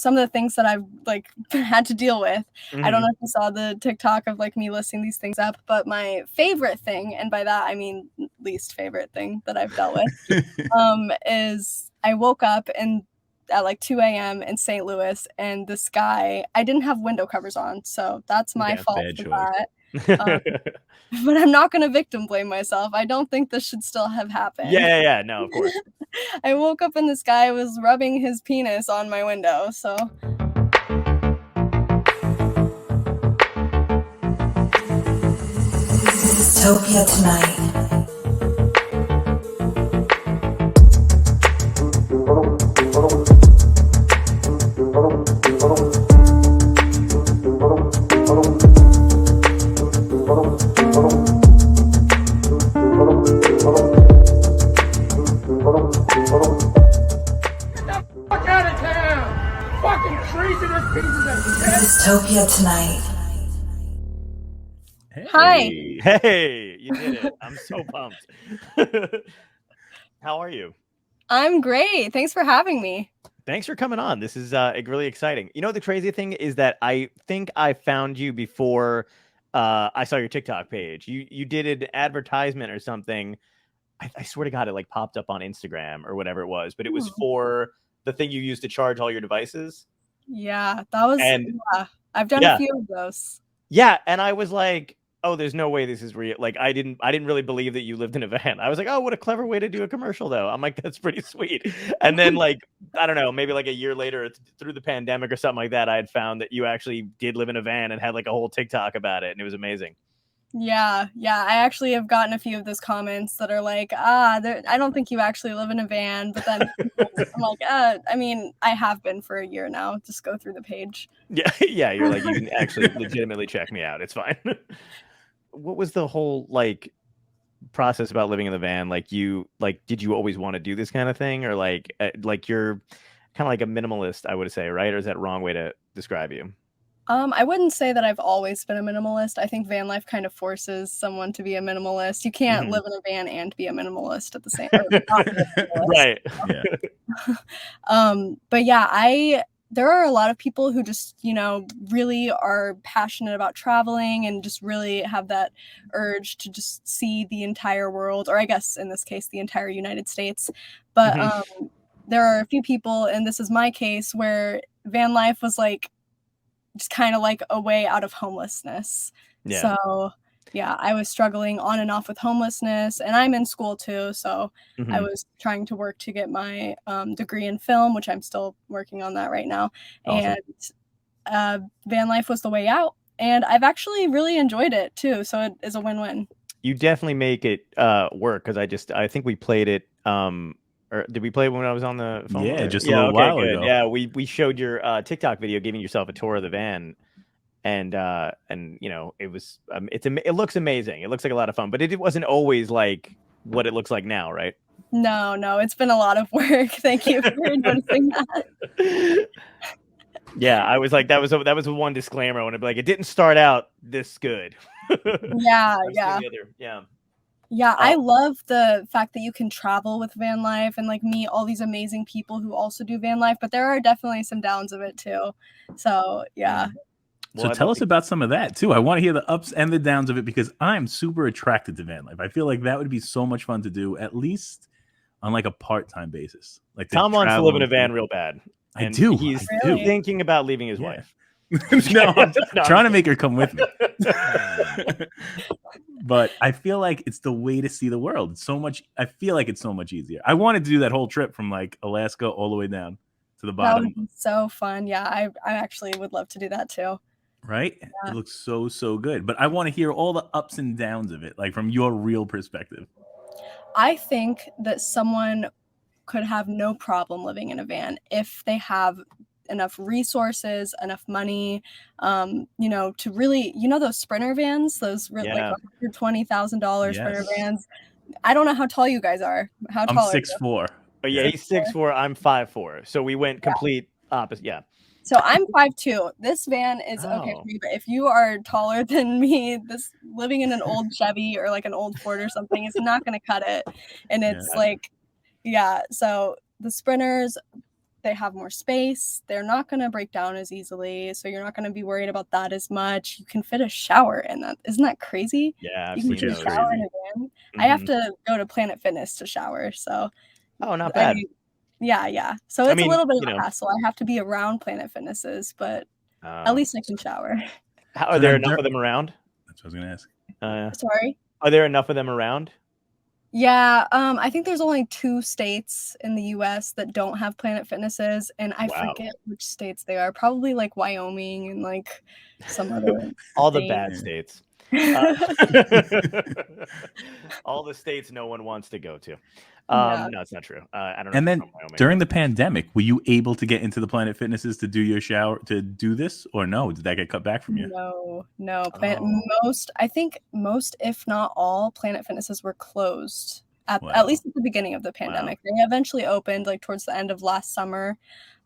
some of the things that I've like had to deal with. Mm-hmm. I don't know if you saw the TikTok of like me listing these things up, but my favorite thing, and by that I mean least favorite thing that I've dealt with, is I woke up and at like 2 a.m. in St. Louis, and this guy, I didn't have window covers on, so that's my fault for that. But I'm not going to victim blame myself. I don't think this should still have happened. Yeah, no, of course. I woke up and this guy was rubbing his penis on my window, so. Dystopia tonight. Dystopia tonight. Hey, you did it. I'm so pumped. How are you? I'm great. Thanks for having me. Thanks for coming on. This is really exciting. You know, the crazy thing is that I think I found you before I saw your TikTok page. You did an advertisement or something. I swear to God, it like popped up on Instagram or whatever it was, but it was for the thing you use to charge all your devices. Yeah, that was. I've done a few of those. Yeah, and I was like, oh, there's no way this is real. Like, I didn't really believe that you lived in a van. I was like, oh, what a clever way to do a commercial, though. I'm like, that's pretty sweet. And then, like, I don't know, maybe like a year later through the pandemic or something like that, I had found that you actually did live in a van and had like a whole TikTok about it, and it was amazing. Yeah. I actually have gotten a few of those comments that are like, I don't think you actually live in a van. But then I'm like, I mean, I have been for a year now. Just go through the page. Yeah, you're like, you can actually legitimately check me out. It's fine. What was the whole like process about living in the van? Like, did you always want to do this kind of thing, or like you're kind of like a minimalist, I would say, right? Or is that a wrong way to describe you? I wouldn't say that I've always been a minimalist. I think van life kind of forces someone to be a minimalist. You can't live in a van and be a minimalist at the same time. Right. Yeah. But yeah, there are a lot of people who just, really are passionate about traveling and just really have that urge to just see the entire world, or I guess in this case, the entire United States. But there are a few people, and this is my case, where van life was like just kind of like a way out of homelessness. Yeah. So yeah, I was struggling on and off with homelessness, and I'm in school too. So I was trying to work to get my degree in film, which I'm still working on that right now. Awesome. And van life was the way out, and I've actually really enjoyed it too. So it is a win-win. You definitely make it work, because I think we played it. Or did we play it when I was on the phone? Yeah, just a little while ago. Yeah, we showed your TikTok video giving yourself a tour of the van, and it was it looks amazing. It looks like a lot of fun, but it wasn't always like what it looks like now, right? No, it's been a lot of work. Thank you for noticing that. Yeah, I was like, that was one disclaimer. I want to be like, it didn't start out this good. Yeah. Yeah, I love the fact that you can travel with van life and like meet all these amazing people who also do van life, but there are definitely some downs of it too. So yeah. So tell us about some of that too. I want to hear the ups and the downs of it, because I'm super attracted to van life. I feel like that would be so much fun to do, at least on like a part-time basis. Like Tom wants to live in a van real bad. I do. He's thinking about leaving his wife. No, I'm trying to make her come with me. But I feel like it's the way to see the world. I feel like it's so much easier. I wanted to do that whole trip from like Alaska all the way down to the bottom. That would be so fun. Yeah, I actually would love to do that too. Right? Yeah. It looks so good. But I want to hear all the ups and downs of it, like from your real perspective. I think that someone could have no problem living in a van if they have enough resources, enough money, to really, those Sprinter vans, those like $120,000 Sprinter vans. I don't know how tall you guys are. How tall are you? I'm 6'4". Oh, yeah, he's 6'4". I'm 5'4". So we went complete opposite. Yeah. So I'm 5'2". This van is okay for me, but if you are taller than me, this living in an old Chevy or like an old Ford or something is not going to cut it. And it's so the Sprinters, they have more space. They're not going to break down as easily, so you're not going to be worried about that as much. You can fit a shower in that. Isn't that crazy? Yeah, I've You can seen fit a those. shower in a van. I have to go to Planet Fitness to shower, so Oh, not I bad. mean, yeah. So I it's a mean, little bit you of a know, hassle. I have to be around Planet Fitnesses, but at uh, least I can shower. are So there then enough of them around? that's what I was gonna ask. Sorry? Are there enough of them around? Yeah, I think there's only 2 states in the US that don't have Planet Fitnesses, and I Wow. forget which states they are. Probably, like, Wyoming and, like, some other All the state. bad states. All the states no one wants to go to. Yeah. No, it's not true. I don't know. And if then you're from Wyoming, during but- the pandemic, were you able to get into the Planet Fitnesses to do your shower to do this, or no? Did that get cut back from you? No, Oh. I think most, if not all, Planet Fitnesses were closed at Wow. least at the beginning of the pandemic. They eventually opened, like, towards the end of last summer.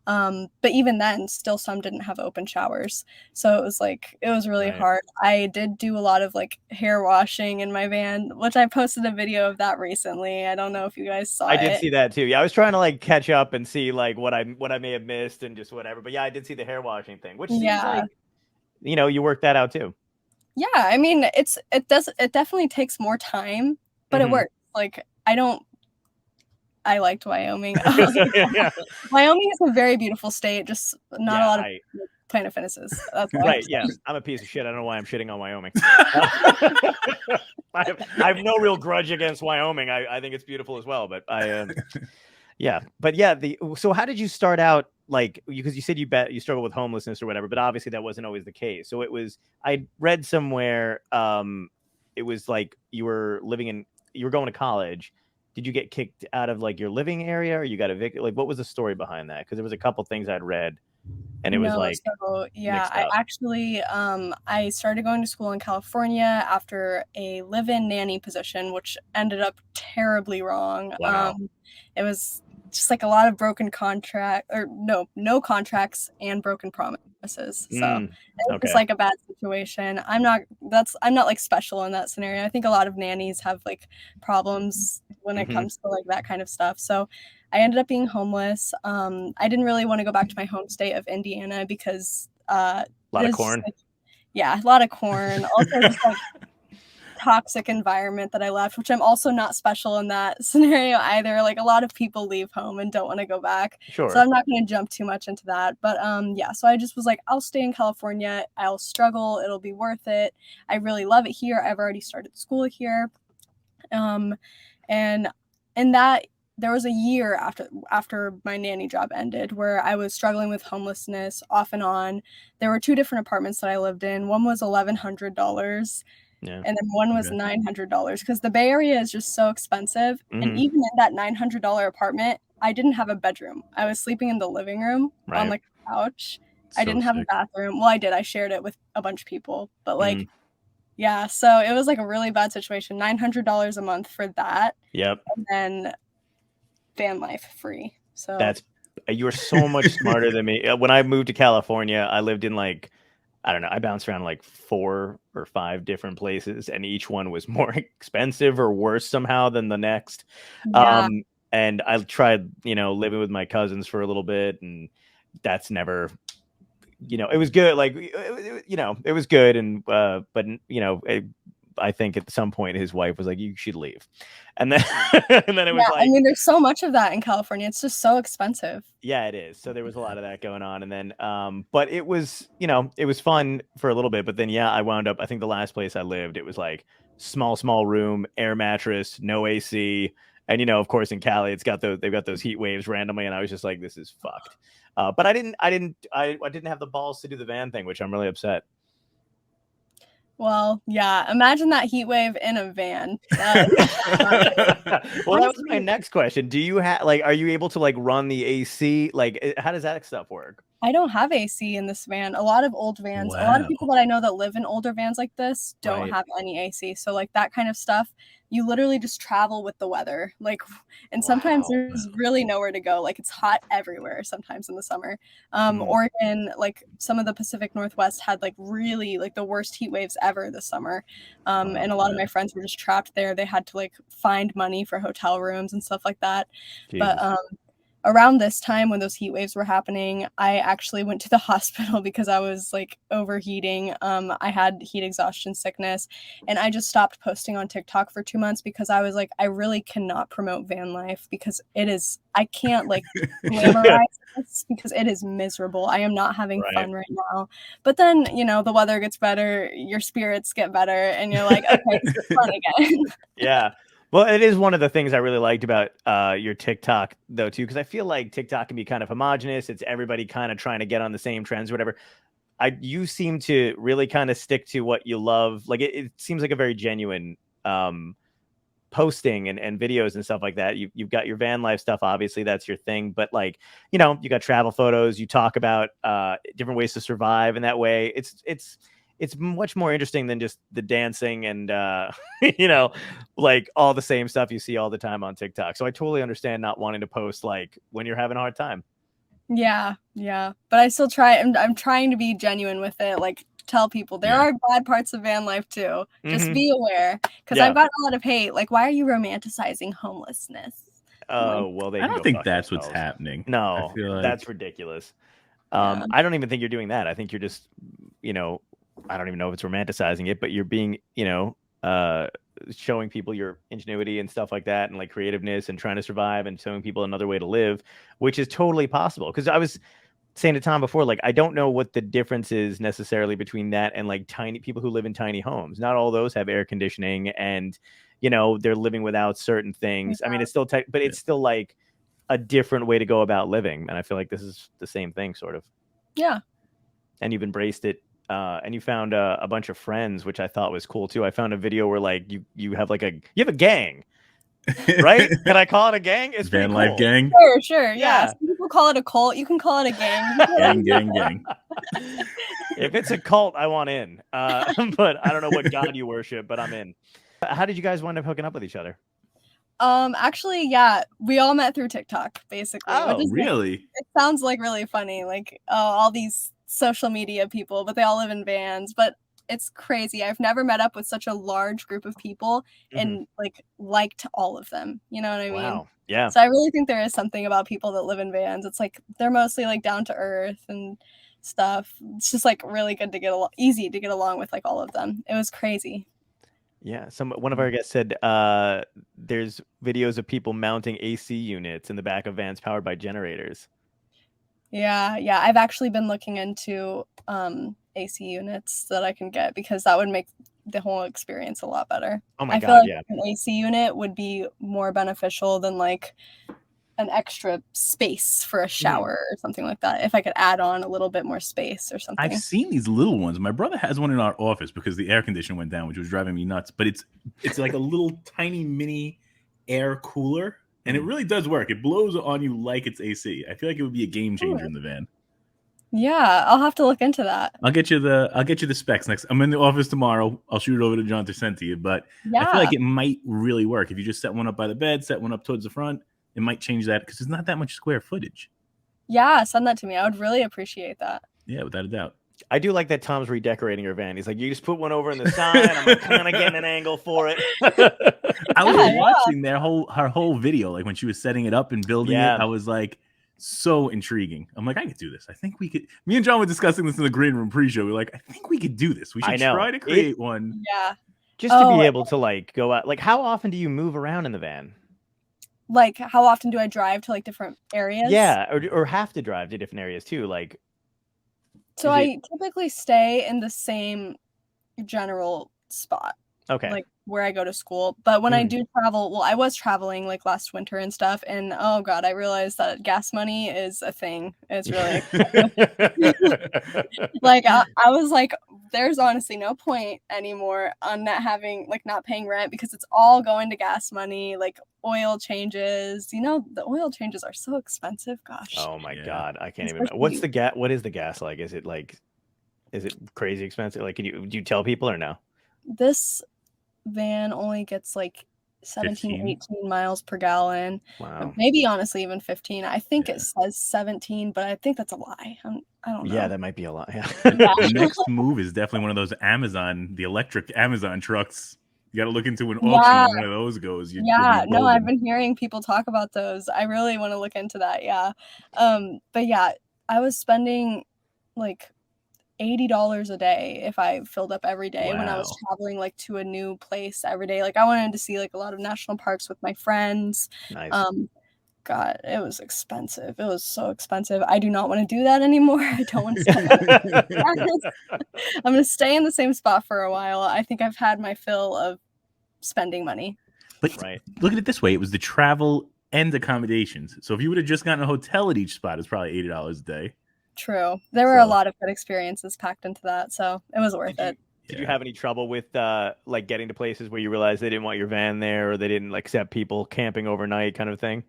But even then, still some didn't have open showers. So it was really Right. hard. I did do a lot of, like, hair washing in my van, which I posted a video of that recently. I don't know if you guys saw I it. did see that too. Yeah, I was trying to like catch up and see like what I may have missed and just whatever. But yeah, I did see the hair washing thing, which seems like you worked that out too. Yeah, I mean, it definitely takes more time, but it works. Like, I liked Wyoming. Yeah. Wyoming is a very beautiful state, just not a lot of Planet Fitnesses. That's all I have Right. to Yeah. say. I'm a piece of shit. I don't know why I'm shitting on Wyoming. I have no real grudge against Wyoming. I think it's beautiful as well. But yeah. But yeah. So how did you start out? Like, because you said you struggle with homelessness or whatever, but obviously that wasn't always the case. So I read somewhere, it was like you were going to college. Did you get kicked out of like your living area, or you got evicted? Like, what was the story behind that? Because there was a couple things I'd read, and it was like, so yeah, mixed I up. actually I started going to school in California after a live-in nanny position, which ended up terribly wrong. Wow. It was just like a lot of broken no contracts and broken promises. So it was like a bad situation. I'm not like special in that scenario. I think a lot of nannies have like problems when it comes to like that kind of stuff. So I ended up being homeless. I didn't really want to go back to my home state of Indiana because a lot of corn. A lot of corn. Also just like toxic environment that I left, which I'm also not special in that scenario either. Like, a lot of people leave home and don't want to go back. Sure. So I'm not going to jump too much into that. But so I just was like, I'll stay in California. I'll struggle. It'll be worth it. I really love it here. I've already started school here. And in that, there was a year after my nanny job ended where I was struggling with homelessness off and on. There were 2 different apartments that I lived in. One was $1,100. Yeah. And then one was $900 because the Bay Area is just so expensive. And even in that $900 apartment, I didn't have a bedroom. I was sleeping in the living room on like a couch. I didn't have a bathroom. Well, I did. I shared it with a bunch of people. But like, yeah, so it was like a really bad situation. $900 a month for that. Yep. And then van life free. So you're so much smarter than me. When I moved to California, I lived in like, I don't know, I bounced around like 4 or 5 different places, and each one was more expensive or worse somehow than the next. Yeah. And I tried, living with my cousins for a little bit, and that's never, it was good. Like, it was good. And, but, I think at some point his wife was like, you should leave. And then, and then it was like, I mean, there's so much of that in California. It's just so expensive. Yeah, it is. So there was a lot of that going on. And then, but it was, it was fun for a little bit, but then, I wound up, I think the last place I lived, it was like small room, air mattress, no AC. And, of course in Cali, they've got those heat waves randomly. And I was just like, this is fucked. But I didn't have the balls to do the van thing, which I'm really upset. Well, yeah. Imagine that heat wave in a van. Well, that was my next question. Do you have are you able to like run the AC? Like, how does that stuff work? I don't have AC in this van. A lot of old vans, a lot of people that I know that live in older vans like this don't have any AC. So like that kind of stuff, you literally just travel with the weather. Like, and sometimes there's really nowhere to go. Like, it's hot everywhere sometimes in the summer. Oregon, like some of the Pacific Northwest had like really like the worst heat waves ever this summer. And a lot of my friends were just trapped there. They had to like find money for hotel rooms and stuff like that. Jesus. But around this time when those heat waves were happening, I actually went to the hospital because I was like overheating. I had heat exhaustion sickness, and I just stopped posting on TikTok for 2 months because I was like, I really cannot promote van life because I can't like glamorize this because it is miserable. I am not having fun right now. But then, the weather gets better, your spirits get better, and you're like, okay, it's fun again. Yeah. Well, it is one of the things I really liked about your TikTok, though, too, because I feel like TikTok can be kind of homogenous. It's everybody kind of trying to get on the same trends or whatever. You seem to really kind of stick to what you love. Like, it seems like a very genuine posting and videos and stuff like that. You've got your van life stuff. Obviously, that's your thing. But, like, you got travel photos. You talk about different ways to survive in that way. It's much more interesting than just the dancing and, like all the same stuff you see all the time on TikTok. So I totally understand not wanting to post like when you're having a hard time. Yeah. But I still try. I'm trying to be genuine with it. Like, tell people there are bad parts of van life too. Just be aware. Because I've gotten a lot of hate. Like, why are you romanticizing homelessness? Oh, well, I don't think that's what's happening. No, that's ridiculous. I don't even think you're doing that. I think you're just, I don't even know if it's romanticizing it, but you're being, showing people your ingenuity and stuff like that, and like creativeness and trying to survive and showing people another way to live, which is totally possible. Because I was saying to Tom before, like, I don't know what the difference is necessarily between that and like tiny people who live in tiny homes. Not all those have air conditioning and, they're living without certain things. I mean, it's still but it's still like a different way to go about living. And I feel like this is the same thing, sort of. Yeah. And you've embraced it. And you found a bunch of friends, which I thought was cool too. I found a video where like you have a gang, right? Can I call it a gang? It's van cool. life gang. Sure. Yeah. Some people call it a cult. You can call it a gang. gang. If it's a cult, I want in. But I don't know what god you worship, but I'm in. How did you guys wind up hooking up with each other? Actually, we all met through TikTok, basically. Oh, really? It sounds like really funny, like all these social media people, but they all live in vans. But it's crazy. I've never met up with such a large group of people and liked all of them. You know what I mean? Wow. Yeah. So I really think there is something about people that live in vans. It's like they're mostly like down to earth and stuff. It's just like really good to easy to get along with like all of them. It was crazy. Yeah, one of our guests said there's videos of people mounting AC units in the back of vans powered by generators. Yeah. I've actually been looking into AC units that I can get because that would make the whole experience a lot better. Oh my I God, feel like yeah. an AC unit would be more beneficial than like an extra space for a shower or something like that. If I could add on a little bit more space or something. I've seen these little ones. My brother has one in our office because the air conditioner went down, which was driving me nuts. But it's like a little tiny mini air cooler, and it really does work. It blows on you like it's AC. I feel like it would be a game changer in the van. Yeah, I'll have to look into that. I'll get you the specs next. I'm in the office tomorrow. I'll shoot it over to John to send to you. But I feel like it might really work if you just set one up by the bed, set one up towards the front. It might change that because it's not that much square footage. Yeah, send that to me. I would really appreciate that. Yeah, without a doubt. I do like that Tom's redecorating her van. He's like, you just put one over in the side. I'm like, kind of getting an angle for it. I was watching her whole video, like when she was setting it up and building it. I was like, so intriguing. I'm like, I could do this. I think we could. Me and John were discussing this in the green room pre-show. We're like, I think we could do this. We should try to create one. Yeah. Just to be able to like go out. Like, how often do you move around in the van? Like, how often do I drive to like different areas? Yeah, or have to drive to different areas too. Like, so I typically stay in the same general spot. Okay. Like where I go to school. But when I do travel, well, I was traveling like last winter and stuff. And oh God, I realized that gas money is a thing. It's really like I was like, there's honestly no point anymore on not paying rent because it's all going to gas money, like oil changes. The oil changes are so expensive. Gosh. Oh my God. I can't even. What is the gas like? Is it crazy expensive? Like, do you tell people or no? This van only gets like 17, 18 miles per gallon. Wow. Maybe honestly even 15. I think it says 17, but I think that's a lie. I don't know. Yeah, that might be a lie. Yeah. The next move is definitely one of those the electric Amazon trucks. You got to look into an auction Yeah. when one of those goes. You'll Yeah, be no, I've golden. been hearing people talk about those. I really want to look into that. Yeah. But yeah, I was spending like $80 a day if I filled up every day when I was Wow. traveling like to a new place every day. Like I wanted to see like a lot of national parks with my friends. Nice. God, it was expensive. It was so expensive. I do not want to do that anymore. I don't want to spend I'm going to stay in the same spot for a while. I think I've had my fill of spending money. But Right. look at it this way: it was the travel and accommodations. So if you would have just gotten a hotel at each spot, it's probably $80 a day. True. There were a lot of good experiences packed into that, so it was worth it. Did you have any trouble with like getting to places where you realized they didn't want your van there, or they didn't accept people camping overnight, kind of thing?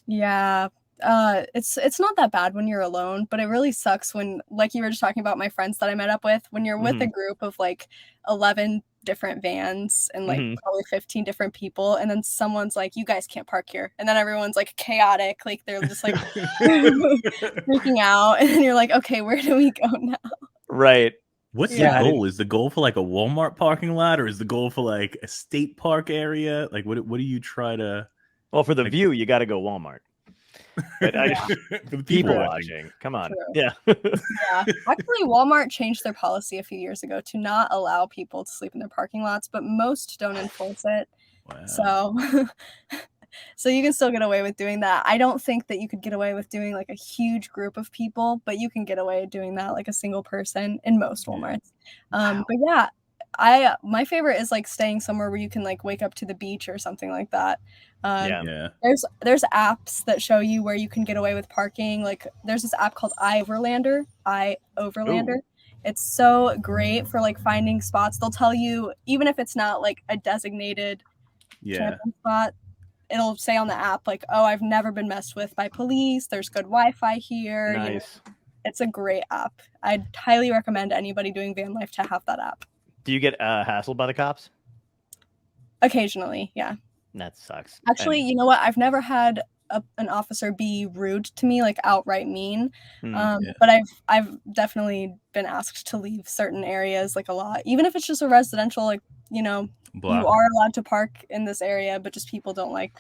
Yeah. It's not that bad when you're alone, but it really sucks when, like you were just talking about my friends that I met up with, when you're with a group of like 11 different vans and like probably 15 different people, and then someone's like, you guys can't park here, and then everyone's like chaotic, like they're just like freaking out, and you're like, okay, where do we go now? Right. What's the goal? Is the goal for like a Walmart parking lot, or is the goal for like a state park area? Like what do you try to? Well, for the view, you got to go Walmart. But for the people watching, come on. True. Yeah. Yeah. Actually, Walmart changed their policy a few years ago to not allow people to sleep in their parking lots, but most don't enforce it. Wow. So you can still get away with doing that. I don't think that you could get away with doing like a huge group of people, but you can get away doing that like a single person in most Walmarts. But yeah, my favorite is like staying somewhere where you can like wake up to the beach or something like that. There's apps that show you where you can get away with parking. Like there's this app called iOverlander. It's so great for like finding spots. They'll tell you, even if it's not like a designated camping spot, it'll say on the app like, oh, I've never been messed with by police. There's good Wi-Fi here. Nice. It's a great app. I'd highly recommend anybody doing van life to have that app. Do you get hassled by the cops? Occasionally, yeah. That sucks. Actually, you know what? I've never had an officer be rude to me, like outright mean. But I've definitely been asked to leave certain areas like a lot, even if it's just a residential, like, you know, block. You are allowed to park in this area, but just people don't like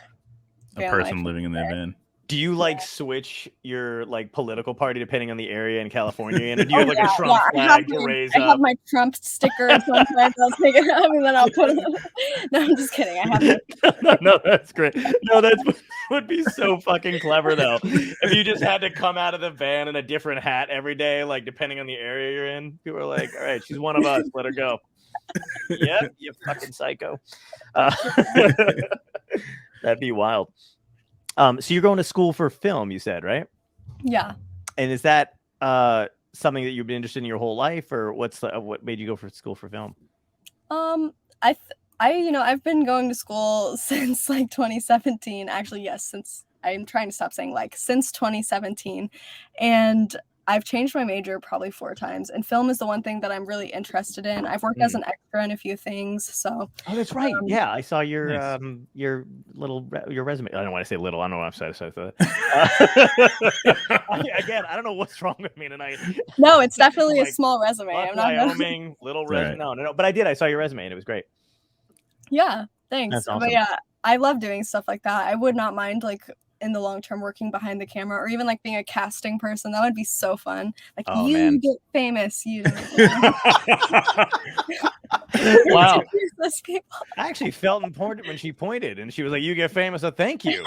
a person living in their van. Do you like switch your like political party depending on the area in California? And do you have like a Trump flag to raise up? I have my Trump sticker or something. I'll take it up and then I'll put it. No, I'm just kidding. I have no, that's great. No, that would be so fucking clever though. If you just had to come out of the van in a different hat every day, like depending on the area you're in, people are like, all right, she's one of us. Let her go. Yep, you fucking psycho. That'd be wild. So you're going to school for film, you said, right? Yeah. And is that something that you've been interested in your whole life, or what made you go for school for film? I've been going to school since like 2017. Actually, yes, since I'm trying to stop saying like since 2017, and I've changed my major probably 4 times, and film is the one thing that I'm really interested in. I've worked as an extra in a few things, so. Oh, that's right. Yeah, I saw your your resume. I don't want to say little. I don't know what I'm saying. Again, I don't know what's wrong with me tonight. No, it's definitely a small resume. I'm not Wyoming, little resume. Right. No, but I did. I saw your resume, and it was great. Yeah, thanks. That's awesome. But yeah, I love doing stuff like that. I would not mind like in the long term working behind the camera, or even like being a casting person. That would be so fun. Like get famous, you wow. I actually felt important when she pointed and she was like, you get famous, so thank you.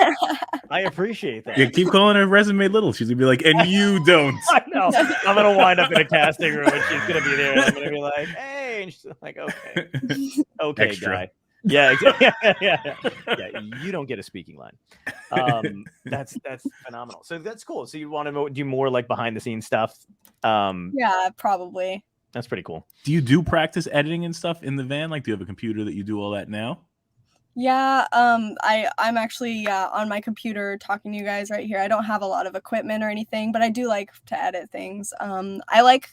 I appreciate that. Yeah, keep calling her resume little. She's gonna be like, and you don't. I know. I'm gonna wind up in a casting room and she's gonna be there and I'm gonna be like, hey, and she's like, okay Extra. Guy. Yeah, exactly. Yeah, you don't get a speaking line. That's phenomenal. So that's cool. So you want to do more like behind the scenes stuff? Yeah, probably. That's pretty cool. Do you do practice editing and stuff in the van? Like, do you have a computer that you do all that now? Yeah, I'm actually on my computer talking to you guys right here. I don't have a lot of equipment or anything, but I do like to edit things. I like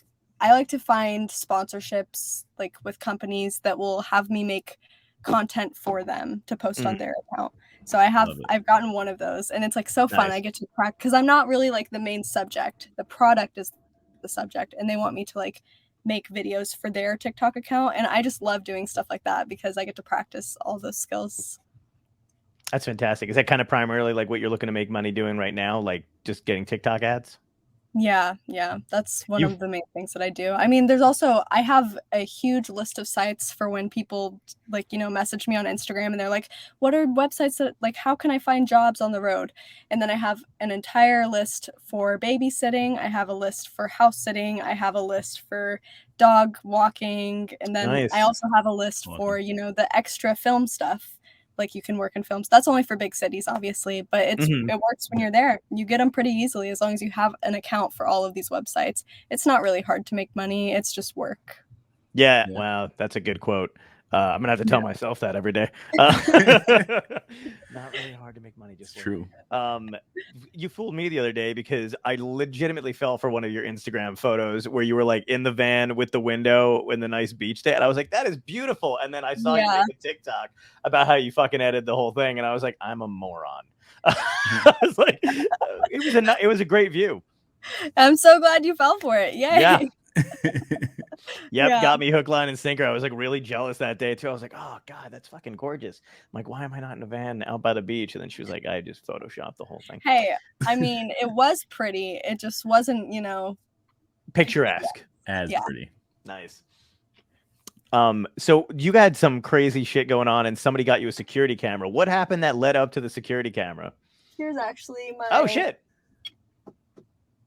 to find sponsorships like with companies that will have me make content for them to post on their account. So I've gotten one of those, and it's like so fun. Nice. I get to practice because I'm not really like the main subject. The product is the subject, and they want me to like make videos for their TikTok account. And I just love doing stuff like that because I get to practice all those skills. That's fantastic. Is that kind of primarily like what you're looking to make money doing right now? Like just getting TikTok ads? Yeah, that's one of the main things that I do. I mean, there's also, I have a huge list of sites for when people like, message me on Instagram and they're like, what are websites that, like, how can I find jobs on the road? And then I have an entire list for babysitting. I have a list for house sitting. I have a list for dog walking. And then I also have a list for, the extra film stuff. Like you can work in films. That's only for big cities, obviously, but it works when you're there. You get them pretty easily as long as you have an account for all of these websites. It's not really hard to make money. It's just work. Yeah. Wow. That's a good quote. I'm gonna have to tell myself that every day. Not really hard to make money. Just true. You fooled me the other day because I legitimately fell for one of your Instagram photos where you were like in the van with the window in the nice beach day, and I was like, "That is beautiful." And then I saw you make a TikTok about how you fucking edited the whole thing, and I was like, "I'm a moron." I was like, "It was a great view." I'm so glad you fell for it. Yay. Yeah. Yep, got me hook, line, and sinker. I was like really jealous that day too. I was like, "Oh God, that's fucking gorgeous." I'm like, "Why am I not in a van out by the beach?" And then she was like, "I just photoshopped the whole thing." Hey, I mean, it was pretty. It just wasn't, picturesque. As pretty. Nice. So you had some crazy shit going on, and somebody got you a security camera. What happened that led up to the security camera? Here's actually my. Oh shit.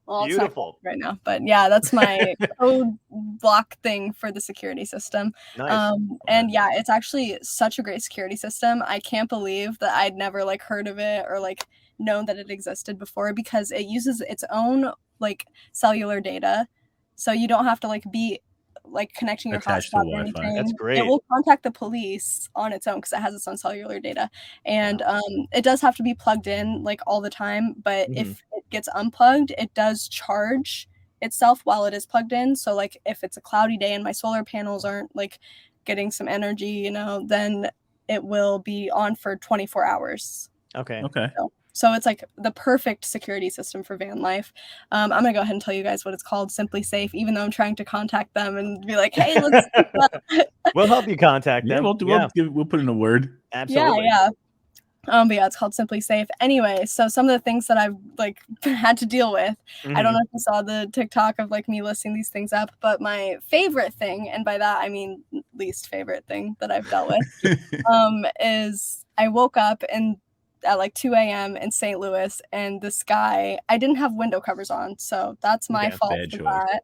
Well, beautiful right now, but yeah, that's my code block thing for the security system. Nice. And yeah, it's actually such a great security system. I can't believe that I'd never like heard of it or like known that it existed before, because it uses its own like cellular data, so you don't have to like be like connecting your hotspot or anything. That's great. It will contact the police on its own because it has its own cellular data, and it does have to be plugged in like all the time. But if it gets unplugged, it does charge itself while it is plugged in. So like if it's a cloudy day and my solar panels aren't like getting some energy, then it will be on for 24 hours. Okay. So it's like the perfect security system for van life. I'm going to go ahead and tell you guys what it's called, Simply Safe, even though I'm trying to contact them and be like, hey, let's we'll help you contact them. We'll put in a word. Absolutely. Yeah. But yeah, it's called Simply Safe. Anyway, so some of the things that I've like had to deal with, I don't know if you saw the TikTok of like me listing these things up, but my favorite thing, and by that I mean least favorite thing that I've dealt with, is I woke up and at like 2 a.m. in St. Louis, and this guy, I didn't have window covers on, so that's my fault for that.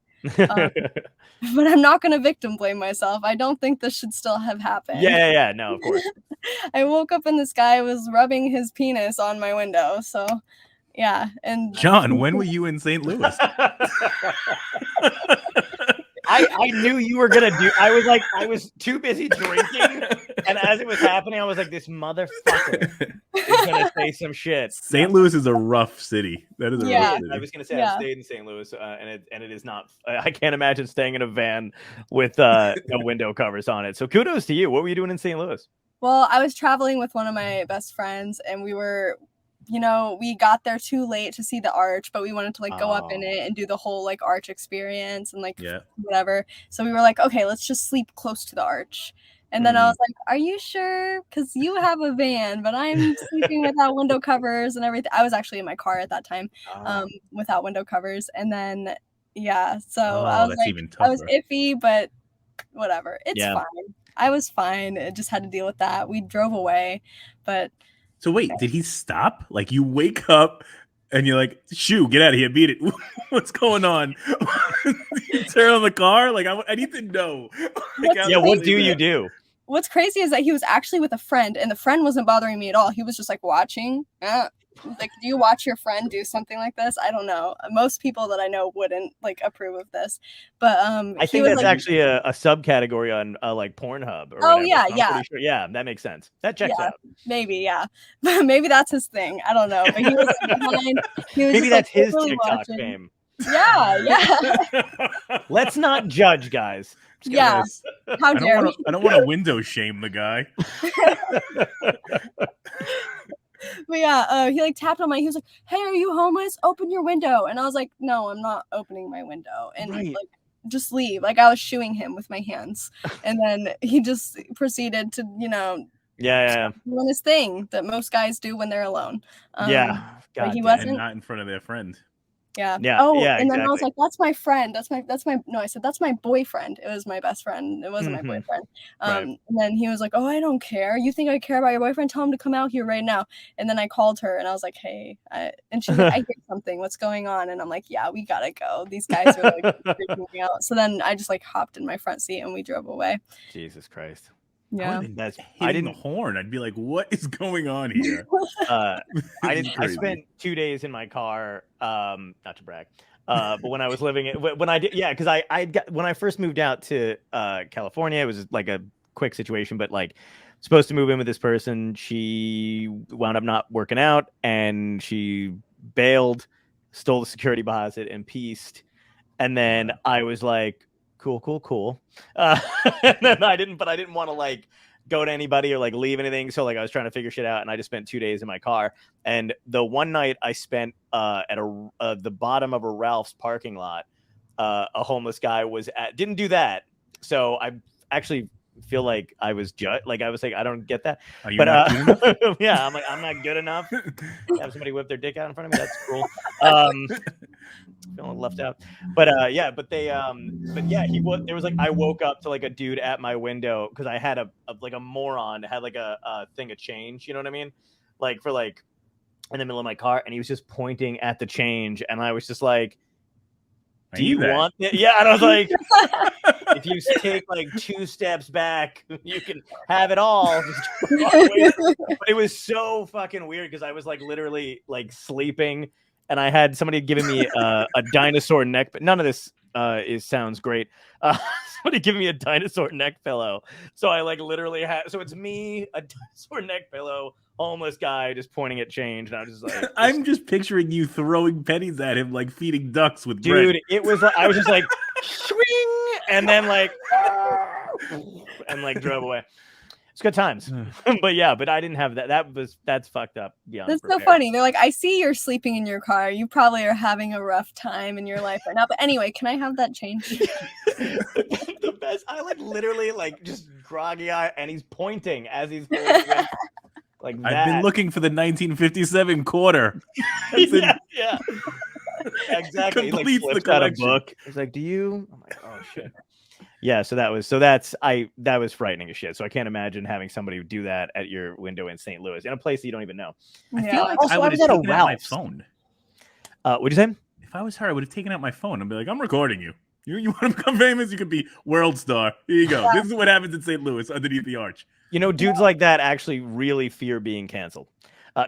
But I'm not going to victim blame myself. I don't think this should still have happened. Yeah, no, of course. I woke up and this guy was rubbing his penis on my window, so yeah. And John, when were you in St. Louis? I knew you were gonna do. I was too busy drinking, and as it was happening, I was like, "This motherfucker is gonna say some shit." St. Louis is a rough city. That is a rough city. I was gonna say I stayed in St. Louis, and it is not. I can't imagine staying in a van with no window covers on it. So kudos to you. What were you doing in St. Louis? Well, I was traveling with one of my best friends, and we were. We got there too late to see the arch, but we wanted to like go up in it and do the whole like arch experience and like whatever. So we were like, okay, let's just sleep close to the arch. And then I was like, are you sure? Because you have a van, but I'm sleeping without window covers and everything. I was actually in my car at that time without window covers. And then, so I was like, I was iffy, but whatever. It's fine. I was fine. I just had to deal with that. We drove away, but... So wait, did he stop? Like you wake up and you're like, "Shoo, get out of here, beat it." What's going on? You turn on the car? Like I need to know. What do you do? What's crazy is that he was actually with a friend, and the friend wasn't bothering me at all. He was just like watching. Like, do you watch your friend do something like this? I don't know. Most people that I know wouldn't like approve of this, but I think that's like, actually a subcategory on like Pornhub. Or oh whatever. Yeah. Sure. Yeah, that makes sense. That checks out. Maybe, maybe that's his thing. I don't know. But he was behind. Maybe that's his TikTok fame. Yeah. Let's not judge, guys. Yeah. How dare I don't want to window shame the guy. But yeah, he like tapped on he was like, "Hey, are you homeless? Open your window." And I was like, "No, I'm not opening my window." And like just leave. Like I was shooing him with my hands. And then he just proceeded to, doing his thing that most guys do when they're alone. God he damn. wasn't. And not in front of their friend. Yeah. Yeah. Oh, Yeah, and then I was exactly. like, that's my friend. No, I said, that's my boyfriend. It was my best friend. It wasn't my boyfriend. Right. And then he was like, oh, I don't care. You think I care about your boyfriend? Tell him to come out here right now. And then I called her and I was like, hey, and she's like, I hear something. What's going on? And I'm like, yeah, we gotta go. These guys are like freaking me out. So then I just like hopped in my front seat and we drove away. Jesus Christ. Yeah. I didn't the horn. I'd be like, what is going on here? I spent 2 days in my car, not to brag. But when I was living it, when I did, because when I first moved out to California, it was like a quick situation, but like supposed to move in with this person. She wound up not working out and she bailed, stole the security deposit and pieced. And then I was like, cool. And then I didn't want to like go to anybody or like leave anything. So like I was trying to figure shit out and I just spent 2 days in my car. And the one night I spent at the bottom of a Ralph's parking lot, a homeless guy didn't do that. So I actually feel like I was I was like, I don't get that. Are you not good enough? Yeah, I'm like, I'm not good enough. Have somebody whip their dick out in front of me. That's cool. Feeling left out, but there was like I woke up to like a dude at my window because I had a moron had like a thing of change, you know what I mean, like for like in the middle of my car, and he was just pointing at the change, and I was just like, do you want it? Yeah, and I was like, if you take like 2 steps back, you can have it all. But it was so fucking weird because I was like literally like sleeping. And I had somebody giving me a dinosaur neck, but none of this sounds great. Somebody giving me a dinosaur neck pillow. So I like literally so it's me, a dinosaur neck pillow, homeless guy just pointing at change. And I was just like, I'm just picturing you throwing pennies at him like feeding ducks with bread. Dude, it was like, I was just like, swing, and then like, and like drove away. It's good times. But I didn't have that. That's fucked up. Yeah. That's so funny. They're like, I see you're sleeping in your car. You probably are having a rough time in your life right now. But anyway, can I have that change? The best. I like literally like just groggy eye, and he's pointing as he's holding it, like that. I've been looking for the 1957 quarter. Yeah. Exactly. Completes he like flipped out a book. He's like, do you? I'm like, oh shit. Yeah, that was frightening as shit. So I can't imagine having somebody do that at your window in St. Louis in a place that you don't even know. I feel like I would have taken out my phone. What'd you say? If I was her, I would have taken out my phone and be like, I'm recording you. You want to become famous? You could be world star. Here you go. This is what happens in St. Louis underneath the arch. You know, dudes like that actually really fear being canceled. No,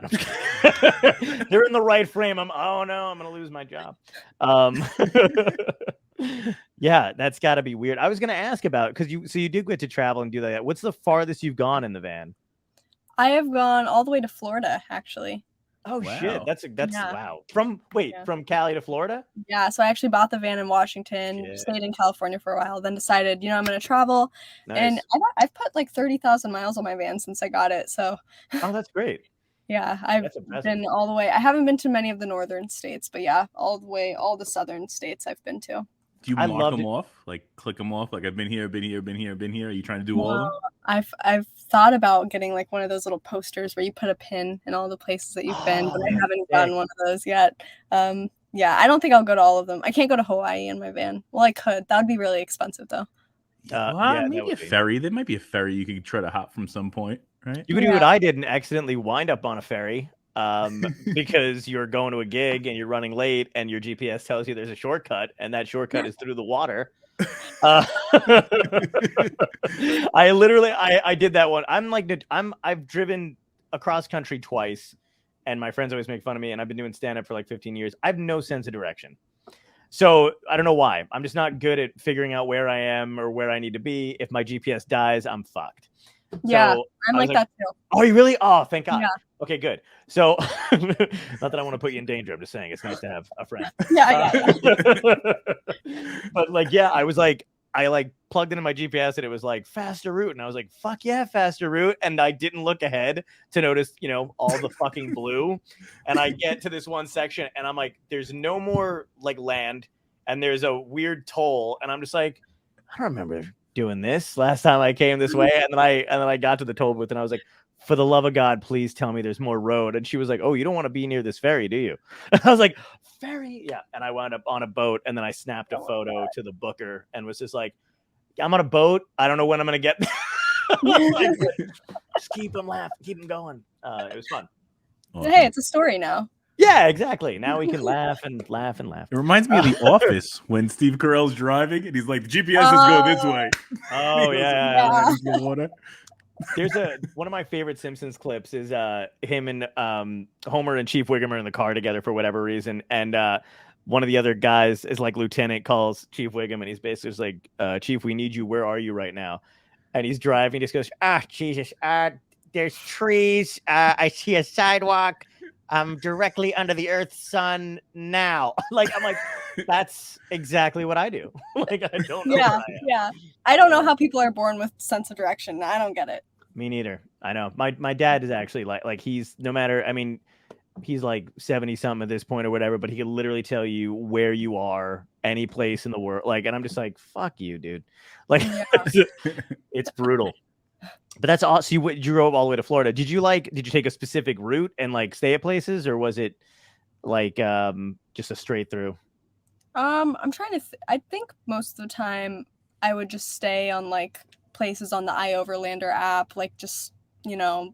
they're in the right frame. I'm going to lose my job. Yeah, that's got to be weird. I was going to ask about, because you did get to travel and do that. What's the farthest you've gone in the van? I have gone all the way to Florida, actually. Oh, wow. Shit. That's wow. From Cali to Florida? Yeah. So I actually bought the van in Washington, stayed in California for a while, then decided, I'm going to travel. Nice. And I've put like 30,000 miles on my van since I got it. So. Oh, that's great. Yeah, I've been all the way. I haven't been to many of the northern states, but yeah, all the southern states I've been to. Do you mark them off? Like click them off? Like I've been here, been here, been here, been here. Are you trying to do all of them? I've thought about getting like one of those little posters where you put a pin in all the places that you've been, but I haven't done one of those yet. Yeah, I don't think I'll go to all of them. I can't go to Hawaii in my van. Well, I could. That would be really expensive though. Maybe a ferry. There might be a ferry you could try to hop from some point, right? You could do what I did and accidentally wind up on a ferry because you're going to a gig and you're running late and your GPS tells you there's a shortcut and that shortcut is through the water. I did that one. I've driven across country twice and my friends always make fun of me, and I've been doing stand-up for like 15 years. I have no sense of direction. So I don't know why. I'm just not good at figuring out where I am or where I need to be. If my GPS dies, I'm fucked. Yeah, so I'm like that too. Oh, you really? Oh, thank God. Yeah. Okay, good. So not that I want to put you in danger. I'm just saying it's nice to have a friend. Yeah. But like, yeah, I plugged into my GPS and it was like faster route. And I was like, fuck yeah, faster route. And I didn't look ahead to notice, all the fucking blue. And I get to this one section and I'm like, there's no more like land. and there's a weird toll, and I'm just like, I don't remember doing this last time I came this way. And then I got to the toll booth and I was like, for the love of God, please tell me there's more road. And she was like, oh, you don't want to be near this ferry, do you? And I was like, ferry? Yeah. And I wound up on a boat, and then I snapped a photo to the booker and was just like, I'm on a boat. I don't know when I'm going to get like, just keep them laughing, keep them going. It was fun. Awesome. Hey, it's a story now. Yeah, exactly. Now we can laugh and laugh and laugh. It reminds me of The Office when Steve Carell's driving and he's like, the GPS says go this way. Oh, yeah. There's one of my favorite Simpsons clips is him and Homer and Chief Wiggum are in the car together for whatever reason. And one of the other guys is like Lieutenant calls Chief Wiggum, and he's basically just like, Chief, we need you. Where are you right now? And he's driving. He just goes, Jesus. There's trees. I see a sidewalk. I'm directly under the Earth's sun now. I'm like, that's exactly what I do. Like, I don't know. Yeah. I don't know how people are born with sense of direction. I don't get it. Me neither. I know. My dad is actually like he's no matter. I mean, he's like 70 something at this point or whatever, but he can literally tell you where you are, any place in the world. Like, and I'm just like, fuck you, dude. Like, it's brutal. But that's awesome. You drove all the way to Florida. Did you take a specific route and like stay at places, or was it like just a straight through? I'm trying to. I think most of the time I would just stay on like places on the iOverlander app, like just not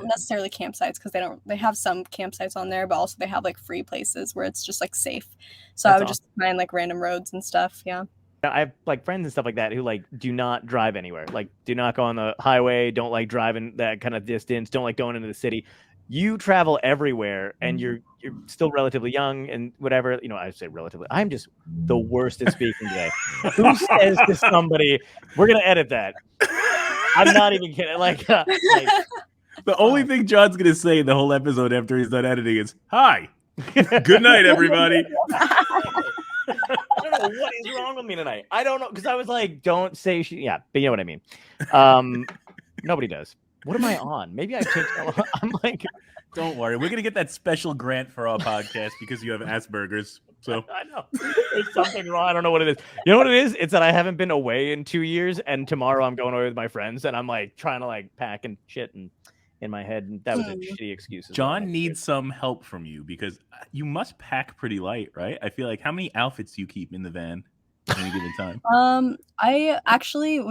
necessarily campsites, because they have some campsites on there, but also they have like free places where it's just like safe. So I would just find like random roads and stuff. Yeah. I have like friends and stuff like that who like do not drive anywhere, like do not go on the highway, don't like driving that kind of distance, don't like going into the city. You travel everywhere, and you're still relatively young and whatever. I say relatively. I'm just the worst at speaking today. Who says to somebody, we're gonna edit that? I'm not even kidding. The only thing John's gonna say the whole episode after he's done editing is, "Hi, good night, everybody." I don't know what is wrong with me tonight. I don't know, because I was like, don't say she. Yeah, but you know what I mean. Nobody does. What am I on? Maybe I changed. I'm like, don't worry, we're gonna get that special grant for our podcast because you have Asperger's. So I know there's something wrong. I don't know what it is. You know what it is? It's that I haven't been away in 2 years, and tomorrow I'm going away with my friends, and I'm like trying to like pack and shit and in my head, and that was a shitty excuse. John needs some help from you because you must pack pretty light, right? I feel like, how many outfits do you keep in the van at any given time? I actually I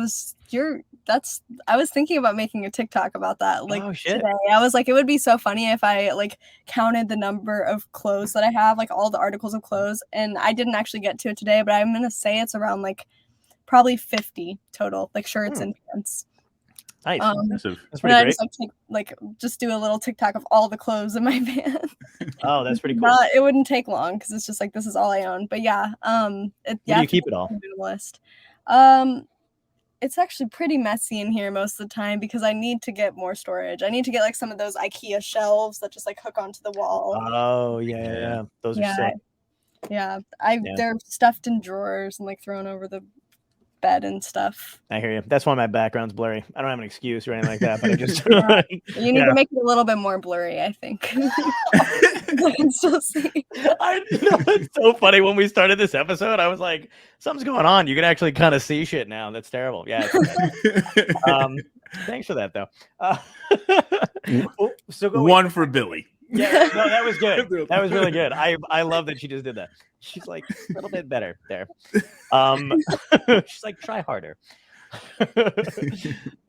was thinking about making a TikTok about that today. I was like, it would be so funny if I like counted the number of clothes that I have, like all the articles of clothes, and I didn't actually get to it today, but I'm gonna say it's around like probably 50 total, like shirts and pants. Nice. That's pretty great. Just do a little TikTok of all the clothes in my van. Oh, that's pretty cool. It wouldn't take long because it's just like, this is all I own. But yeah, do you keep it all? Minimalist. It's actually pretty messy in here most of the time because I need to get more storage. I need to get like some of those IKEA shelves that just like hook onto the wall. Oh yeah. Those are sick. Yeah, they're stuffed in drawers and like thrown over the bed and stuff. I hear you. That's why my background's blurry. I don't have an excuse or anything like that, but I just you need to make it a little bit more blurry, I think. I can still see. It's so funny. When we started this episode, I was like, something's going on. You can actually kind of see shit now. That's terrible. Yeah. Thanks for that, though. One for Billy. Yeah, no, that was good. That was really good. I love that she just did that. She's like a little bit better there. She's like, try harder.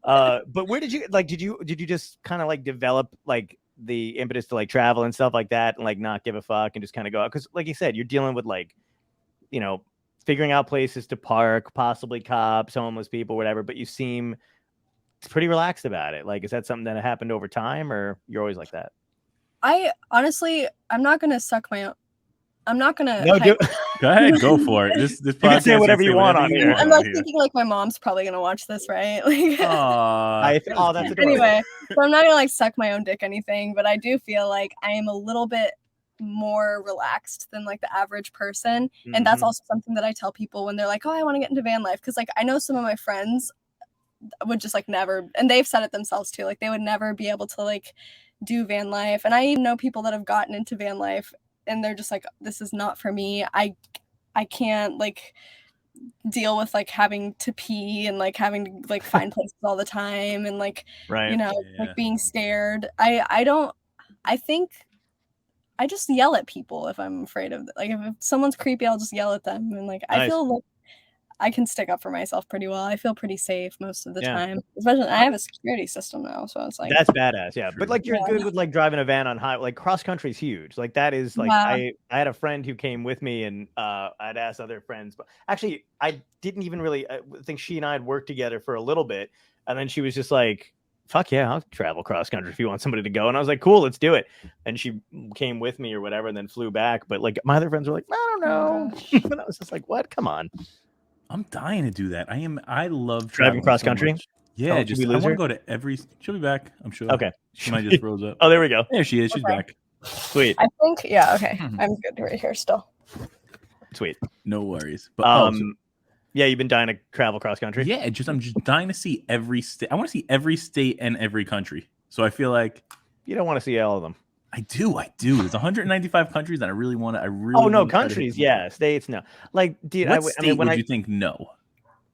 But where did you just kind of like develop like the impetus to like travel and stuff like that, and like not give a fuck and just kind of go out? Because like you said, you're dealing with like, figuring out places to park, possibly cops, homeless people, whatever, but you seem pretty relaxed about it. Like, is that something that happened over time, or you're always like that? I honestly, I'm not gonna suck my own. I'm not gonna. No, go ahead, go for it. This you can say whatever you want on here. I'm like thinking like my mom's probably gonna watch this, right? Like, that's adorable. Anyway. So I'm not gonna like suck my own dick anything, but I do feel like I am a little bit more relaxed than like the average person, and that's also something that I tell people when they're like, "Oh, I want to get into van life," because like I know some of my friends would just like never, and they've said it themselves too, like they would never be able to like do van life. And I even know people that have gotten into van life and they're just like, this is not for me. I I can't like deal with like having to pee and like having to like find places all the time and like Right. like being scared. I think I just yell at people if I'm afraid of like if someone's creepy, I'll just yell at them and like I Nice. feel like I can stick up for myself pretty well. I feel pretty safe most of the Yeah. time. Especially I have a security system now, so it's like That's badass, yeah. True. But like you're good with like driving a van on high, like cross country's huge. Like that is like Yeah. I had a friend who came with me, and I'd asked other friends, but actually I didn't even really I think she and I had worked together for a little bit, and then she was just like, "Fuck yeah, I'll travel cross country if you want somebody to go." And I was like, "Cool, let's do it." And she came with me or whatever, and then flew back. But like my other friends were like, "I don't know," and I was just like, "What? Come on." I'm dying to do that. I love Driving cross so country. much. Yeah, Oh, just we I lose want her? to go to every. She'll be back, I'm sure. Okay. She might just froze up. Oh, there we go. There she is. She's Okay. back. Sweet. I think okay. I'm good right here still. Sweet. No worries. But yeah, you've been dying to travel cross country. yeah, I'm just dying to see every state. I want to see every state and every country. So I feel like You don't want to see all of them. I do. There's 195 countries that I really want to. Oh no, countries, yeah, states, no. Like, dude, What I state mean, when would you think no?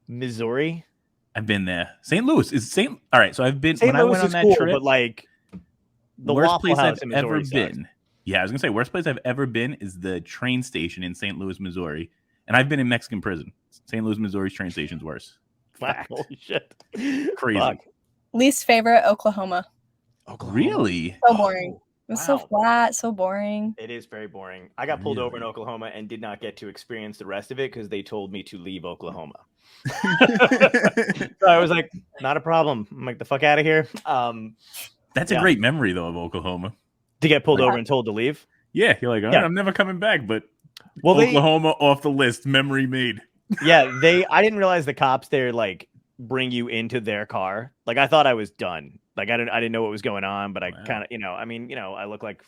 Missouri, I've been there. St. Louis is St. All right, so I've been St. when I Louis went on is that cool, trip. but like the worst Waffle place House I've in Missouri ever sucks. been. Yeah, I was gonna say worst place I've ever been is the train station in St. Louis, Missouri, and I've been in Mexican prison. St. Louis, Missouri's train station's worse. Fact. Holy shit, Crazy. Fuck. Least favorite Oklahoma. Really? So boring. It was so flat, so boring. It is very boring. I got pulled over in Oklahoma and did not get to experience the rest of it because they told me to leave Oklahoma. So I was like, not a problem. I'm like, the fuck out of here. That's a great memory though of Oklahoma. To get pulled over and told to leave. Yeah, you're like, I'm never coming back. But Oklahoma off the list, memory made. Yeah, I didn't realize the cops there like bring you into their car. Like I thought I was done. Like I didn't know what was going on, but I kind of, I mean, I look like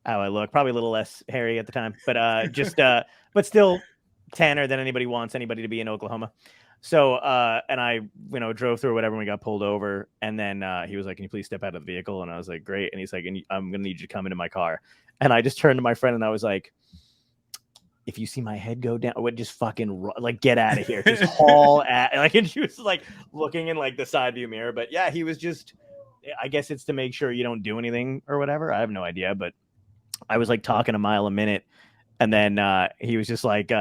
how I look, probably a little less hairy at the time, but just but still tanner than anybody wants anybody to be in Oklahoma. So and I drove through whatever and we got pulled over, and then he was like, "Can you please step out of the vehicle?" And I was like, "Great." And he's like, "I'm gonna need you to come into my car." And I just turned to my friend and I was like, if you see my head go down, I would just fucking like get out of here, just haul at like. And she was like looking in like the side view mirror, but yeah, he was just. I guess it's to make sure you don't do anything or whatever. I have no idea, but I was like talking a mile a minute, and then he was just like,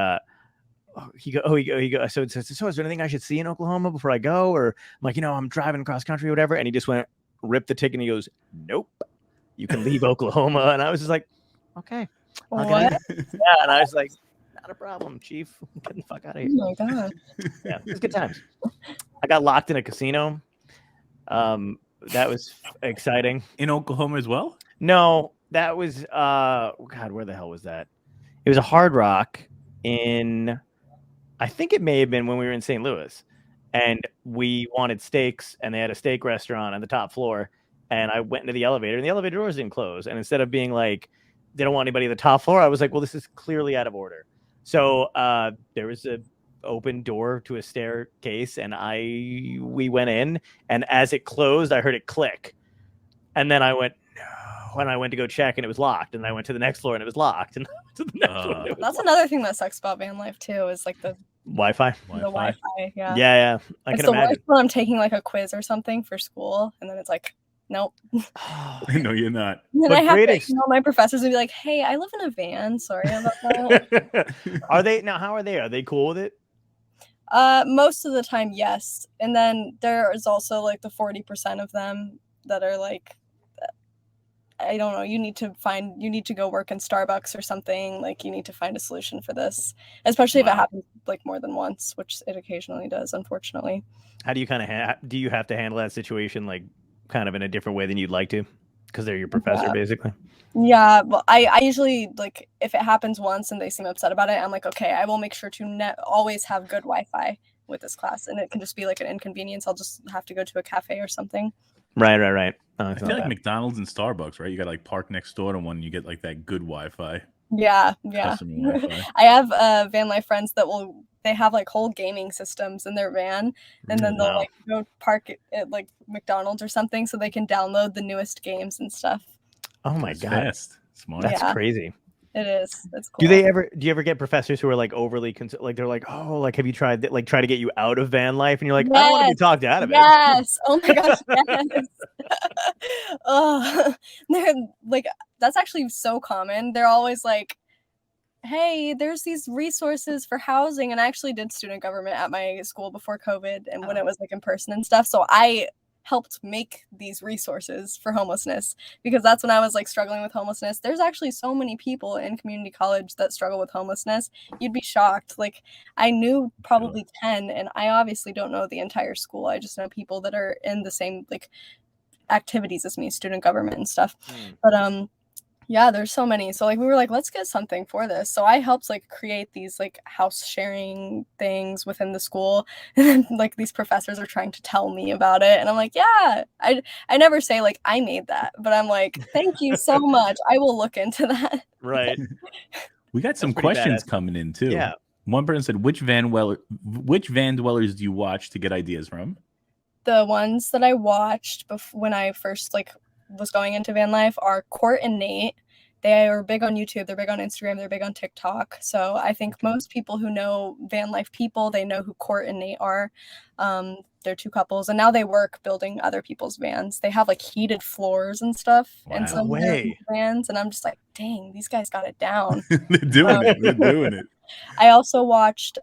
he go. So is there anything I should see in Oklahoma before I go? Or I'm like, I'm driving across country or whatever, and he just went ripped the ticket and he goes, "Nope, you can leave Oklahoma." And I was just like, okay. What? Yeah, and I was like, not a problem, Chief. Get the fuck out of here. Oh my god. Yeah, it was good times. I got locked in a casino. That was exciting. In Oklahoma as well? No, that was God, where the hell was that? It was a Hard Rock in, I think it may have been when we were in St. Louis, and we wanted steaks, and they had a steak restaurant on the top floor, and I went into the elevator, and the elevator doors didn't close, and instead of being like, they don't want anybody at the top floor, I was like, well, this is clearly out of order. So there was a open door to a staircase, and we went in, and as it closed, I heard it click, and then I went, no. When I went to go check, and it was locked, and I went to the next floor, and it was locked, and to the next one, it was that's locked. Another thing that sucks about van life too is like the Wi-Fi. The Wi-Fi, yeah. Yeah. I it's can the imagine. worst when I'm taking like a quiz or something for school, and then it's like, nope. No, you're not. And I have to, my professors would be like, "Hey, I live in a van. Sorry about that." Are they now? How are they? Are they cool with it? Most of the time, yes. And then there is also like the 40% of them that are like, I don't know, you need to go work in Starbucks or something. Like you need to find a solution for this, especially if it happens like more than once, which it occasionally does, unfortunately. How do you kind of do you have to handle that situation like kind of in a different way than you'd like to? Because they're your professor, basically. Yeah, well, I usually, like, if it happens once and they seem upset about it, I'm like, okay, I will make sure to always have good Wi-Fi with this class, and it can just be like an inconvenience. I'll just have to go to a cafe or something. Right. I feel like McDonald's and Starbucks, right? You got to like park next door to one, you get like that good Wi-Fi. Yeah. Wi-Fi. I have van life friends that they have like whole gaming systems in their van, and then they'll like go park at like McDonald's or something so they can download the newest games and stuff. Oh my god, Fast. Smart. That's crazy. It is. It's Do cool. you ever get professors who are like overly like they're like, oh, like have you tried that, like try to get you out of van life, and you're like, I don't want to be Yes. talked out of it. Yes. Oh my gosh, yes. Oh, they're like, that's actually so common. They're always like, hey, there's these resources for housing. And I actually did student government at my school before COVID and when it was like in person and stuff. So I helped make these resources for homelessness because that's when I was like struggling with homelessness. There's actually so many people in community college that struggle with homelessness. You'd be shocked. Like I knew probably 10, and I obviously don't know the entire school. I just know people that are in the same like activities as me, student government and stuff. But yeah, there's so many. So like we were like, let's get something for this. So I helped like create these like house sharing things within the school. And then like these professors are trying to tell me about it. And I'm like, yeah, I never say like I made that, but I'm like, thank you so much. I will look into that. Right. We got some questions coming in too. Yeah. One person said, which van dwellers do you watch to get ideas from? The ones that I watched when I first like was going into van life are Court and Nate. They are big on YouTube, they're big on Instagram, they're big on TikTok. So I think most people who know van life people, they know who Court and Nate are. They're two couples, and now they work building other people's vans. They have like heated floors and stuff in some of their vans, and I'm just like, dang, these guys got it down. They're doing it. They're doing it. I also watched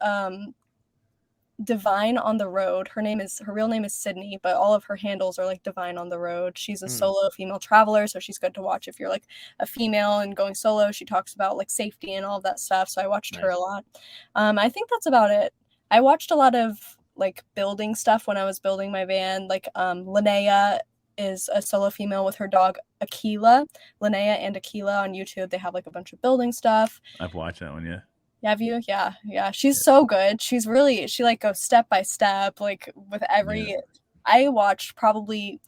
Divine on the Road. Her real name is Sydney, but all of her handles are like Divine on the Road. She's a solo female traveler, so she's good to watch if you're like a female and going solo. She talks about like safety and all of that stuff, so I watched her a lot. I think that's about it. I watched a lot of like building stuff when I was building my van. Like Linnea is a solo female with her dog Aquila. Linnea and Aquila on YouTube, they have like a bunch of building stuff. I've watched that one. Have you? Yeah. She's so good. She like goes step by step, like with every. I watched probably,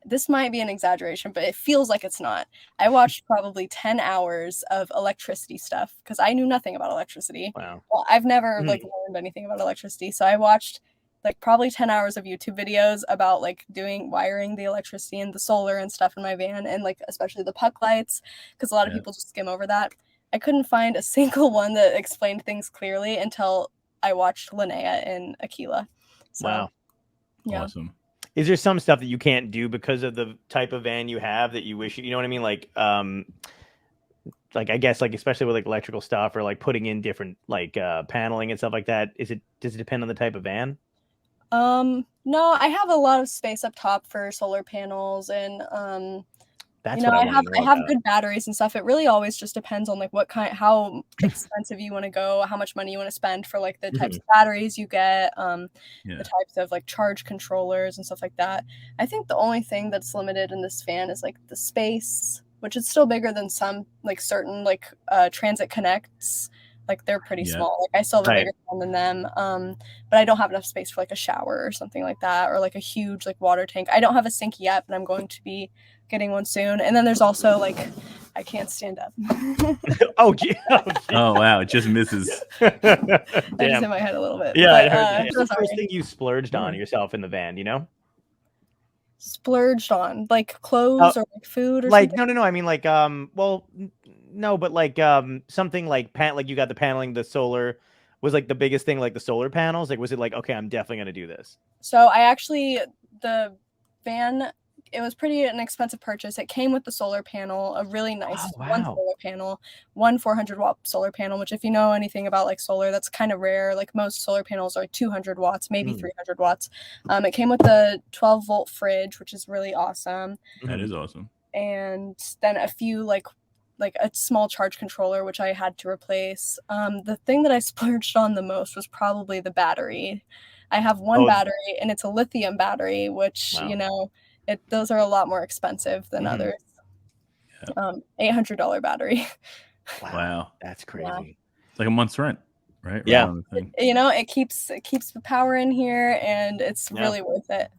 this might be an exaggeration, but it feels like it's not. I watched probably 10 hours of electricity stuff because I knew nothing about electricity. Wow. Well, I've never like learned anything about electricity, so I watched like probably 10 hours of YouTube videos about like wiring the electricity and the solar and stuff in my van, and like especially the puck lights, because a lot of people just skim over that. I couldn't find a single one that explained things clearly until I watched Linnea and Aquila. So, wow. Yeah. Awesome. Is there some stuff that you can't do because of the type of van you have that you wish, you know what I mean? Like I guess like, especially with like electrical stuff or like putting in different like paneling and stuff like that. Does it depend on the type of van? No, I have a lot of space up top for solar panels, and that's you know, what I have good batteries and stuff. It really always just depends on like how expensive you want to go, how much money you want to spend for like the types of batteries you get, the types of like charge controllers and stuff like that. I think the only thing that's limited in this van is like the space, which is still bigger than some like certain like Transit Connects. Like they're pretty small. Like I still have a bigger one than them. But I don't have enough space for like a shower or something like that, or like a huge like water tank. I don't have a sink yet, but I'm going to be getting one soon. And then there's also like, I can't stand up. Oh, gee. Oh wow, it just misses. I just hit my head a little bit. Yeah, but, it's the first thing you splurged on yourself in the van, you know? Splurged on like clothes or like food or like something? no, I mean like well no, but like something like like you got the paneling, the solar was like the biggest thing, like the solar panels. Like was it like, okay, I'm definitely gonna do this? So the van, it was pretty an expensive purchase. It came with the solar panel, a really nice one solar panel, one 400-watt solar panel, which if you know anything about like solar, that's kind of rare. Like most solar panels are 200 watts, maybe 300 watts. It came with a 12-volt fridge, which is really awesome. That is awesome. And then a few like a small charge controller, which I had to replace. The thing that I splurged on the most was probably the battery. I have one battery, and it's a lithium battery, which, you know, those are a lot more expensive than others. $800 battery. Wow. That's crazy. Yeah. It's like a month's rent, right? Yeah. You know, it keeps the power in here, and it's really worth it.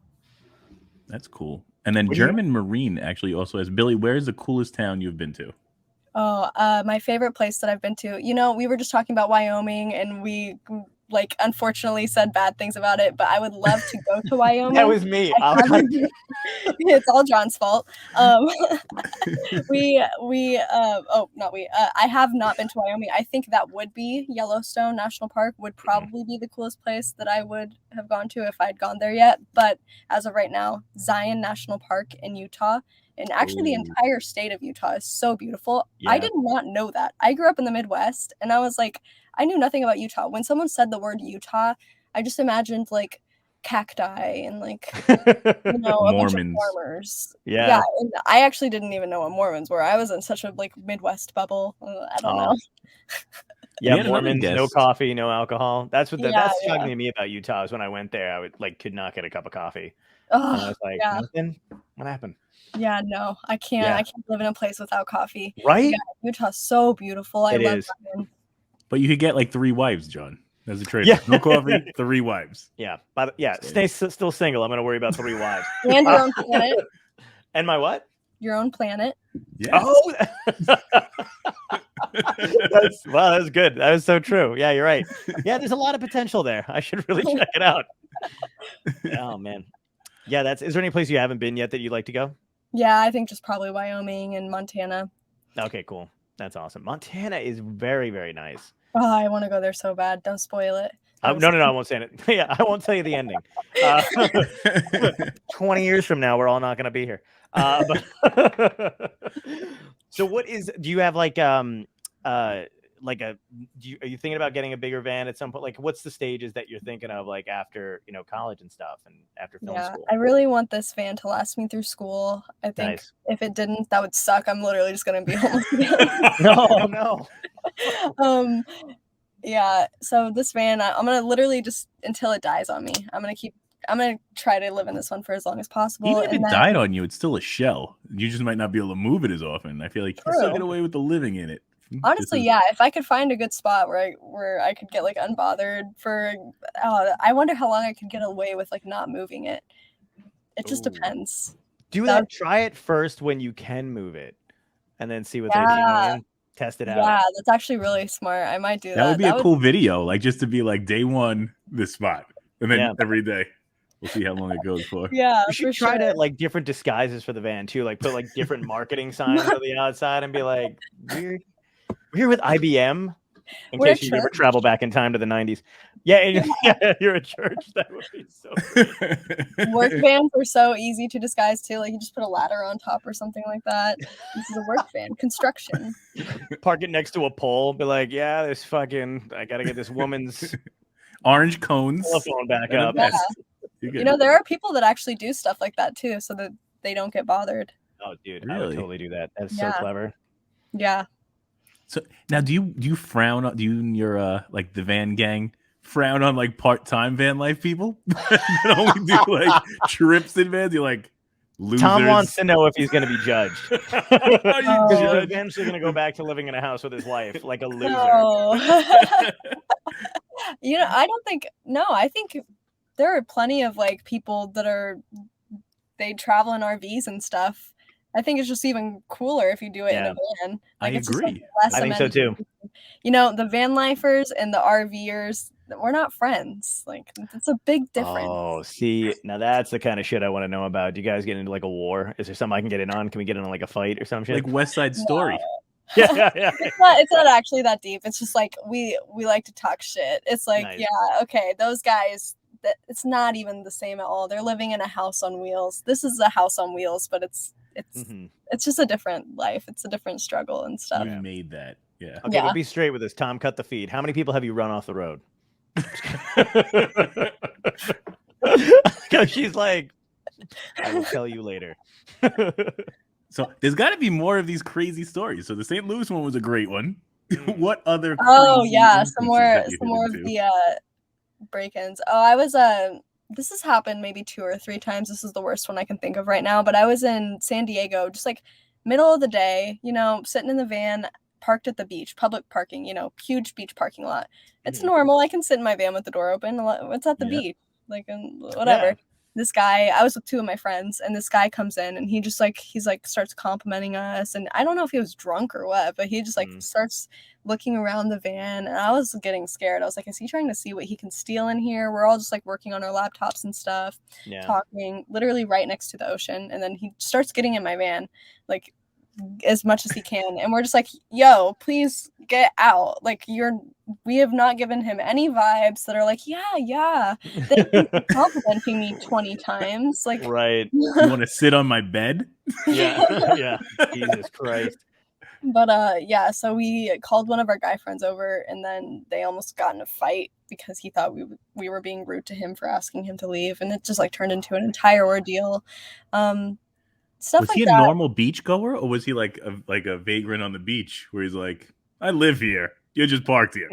That's cool. And then German Marine actually also has, Billy, where's the coolest town you've been to? Oh, my favorite place that I've been to, you know, we were just talking about Wyoming, and we like unfortunately said bad things about it, but I would love to go to Wyoming. That was me. It's all John's fault. I have not been to Wyoming. I think that would be Yellowstone National Park would probably be the coolest place that I would have gone to if I'd gone there yet. But as of right now, Zion National Park in Utah, and actually the entire state of Utah is so beautiful. Yeah. I did not know that. I grew up in the Midwest, and I was like, I knew nothing about Utah. When someone said the word Utah, I just imagined like cacti and like a bunch of farmers. Yeah, and I actually didn't even know what Mormons were. I was in such a like Midwest bubble. I don't know. Yeah, Mormons, no coffee, no alcohol. That's shocking to me about Utah. Is when I went there, I could not get a cup of coffee. And I was like, nothing. What happened? Yeah, no, I can't. I can't live in a place without coffee. Right? Yeah, Utah's so beautiful. I love it. But you could get like 3 wives, John. As a trade. Yeah. No coffee, 3 wives. Yeah. But stay still single. I'm going to worry about 3 wives. And your own planet. And my what? Your own planet. Yeah. Oh. That's good. That is so true. Yeah, you're right. Yeah, there's a lot of potential there. I should really check it out. Oh, man. Yeah, is there any place you haven't been yet that you'd like to go? Yeah, I think just probably Wyoming and Montana. Okay, cool. That's awesome. Montana is very, very nice. Oh, I want to go there so bad. Don't spoil it. No, I won't say it. Yeah, I won't tell you the ending. 20 years from now, we're all not going to be here. So do you have like are you thinking about getting a bigger van at some point? Like, what's the stages that you're thinking of, like after college and stuff and after film school? I really want this van to last me through school. I think if it didn't, that would suck. I'm literally just gonna be homeless again. No. Yeah. So this van, I'm gonna literally just until it dies on me. I'm gonna try to live in this one for as long as possible. Even if it died on you, it's still a shell. You just might not be able to move it as often. I feel like you can still get away with the living in it. Honestly, yeah. If I could find a good spot where I could get like unbothered for, I wonder how long I could get away with like not moving it. It just depends. Try it first when you can move it, and then see what they do. Test it out. Yeah, that's actually really smart. I might do that. That would be a cool video, like just to be like day 1, this spot, and then every day. We'll see how long it goes for. Yeah, you should try to like different disguises for the van too. Like put like different marketing signs on the outside and be like, we're here with IBM. In case you ever travel back in time to the 90s. Yeah, you're a church. That would be so cool. Work vans are so easy to disguise too. Like you just put a ladder on top or something like that. This is a work van. Construction. Park it next to a pole. Be like, I gotta get this woman's orange cones telephone back up. Yeah. There are people that actually do stuff like that too, so that they don't get bothered. Oh, dude, really? I would totally do that. That's so clever. Yeah. So now, do you frown on? Do you and your like the van gang frown on like part-time van life people that only do like trips in vans? You're like losers. Tom wants to know if he's going to be judged because he's eventually going to go back to living in a house with his wife like a loser. No. I don't think. No, I think there are plenty of like people that they travel in RVs and stuff. I think it's just even cooler if you do it in a van. Like, I it's agree. Just, like, I think so too. The van lifers and the RVers, we're not friends. Like, it's a big difference. Oh, see, now that's the kind of shit I want to know about. Do you guys get into like a war? Is there something I can get in on? Can we get in like a fight or some shit? Like West Side Story. Yeah. It's not actually that deep. It's just like we like to talk shit. It's like, nice. Okay, those guys. It's not even the same at all. They're living in a house on wheels. This is a house on wheels, but it's just a different life. It's a different struggle and stuff. You made that. Yeah. Okay, but be straight with this. Tom, cut the feed. How many people have you run off the road? She's like, I will tell you later. So there's got to be more of these crazy stories. So the St. Louis one was a great one. What other? Some more of the break-ins. I was this has happened maybe 2 or 3 times. This is the worst one I can think of right now, but I was in San Diego, just like middle of the day, sitting in the van, parked at the beach, public parking, huge beach parking lot. It's normal. I can sit in my van with the door open. It's at the beach, like whatever. this guy, I was with 2 of my friends, and this guy comes in, and he's like starts complimenting us, and I don't know if he was drunk or what, but he just like starts looking around the van, and I was getting scared. I was like, is he trying to see what he can steal in here? We're all just like working on our laptops and stuff, talking, literally right next to the ocean, and then he starts getting in my van, like as much as he can, and we're just like, yo, please get out. Like, we have not given him any vibes that are like, yeah, they've been complimenting me 20 times, like, right. You want to sit on my bed? Yeah. Jesus Christ. But yeah, so we called one of our guy friends over, and then they almost got in a fight because he thought we were being rude to him for asking him to leave, and it just like turned into an entire ordeal. Stuff was like he a that. normal beach goer, or was he like a vagrant on the beach where he's like, I live here, you're just parked here?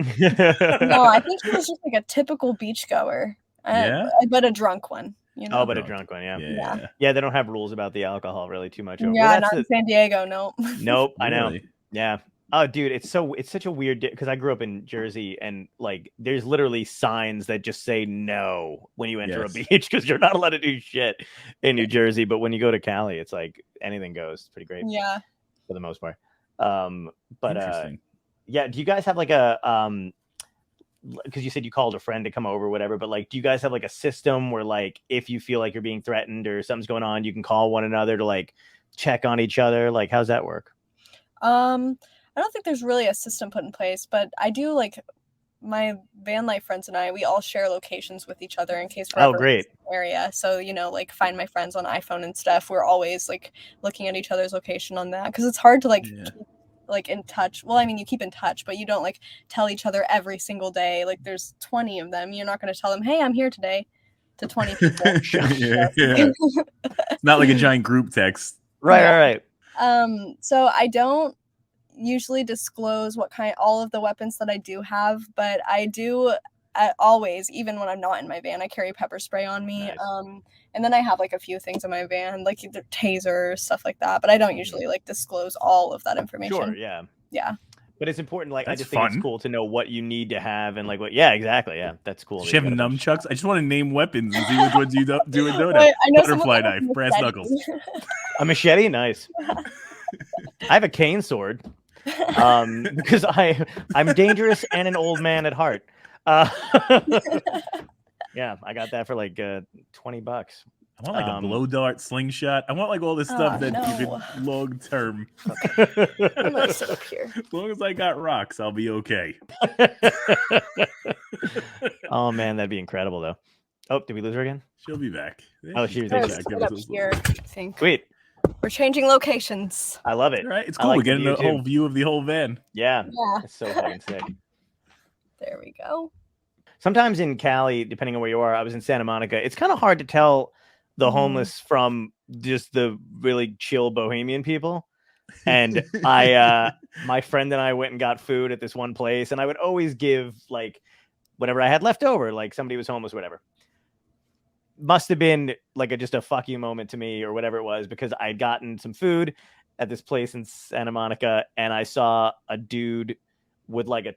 No, I think he was just like a typical beach goer. But a drunk one. You know? Oh, but a drunk one, yeah. They don't have rules about the alcohol really too much. Yeah, not in San Diego, no. Nope, I know. Yeah. Oh, dude, it's such a weird because I grew up in Jersey, and like there's literally signs that just say no when you enter a beach because you're not allowed to do shit in New Jersey. But when you go to Cali, it's like anything goes. It's pretty great. Yeah. For the most part. But yeah, do you guys have like a because you said you called a friend to come over or whatever, but like do you guys have like a system where like if you feel like you're being threatened or something's going on, you can call one another to like check on each other? Like how's that work? I don't think there's really a system put in place, but I do like my van life friends and I, we all share locations with each other in case we're ever in the area. So, you know, like Find My Friends on iPhone and stuff. We're always like looking at each other's location on that because it's hard to like keep like in touch. Well, I mean, you keep in touch, but you don't like tell each other every single day. Like there's 20 of them. You're not going to tell them, hey, I'm here today to 20 people. It's not like a giant group text. Right. So I don't usually disclose all of the weapons that I do have, but I do always, even when I'm not in my van, I carry pepper spray on me. Nice. And then I have like a few things in my van, like the taser, stuff like that, but I don't usually like disclose all of that information. Sure, yeah. But it's important, like I just think it's cool to know what you need to have and like what. Yeah, exactly. Yeah, that's cool. Does she have nunchucks? I just want to name weapons and see which ones you do and don't have. Butterfly knife, brass knuckles. A machete, nice. I have a cane sword. Because I'm dangerous and an old man at heart. Yeah, I got that for like $20. I want like a blow dart, slingshot. I want like all this stuff that you can long term. I'm gonna sit up here. As long as I got rocks, I'll be okay. Oh man, that'd be incredible though. Oh, did we lose her again? She'll be back. She's back. Up here, I think. Sweet. We're changing locations. I love it. Right? It's cool. We're getting a whole view of the whole van. Yeah. It's so fucking sick. There we go. Sometimes in Cali, depending on where you are, I was in Santa Monica. It's kind of hard to tell the homeless from just the really chill bohemian people. And my friend and I went and got food at this one place, and I would always give like whatever I had left over, like somebody was homeless, whatever. Must have been like just a fuck you moment to me or whatever it was, because I'd gotten some food at this place in Santa Monica, and I saw a dude with like a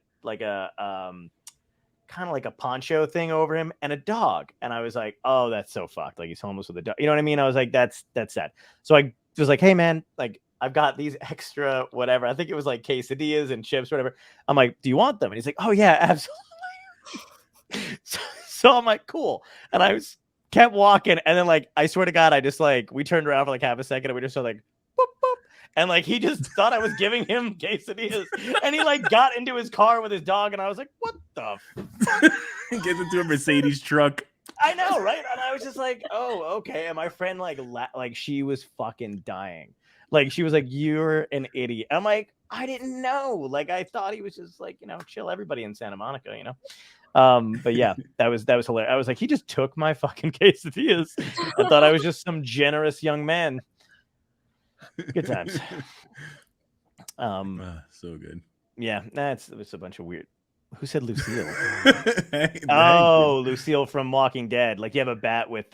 kind of like a poncho thing over him and a dog, and I was like, oh, that's so fucked. Like he's homeless with a dog. You know what I mean? I was like, that's sad. So I was like, hey man, like I've got these extra whatever. I think it was like quesadillas and chips, whatever. I'm like, do you want them? And he's like, oh yeah, absolutely. So I'm like, cool. And I kept walking, and then like I swear to God, I just like we turned around for like half a second, and we just saw like boop, boop, and like he just thought I was giving him quesadillas, and he like got into his car with his dog, and I was like, what the fuck? Gets into a Mercedes truck. I know, right? And I was just like, oh, okay. And my friend like she was fucking dying. Like she was like, you're an idiot. I'm like, I didn't know. Like I thought he was just like, you know, chill everybody in Santa Monica, you know. But yeah, that was hilarious. I was like, he just took my fucking quesadillas. I thought I was just some generous young man. Good times. So good. Yeah, it was a bunch of weird. Who said Lucille? Oh, Lucille from Walking Dead. Like you have a bat with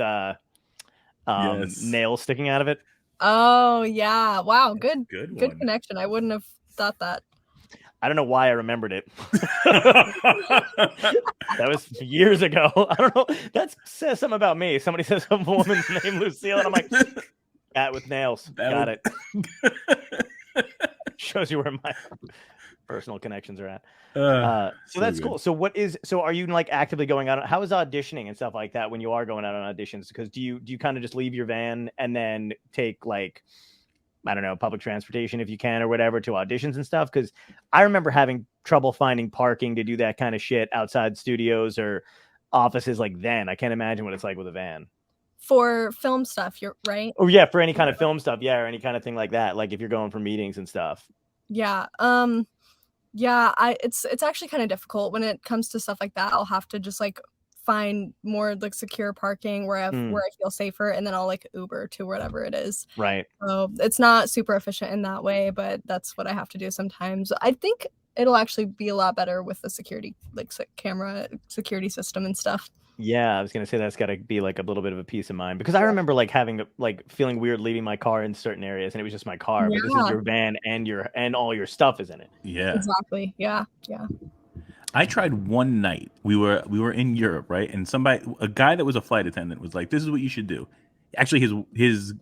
nails sticking out of it. Oh yeah! Wow, good connection. I wouldn't have thought that. I don't know why I remembered it. That was years ago. I don't know. That says something about me. Somebody says some woman's name Lucille, and I'm like, cat with nails. Got it. Shows you where my personal connections are at. So that's cool. So are you like actively going out? How is auditioning and stuff like that when you are going out on auditions? Because do you kind of just leave your van and then take like, I don't know, public transportation if you can or whatever to auditions and stuff? Because I remember having trouble finding parking to do that kind of shit outside studios or offices like then. I can't imagine what it's like with a van. For film stuff, you're right? Oh, yeah, for any kind of film stuff, yeah, or any kind of thing like that. Like if you're going for meetings and stuff. Yeah. Yeah, it's actually kind of difficult when it comes to stuff like that. I'll have to just like find more like secure parking where I feel safer, and then I'll like Uber to whatever it is. Right. So it's not super efficient in that way, but that's what I have to do sometimes. I think it'll actually be a lot better with the security, like camera security system and stuff. Yeah, I was gonna say that's got to be like a little bit of a peace of mind, because I remember like having like feeling weird leaving my car in certain areas, and it was just my car, but this is your van and all your stuff is in it. Yeah, exactly. Yeah. I tried one night. We were in Europe, right? And a guy that was a flight attendant was like, "This is what you should do." Actually, his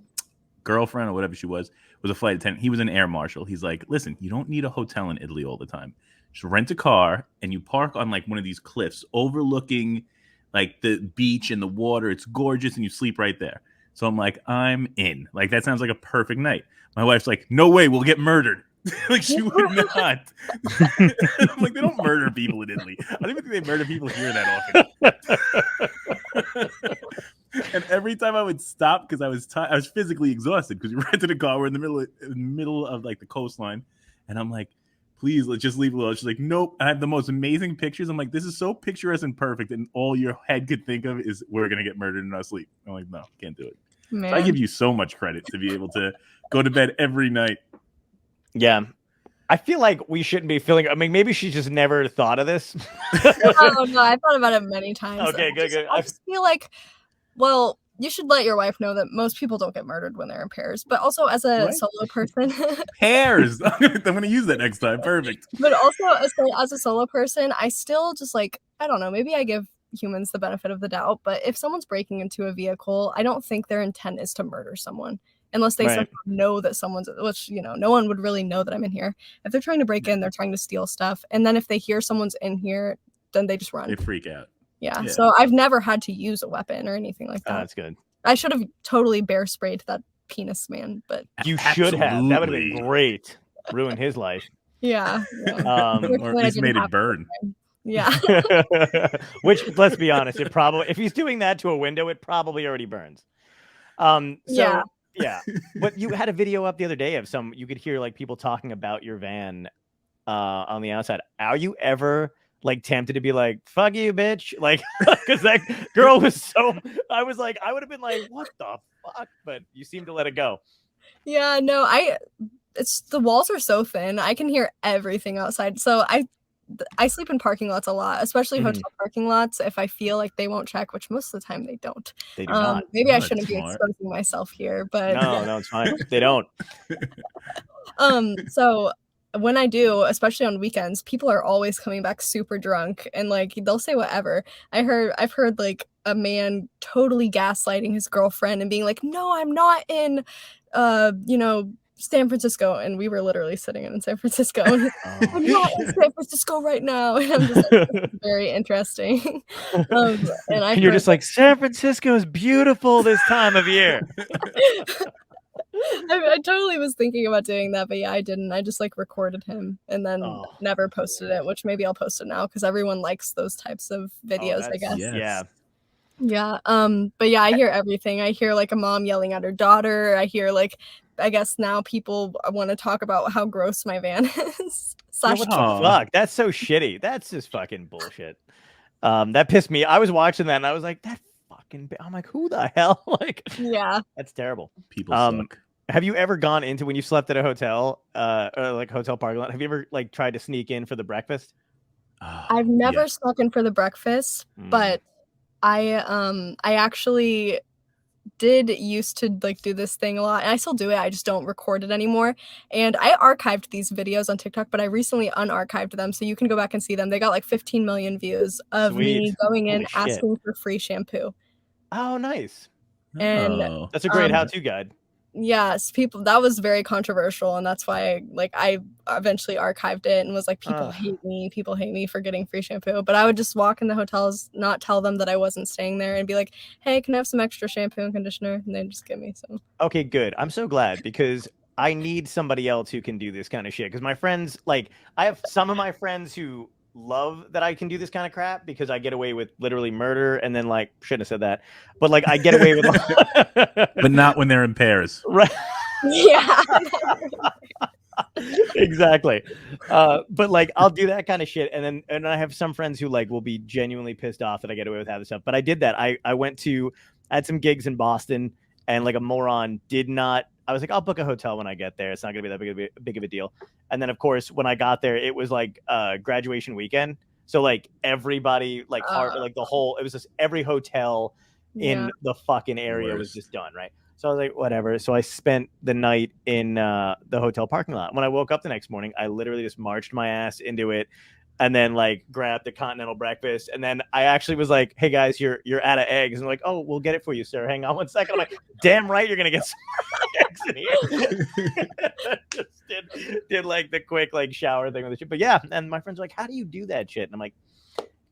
girlfriend or whatever she was a flight attendant. He was an air marshal. He's like, "Listen, you don't need a hotel in Italy all the time. Just rent a car and you park on like one of these cliffs overlooking like the beach and the water. It's gorgeous, and you sleep right there." So I'm like, I'm in. Like that sounds like a perfect night. My wife's like, "No way, we'll get murdered." Like she would not. I'm like, they don't murder people in Italy. I don't even think they murder people here that often. And every time I would stop because I was physically exhausted because we rented a car. We're in the middle of like the coastline, and I'm like, "Please, let's just leave it alone." She's like, "Nope." I have the most amazing pictures. I'm like, "This is so picturesque and perfect," and all your head could think of is we're gonna get murdered in our sleep. I'm like, "No, can't do it." So I give you so much credit to be able to go to bed every night. Yeah. I feel like we shouldn't be feeling. I mean, maybe she just never thought of this. No, I thought about it many times. Okay, good. I just feel like, well, you should let your wife know that most people don't get murdered when they're in pairs. But also, as a solo person, pairs. I'm going to use that next time. Perfect. But also, as a solo person, I still just like, I don't know. Maybe I give humans the benefit of the doubt. But if someone's breaking into a vehicle, I don't think their intent is to murder someone. Unless they somehow know that someone's, which, you know, no one would really know that I'm in here. If they're trying to break in, they're trying to steal stuff. And then if they hear someone's in here, then they just run. They freak out. Yeah. So I've never had to use a weapon or anything like that. Oh, that's good. I should have totally bear sprayed that penis man, but you should have. That would have been great. Ruined his life. Yeah. Or at least made it burn. Yeah. Which, let's be honest, it probably, if he's doing that to a window, it probably already burns. Yeah, but you had a video up the other day of you could hear like people talking about your van on the outside. Are you ever like tempted to be like, "Fuck you, bitch"? Like, because that girl was I was like, I would have been like, "What the fuck?" But you seem to let it go. Yeah, no, it's the walls are so thin. I can hear everything outside. So I sleep in parking lots a lot, especially hotel parking lots. If I feel like they won't check, which most of the time they don't. They do not. Maybe I shouldn't be exposing myself here, but no, it's fine. They don't. So when I do, especially on weekends, people are always coming back super drunk, and like they'll say whatever. I've heard like a man totally gaslighting his girlfriend and being like, "No, I'm not in, San Francisco," and we were literally sitting in San Francisco. I'm not in San Francisco right now, and I'm just like, this is very interesting. And you're just like, San Francisco is beautiful this time of year. I totally was thinking about doing that, but yeah, I didn't. I just like recorded him and then never posted it, which maybe I'll post it now because everyone likes those types of videos, I guess. Yes. Yeah. But yeah, I hear everything. I hear like a mom yelling at her daughter. I hear like, I guess now people want to talk about how gross my van is. What the fuck? That's so shitty. That's just fucking bullshit. That pissed me. I was watching that and I was like, I'm like, who the hell? Like, yeah, that's terrible. People suck. Have you ever gone into, when you slept at a hotel, or like hotel parking lot, have you ever like tried to sneak in for the breakfast? I've never snuck in for the breakfast, but I actually did used to like do this thing a lot, and I still do it. I just don't record it anymore. And I archived these videos on TikTok, but I recently unarchived them, so you can go back and see them. They got like 15 million views of me going in asking for free shampoo. Oh, nice. And that's a great how-to guide. Yes, that was very controversial, and that's why I eventually archived it and was like, people hate me for getting free shampoo. But I would just walk in the hotels, not tell them that I wasn't staying there, and be like, hey, can I have some extra shampoo and conditioner? And they'd just give me some. Okay, good. I'm so glad, because I need somebody else who can do this kind of shit. Because my friends, like, I have some of my friends who love that I can do this kind of crap because I get away with literally murder, and then like shouldn't have said that, but like I get away with but not when they're in pairs, right? Yeah. Exactly. But like I'll do that kind of shit, and I have some friends who like will be genuinely pissed off that I get away with having stuff. But I did that. I had some gigs in Boston, and like a moron I was like, I'll book a hotel when I get there. It's not gonna be that big of a deal. And then of course when I got there, it was like graduation weekend. So like everybody, like like the whole, it was just every hotel in the fucking area was just done, right? So I was like, whatever. So I spent the night in the hotel parking lot. When I woke up the next morning, I literally just marched my ass into it, and then like grabbed the continental breakfast. And then I actually was like, hey guys, you're out of eggs. And they're like, oh, we'll get it for you, sir. Hang on 1 second. I'm like, damn right, you're gonna get some eggs in here. Just did like the quick like shower thing with the shit. But yeah, and my friends are like, how do you do that shit? And I'm like,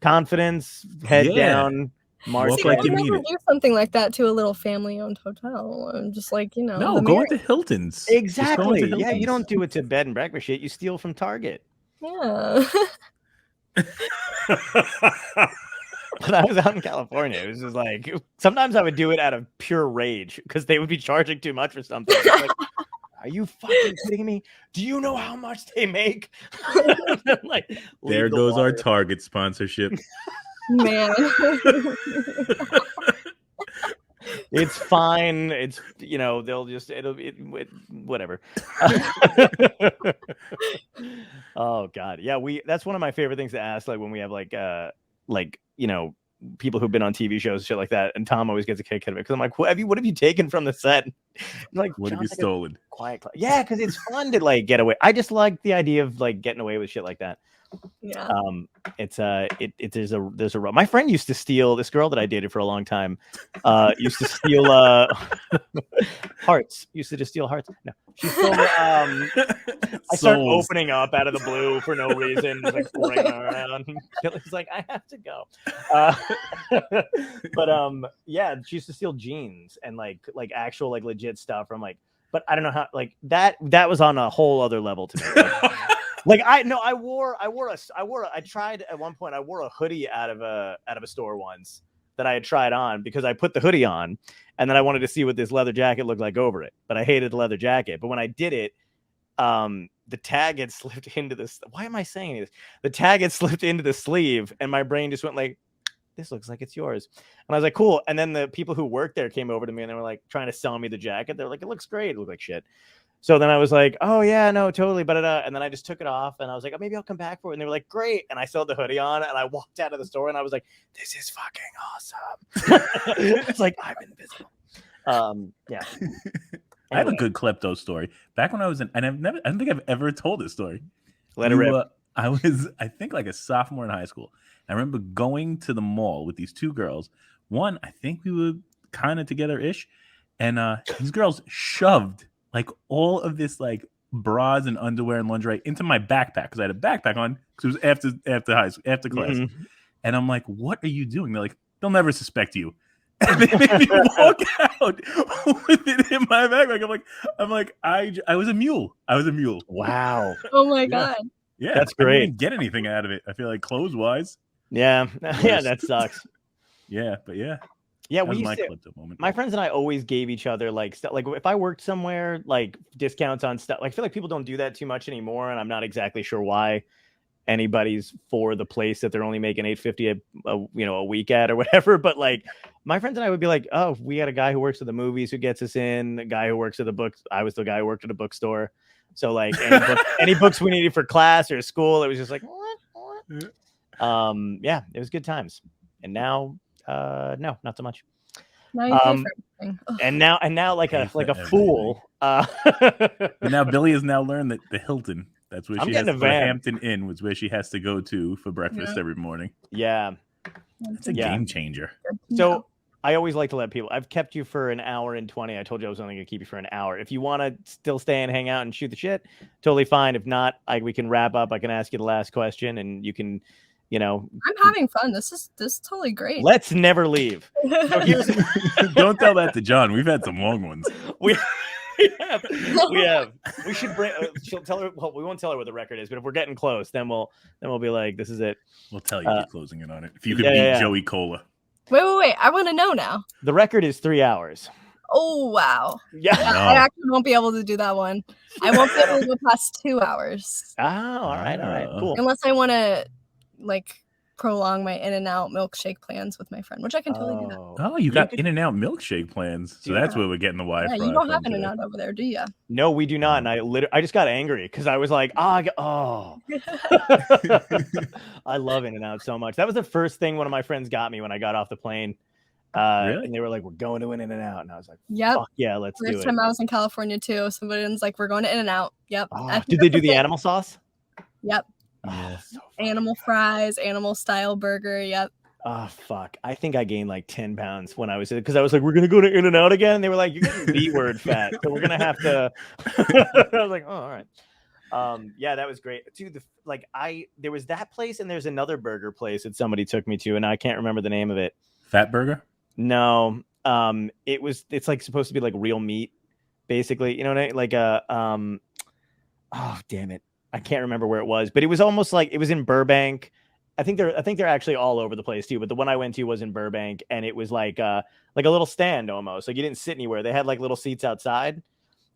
confidence, head down. See, like you never do something like that to a little family-owned hotel. I'm just like, no, go into Hilton's. Exactly. Into Hilton's. Yeah, you don't do it to bed and breakfast shit. You steal from Target. Yeah. When I was out in California, it was just like sometimes I would do it out of pure rage because they would be charging too much for something. Like, are you fucking kidding me? Do you know how much they make? Like, there goes our Target sponsorship. Man. It's fine. It's, they'll just, whatever. Oh God. Yeah. That's one of my favorite things to ask. Like when we have people who've been on TV shows and shit like that. And Tom always gets a kick out of it. Cause I'm like, what have you taken from the set? I'm like, what have you stolen? Quiet. Yeah. Cause it's fun to like get away. I just like the idea of like getting away with shit like that. Yeah. There's a my friend used to steal, this girl that I dated for a long time used to steal hearts. Used to just steal hearts. No, she stole I started opening up out of the blue for no reason, just like pouring around. It's like I have to go. But yeah, she used to steal jeans and like actual like legit stuff from like, but I don't know how, like that was on a whole other level to me. I tried at one point, I wore a hoodie out of a store once that I had tried on because I put the hoodie on and then I wanted to see what this leather jacket looked like over it, but I hated the leather jacket. But when I did it, the tag had slipped into this. Why am I saying this? The tag had slipped into the sleeve and my brain just went like, this looks like it's yours. And I was like, cool. And then the people who worked there came over to me and they were like trying to sell me the jacket. They're like, it looks great. It looked like shit. So then I was like, oh yeah, no, totally. And then I just took it off and I was like, oh, maybe I'll come back for it. And they were like, great. And I still had the hoodie on and I walked out of the store and I was like, this is fucking awesome. It's like, I'm invisible. Yeah. Anyway. I have a good klepto story. Back when I was I don't think I've ever told this story. Let it rip. I was, I think like a sophomore in high school. I remember going to the mall with these two girls. One, I think we were kind of together-ish. And these girls shoved like all of this like bras and underwear and lingerie into my backpack because I had a backpack on because it was after class. Mm-hmm. And I'm like, what are you doing? They're like, they'll never suspect you. And they made me walk out with it in my backpack. I'm like, I was a mule. I was a mule. Wow. Oh my God. Yeah, that's great. I didn't get anything out of it. I feel like clothes wise. Yeah. Yeah, that sucks. Yeah, but yeah. Yeah, my friends and I always gave each other like stuff. Like if I worked somewhere, like discounts on stuff. Like, I feel like people don't do that too much anymore, and I'm not exactly sure why anybody's for the place that they're only making $8.50 a week at or whatever. But like my friends and I would be like, oh, we got a guy who works at the movies who gets us in. A guy who works at the books. I was the guy who worked at a bookstore. So like any books we needed for class or school, it was just like what? Yeah, it was good times. And now. No, not so much. And now like a fool. But now Billie has now learned that the Hilton, that's where I'm she has getting to a go to van. Hampton Inn, was where she has to go to for breakfast every morning. Yeah. That's a game changer. So I always like to let people, I've kept you for an hour and 20. I told you I was only going to keep you for an hour. If you want to still stay and hang out and shoot the shit, totally fine. If not, we can wrap up. I can ask you the last question and you can, I'm having fun. This is totally great. Let's never leave. So Don't tell that to John. We've had some long ones. We have. We should bring. She'll tell her. Well, we won't tell her what the record is, but if we're getting close, then we'll be like, this is it. We'll tell you if you're closing in on it. If you could beat Joey Cola. Wait. I want to know now. The record is 3 hours. Oh, wow. Yeah. No. I actually won't be able to do that one. I won't be able to go past 2 hours. Oh, all right. Cool. Unless I want to, prolong my In-N-Out milkshake plans with my friend, which I can totally do that. Oh, you got In-N-Out milkshake plans. So that's where we're getting the Wi-Fi. Yeah, you don't have In-N-Out over there, do you? No, we do not. And I just got angry because I was like, I love In-N-Out so much. That was the first thing one of my friends got me when I got off the plane. Really? And they were like, we're going to In-N-Out. And I was like, yep. Fuck yeah, let's do it. First time I was in California too. Somebody was like, we're going to In-N-Out. Yep. Did they do the animal sauce? Yep. Yeah. So animal fries, animal style burger. Yep. Oh, fuck. I think I gained like 10 pounds when I was, because I was like, we're going to go to In-N-Out again. And they were like, you're getting B-word fat. So we're going to have to. I was like, oh, all right. Yeah, that was great. Dude, there was that place and there's another burger place that somebody took me to and I can't remember the name of it. Fat Burger? No. It's like supposed to be like real meat, basically. You know what I mean? Oh, damn it. I can't remember where it was, but it was almost like it was in Burbank. I think they're actually all over the place too, but the one I went to was in Burbank and it was like a little stand almost. Like you didn't sit anywhere. They had like little seats outside.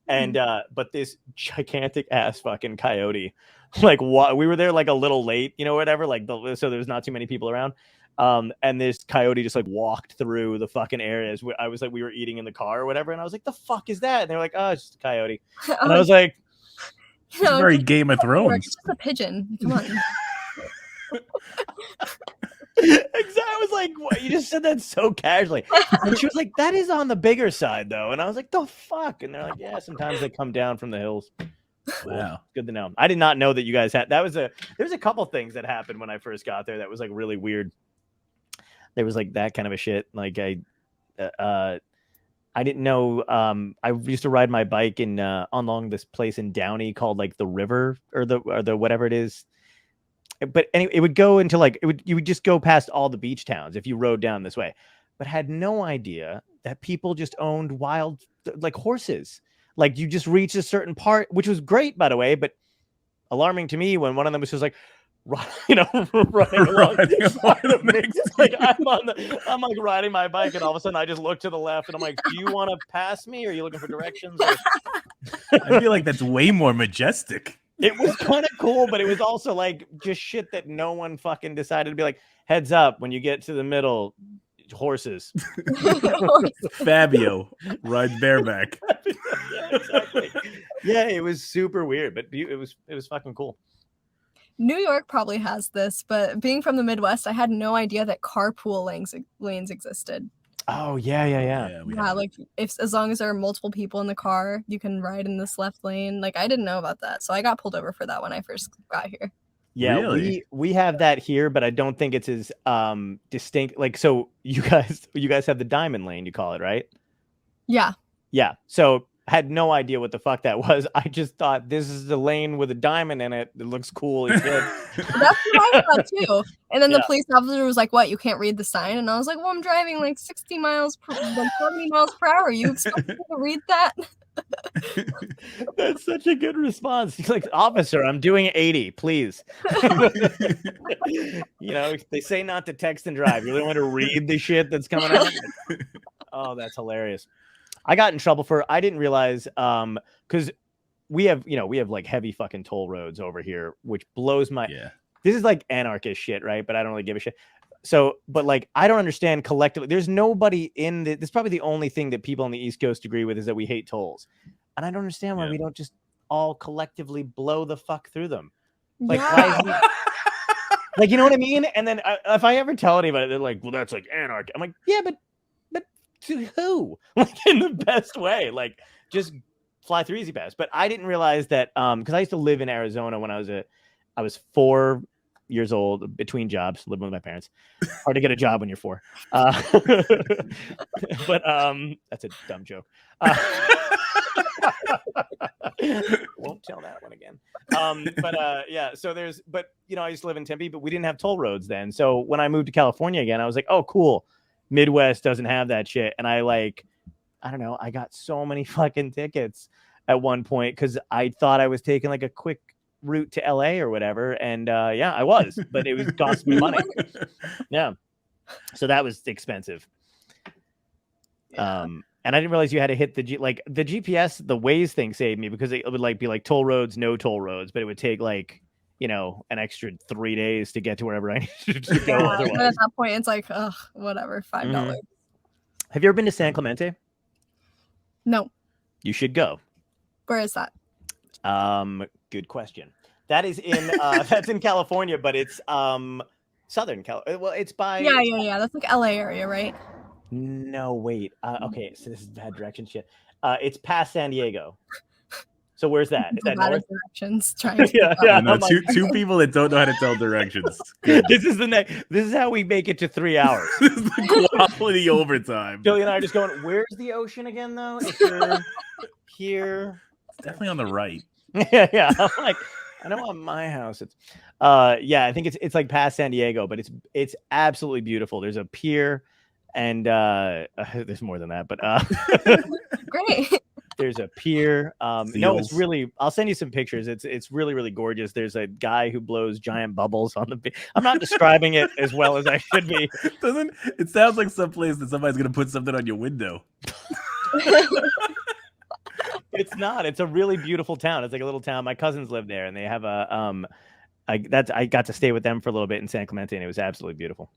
And but this gigantic ass fucking coyote, like what we were there like a little late, whatever, so there's not too many people around. And this coyote just like walked through the fucking areas. I was like, we were eating in the car or whatever, and I was like, the fuck is that? And they were like, oh, it's just a coyote. And I was like, it's very Game of Thrones. It's just a pigeon. Come on. Exactly. I was like, what? You just said that so casually. And she was like, that is on the bigger side though. And I was like, the fuck? And they're like, yeah, sometimes they come down from the hills. Wow. Good to know. I did not know that you guys had there's a couple things that happened when I first got there that was like really weird. There was like that kind of a shit. Like I didn't know. I used to ride my bike along this place in Downey called like the River or the whatever it is. But anyway, it would go into you would just go past all the beach towns if you rode down this way, but had no idea that people just owned wild like horses. Like you just reach a certain part, which was great, by the way, but alarming to me when one of them was just like, running along. Like I'm like riding my bike, and all of a sudden I just look to the left, and I'm like, "Do you want to pass me? Or are you looking for directions?" I feel like that's way more majestic. It was kind of cool, but it was also like just shit that no one fucking decided to be like, heads up when you get to the middle, horses. Fabio rides bareback. Yeah, exactly. Yeah, it was super weird, but it was fucking cool. New York probably has this, but being from the Midwest, I had no idea that carpool lanes existed. Oh yeah. Like as long as there are multiple people in the car, you can ride in this left lane. Like I didn't know about that, so I got pulled over for that when I first got here. Yeah, really? we have that here, but I don't think it's as distinct. Like, so you guys have the diamond lane, you call it, right? Yeah. Yeah. So I had no idea what the fuck that was. I just thought this is the lane with a diamond in it. It looks cool. It's good. That's what I thought too. And then the police officer was like, "What? You can't read the sign?" And I was like, "Well, I'm driving like 60 miles per 70 miles per hour. You expect me to read that?" That's such a good response. He's like, "Officer, I'm doing 80, please." They say not to text and drive. You really want to read the shit that's coming out? Oh, that's hilarious. I got in trouble I didn't realize, because we have like heavy fucking toll roads over here, which blows my, this is like anarchist shit, right? But I don't really give a shit. So, but like, I don't understand collectively. There's nobody this is probably the only thing that people on the East Coast agree with is that we hate tolls. And I don't understand why we don't just all collectively blow the fuck through them. Like, why isn't like, you know what I mean? And then if I ever tell anybody, they're like, well, that's like anarchy. I'm like, yeah, but to who? Like in the best way. Like just fly through Easy Pass. But I didn't realize that because I used to live in Arizona when I was 4 years old between jobs, living with my parents. Hard to get a job when you're 4. But that's a dumb joke. Won't tell that one again. Yeah, so but I used to live in Tempe, but we didn't have toll roads then. So when I moved to California again, I was like, oh, cool. Midwest doesn't have that shit. And I don't know, I got so many fucking tickets at one point because I thought I was taking like a quick route to LA or whatever. And yeah, I was, but it was costing me money. Yeah. So that was expensive. Yeah. And I didn't realize you had to hit the GPS, the Waze thing saved me because it would be like toll roads, no toll roads, but it would take like, an extra 3 days to get to wherever I needed to go. But at that point, it's like, whatever, $5. Mm-hmm. Have you ever been to San Clemente? No. You should go. Where is that? Good question. That is in that's in California, but it's Southern California. Well, it's by That's like LA area, right? No, wait. Okay, so this is bad direction shit. It's past San Diego. So where's that? Is that north? Directions. Trying to yeah. No, two people that don't know how to tell directions. Good. This is how we make it to 3 hours. This is the quality overtime. Billy and I are just going, where's the ocean again, though? If you're here. It's definitely on the right. Yeah. I'm like, I know on my house it's I think it's like past San Diego, but it's absolutely beautiful. There's a pier and there's more than that, but great. There's a pier. No, it's really. I'll send you some pictures. It's really, really gorgeous. There's a guy who blows giant bubbles on the beach. I'm not describing it as well as I should be. It sounds like some place that somebody's gonna put something on your window. It's not. It's a really beautiful town. It's like a little town. My cousins live there, and they have a I got to stay with them for a little bit in San Clemente, and it was absolutely beautiful.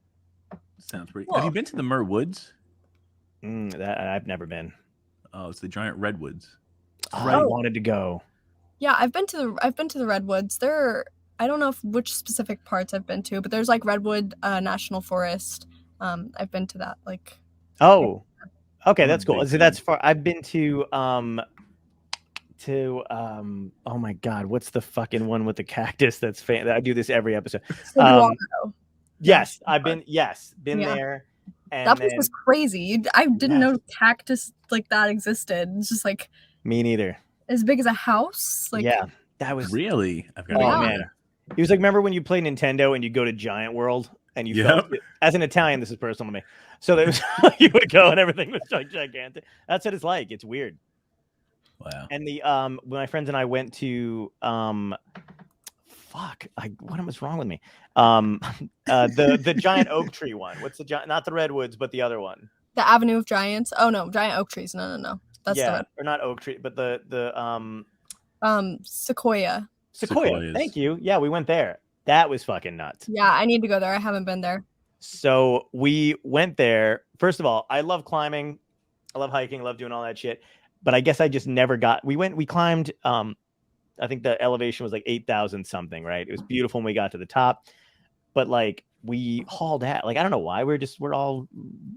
Sounds pretty. Cool. Have you been to the Muir Woods? That I've never been. Oh, it's the giant redwoods. I wanted to go. Yeah, I've been to the redwoods. I don't know which specific parts I've been to, but there's like Redwood National Forest. I've been to that. Like. Oh, okay, that's cool. So that's far. I've been to oh my god, what's the fucking one with the cactus? That's I do this every episode. Yes, I've been. Yes, been there. And that place was crazy. I didn't know cactus like that existed. It's just like me neither. As big as a house. Like that was really. Man, it was like, remember when you play Nintendo and you go to Giant World and you felt it? As an Italian, this is personal to me. So there was you would go and everything was like gigantic. That's what it's like. It's weird. Wow. And the when my friends and I went to what was wrong with me? The giant oak tree one. What's the giant? Not the redwoods, but the other one. The Avenue of Giants. Oh no, giant oak trees. No. That's the or not oak tree, but the Sequoia. Sequoia. Thank you. Yeah, we went there. That was fucking nuts. Yeah, I need to go there. I haven't been there. So we went there. First of all, I love climbing. I love hiking. I love doing all that shit. But I guess I just never got. We climbed. I think the elevation was like 8,000 something, right? It was beautiful when we got to the top, but like we hauled at, like, I don't know why we're all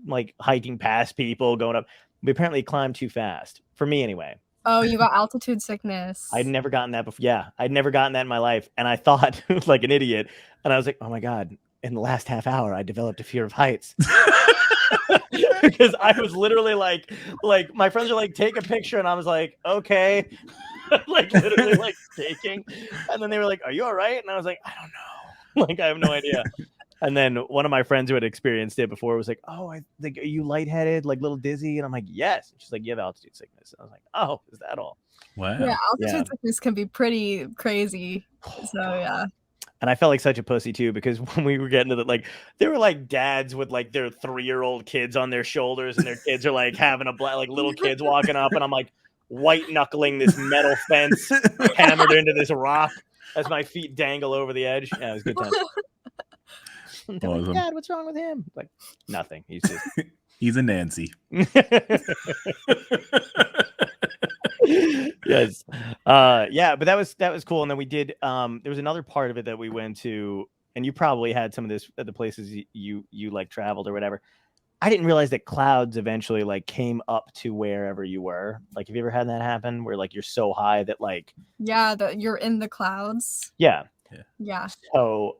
like hiking past people going up. We apparently climbed too fast for me anyway. Oh, you got altitude sickness. I'd never gotten that before. Yeah. I'd never gotten that in my life. And I thought like an idiot. And I was like, oh my God, in the last half hour, I developed a fear of heights. Because I was literally like my friends are like, take a picture. And I was like, okay. Like literally like taking, and then they were like, are you all right? And I was like, I don't know, like I have no idea. And then one of my friends who had experienced it before was like, oh, I think, are you lightheaded, like a little dizzy? And I'm like, yes. And she's like, you have altitude sickness. And I was like, oh, is that all? Wow. Yeah, altitude sickness can be pretty crazy. So yeah. And I felt like such a pussy too, because when we were getting to the, like, there were like dads with like their 3-year-old kids on their shoulders, and their kids are like having like little kids walking up, and I'm like white knuckling this metal fence hammered into this rock as my feet dangle over the edge. Yeah, it was a good time. Awesome. Like, Dad, what's wrong with him? Like, nothing. He's just he's a Nancy. Yes. Yeah, but that was cool. And then we did there was another part of it that we went to, and you probably had some of this at the places you like traveled or whatever. I didn't realize that clouds eventually like came up to wherever you were. Like, have you ever had that happen where like you're so high that like that you're in the clouds. Yeah. So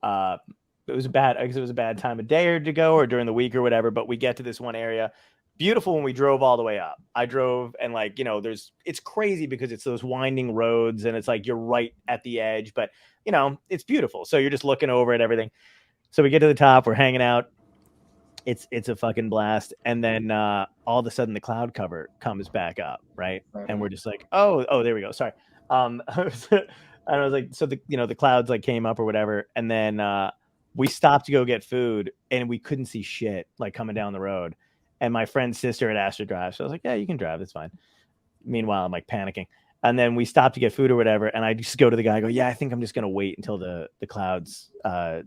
it was a bad time of day or to go or during the week or whatever, but we get to this one area. Beautiful when we drove all the way up. I drove and like, it's crazy because it's those winding roads and it's like you're right at the edge, but it's beautiful. So you're just looking over at everything. So we get to the top, we're hanging out. It's a fucking blast. And then all of a sudden the cloud cover comes back up, right? And we're just like, oh, there we go. Sorry. I was like, so the clouds like came up or whatever, and then we stopped to go get food, and we couldn't see shit like coming down the road. And my friend's sister had asked her to drive, so I was like, yeah, you can drive, that's fine. Meanwhile, I'm like panicking, and then we stopped to get food or whatever, and I just go to the guy, and go, yeah, I think I'm just gonna wait until the clouds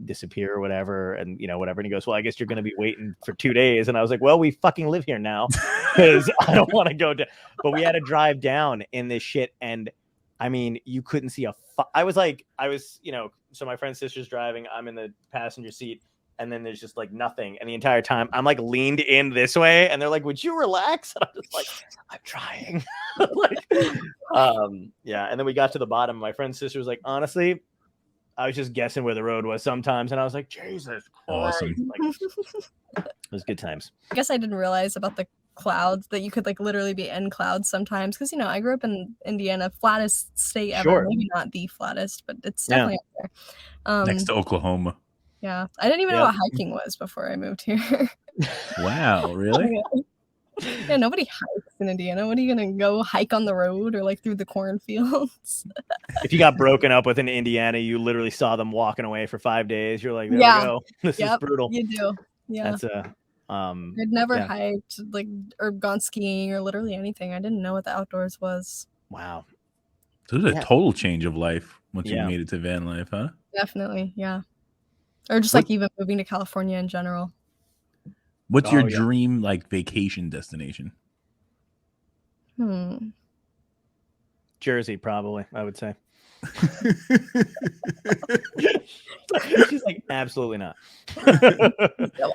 disappear or whatever, and whatever. And he goes, well, I guess you're gonna be waiting for 2 days, and I was like, well, we fucking live here now, because I don't want to go down. But we had to drive down in this shit, and I mean, you couldn't see so my friend's sister's driving, I'm in the passenger seat, and then there's just like nothing. And the entire time I'm like leaned in this way, and they're like, would you relax? And I'm just like, I'm trying. Yeah. And then we got to the bottom. My friend's sister was like, honestly, I was just guessing where the road was sometimes. And I was like, Jesus Christ. Awesome. It was good times. I guess I didn't realize about the clouds that you could like literally be in clouds sometimes, because I grew up in Indiana, flattest state ever. Sure. Maybe not the flattest, but it's definitely up there. Next to Oklahoma. Yeah, I didn't even know what hiking was before I moved here. Wow, really? Yeah, nobody hikes in Indiana. What are you gonna go hike on the road or like through the cornfields? If you got broken up with in Indiana, you literally saw them walking away for 5 days. You're like, there we go. This is brutal. You do. Yeah. That's I'd never hiked or gone skiing or literally anything. I didn't know what the outdoors was. Wow. So it was a total change of life once you made it to van life, huh? Definitely, yeah. Or just like even moving to California in general. What's your dream like vacation destination? Jersey, probably, I would say. She's like, absolutely not.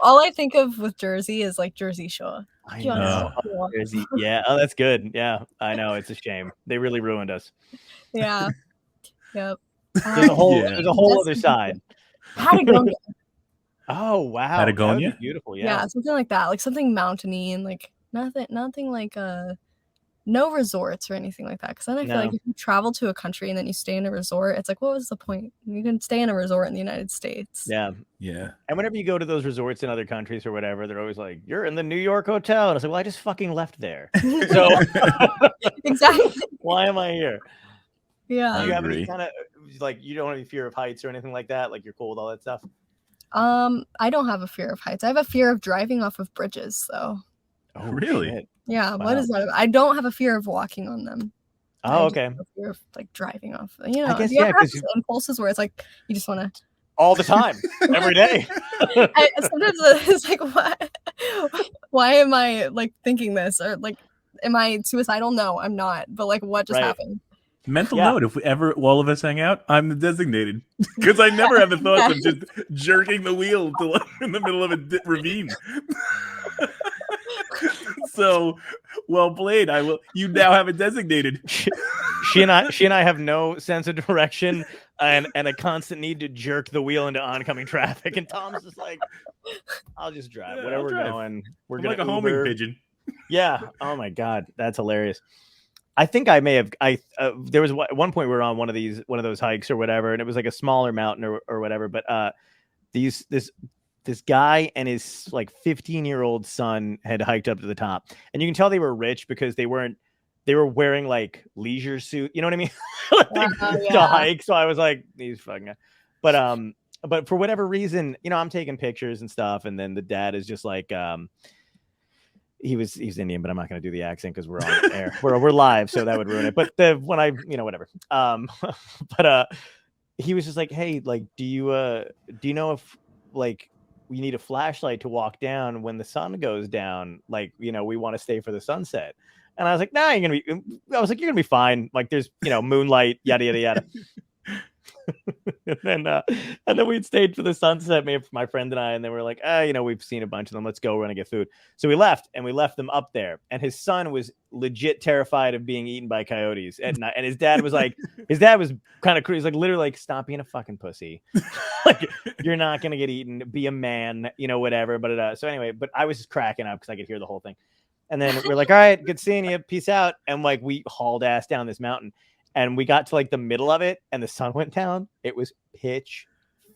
All I think of with Jersey is like Jersey Shore. I know. Jersey. Yeah. Oh, that's good. Yeah, I know. It's a shame. They really ruined us. Yeah. Yep. There's a whole other side. Patagonia. Oh wow. Patagonia? That would be beautiful. Yeah, something like that. Like something mountainy and like nothing like no resorts or anything like that. Because then I feel like if you travel to a country and then you stay in a resort, it's like, what was the point? You can stay in a resort in the United States. Yeah. Yeah. And whenever you go to those resorts in other countries or whatever, they're always like, you're in the New York hotel. And I was like, well, I just fucking left there. So exactly. Why am I here? Yeah. Do you have any kind of like, you don't have any fear of heights or anything like that? Like you're cool with all that stuff? I don't have a fear of heights. I have a fear of driving off of bridges though. Oh, really? Shit. Yeah. Wow. What is that? I don't have a fear of walking on them. Oh, okay. I have a fear of like driving off. I guess, you have impulses where it's like you just want to all the time, every day. Sometimes it's like, why am I like thinking this, or like, am I suicidal? No, I'm not. But like, what just happened? Mental note: if we ever all of us hang out, I'm the designated, because I never have the thoughts of just jerking the wheel in the middle of a ravine. So, well played. You now have a designated. She and I have no sense of direction and a constant need to jerk the wheel into oncoming traffic. And Tom's just like, I'll just drive. Whatever we're going. We're going like a homing pigeon. Yeah. Oh my God, that's hilarious. I think I may have. There was one point we were on one of those hikes or whatever, and it was like a smaller mountain or whatever. But this guy and his like 15-year-old son had hiked up to the top, and you can tell they were rich because they were wearing like leisure suit. You know what I mean? To hike. So I was like, these fucking guys. But for whatever reason, I'm taking pictures and stuff, and then the dad is just like, he's Indian, but I'm not going to do the accent because we're on air. We're live, so that would ruin it. But when I, whatever. But he was just like, hey, like, do you know if like we need a flashlight to walk down when the sun goes down? Like, we want to stay for the sunset. And I was like, nah, you're going to be fine. Like there's, moonlight, yada, yada, yada. and then we stayed for the sunset, my friend and I, and then we were like, we've seen a bunch of them. Let's go. We're gonna get food. So we left, and we left them up there. And his son was legit terrified of being eaten by coyotes at night. And his dad was like, kind of crazy. He's like, literally, like, stop being a fucking pussy. Like, you're not gonna get eaten. Be a man, whatever. But so anyway, but I was just cracking up because I could hear the whole thing. And then we're like, all right, good seeing you. Peace out. And like we hauled ass down this mountain. And we got to like the middle of it, and the sun went down. It was pitch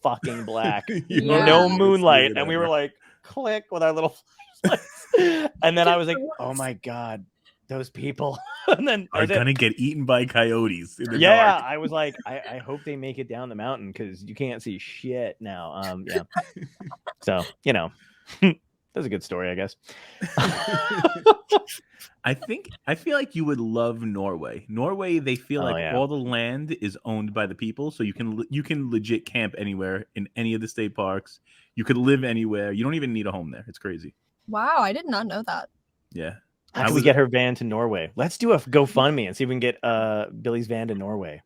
fucking black, no moonlight, and we were like, click with our little flashlights. And then I was like, oh my god, those people, and then are gonna get eaten by coyotes. In the dark. Dark. I was like, I hope they make it down the mountain because you can't see shit now. Yeah. So that's a good story, I guess. I feel like you would love Norway. Norway, they feel like all the land is owned by the people, so you can legit camp anywhere in any of the state parks. You could live anywhere. You don't even need a home there. It's crazy. Wow, I did not know that. Yeah. How can we get her van to Norway? Let's do a GoFundMe and see if we can get Billy's van to Norway.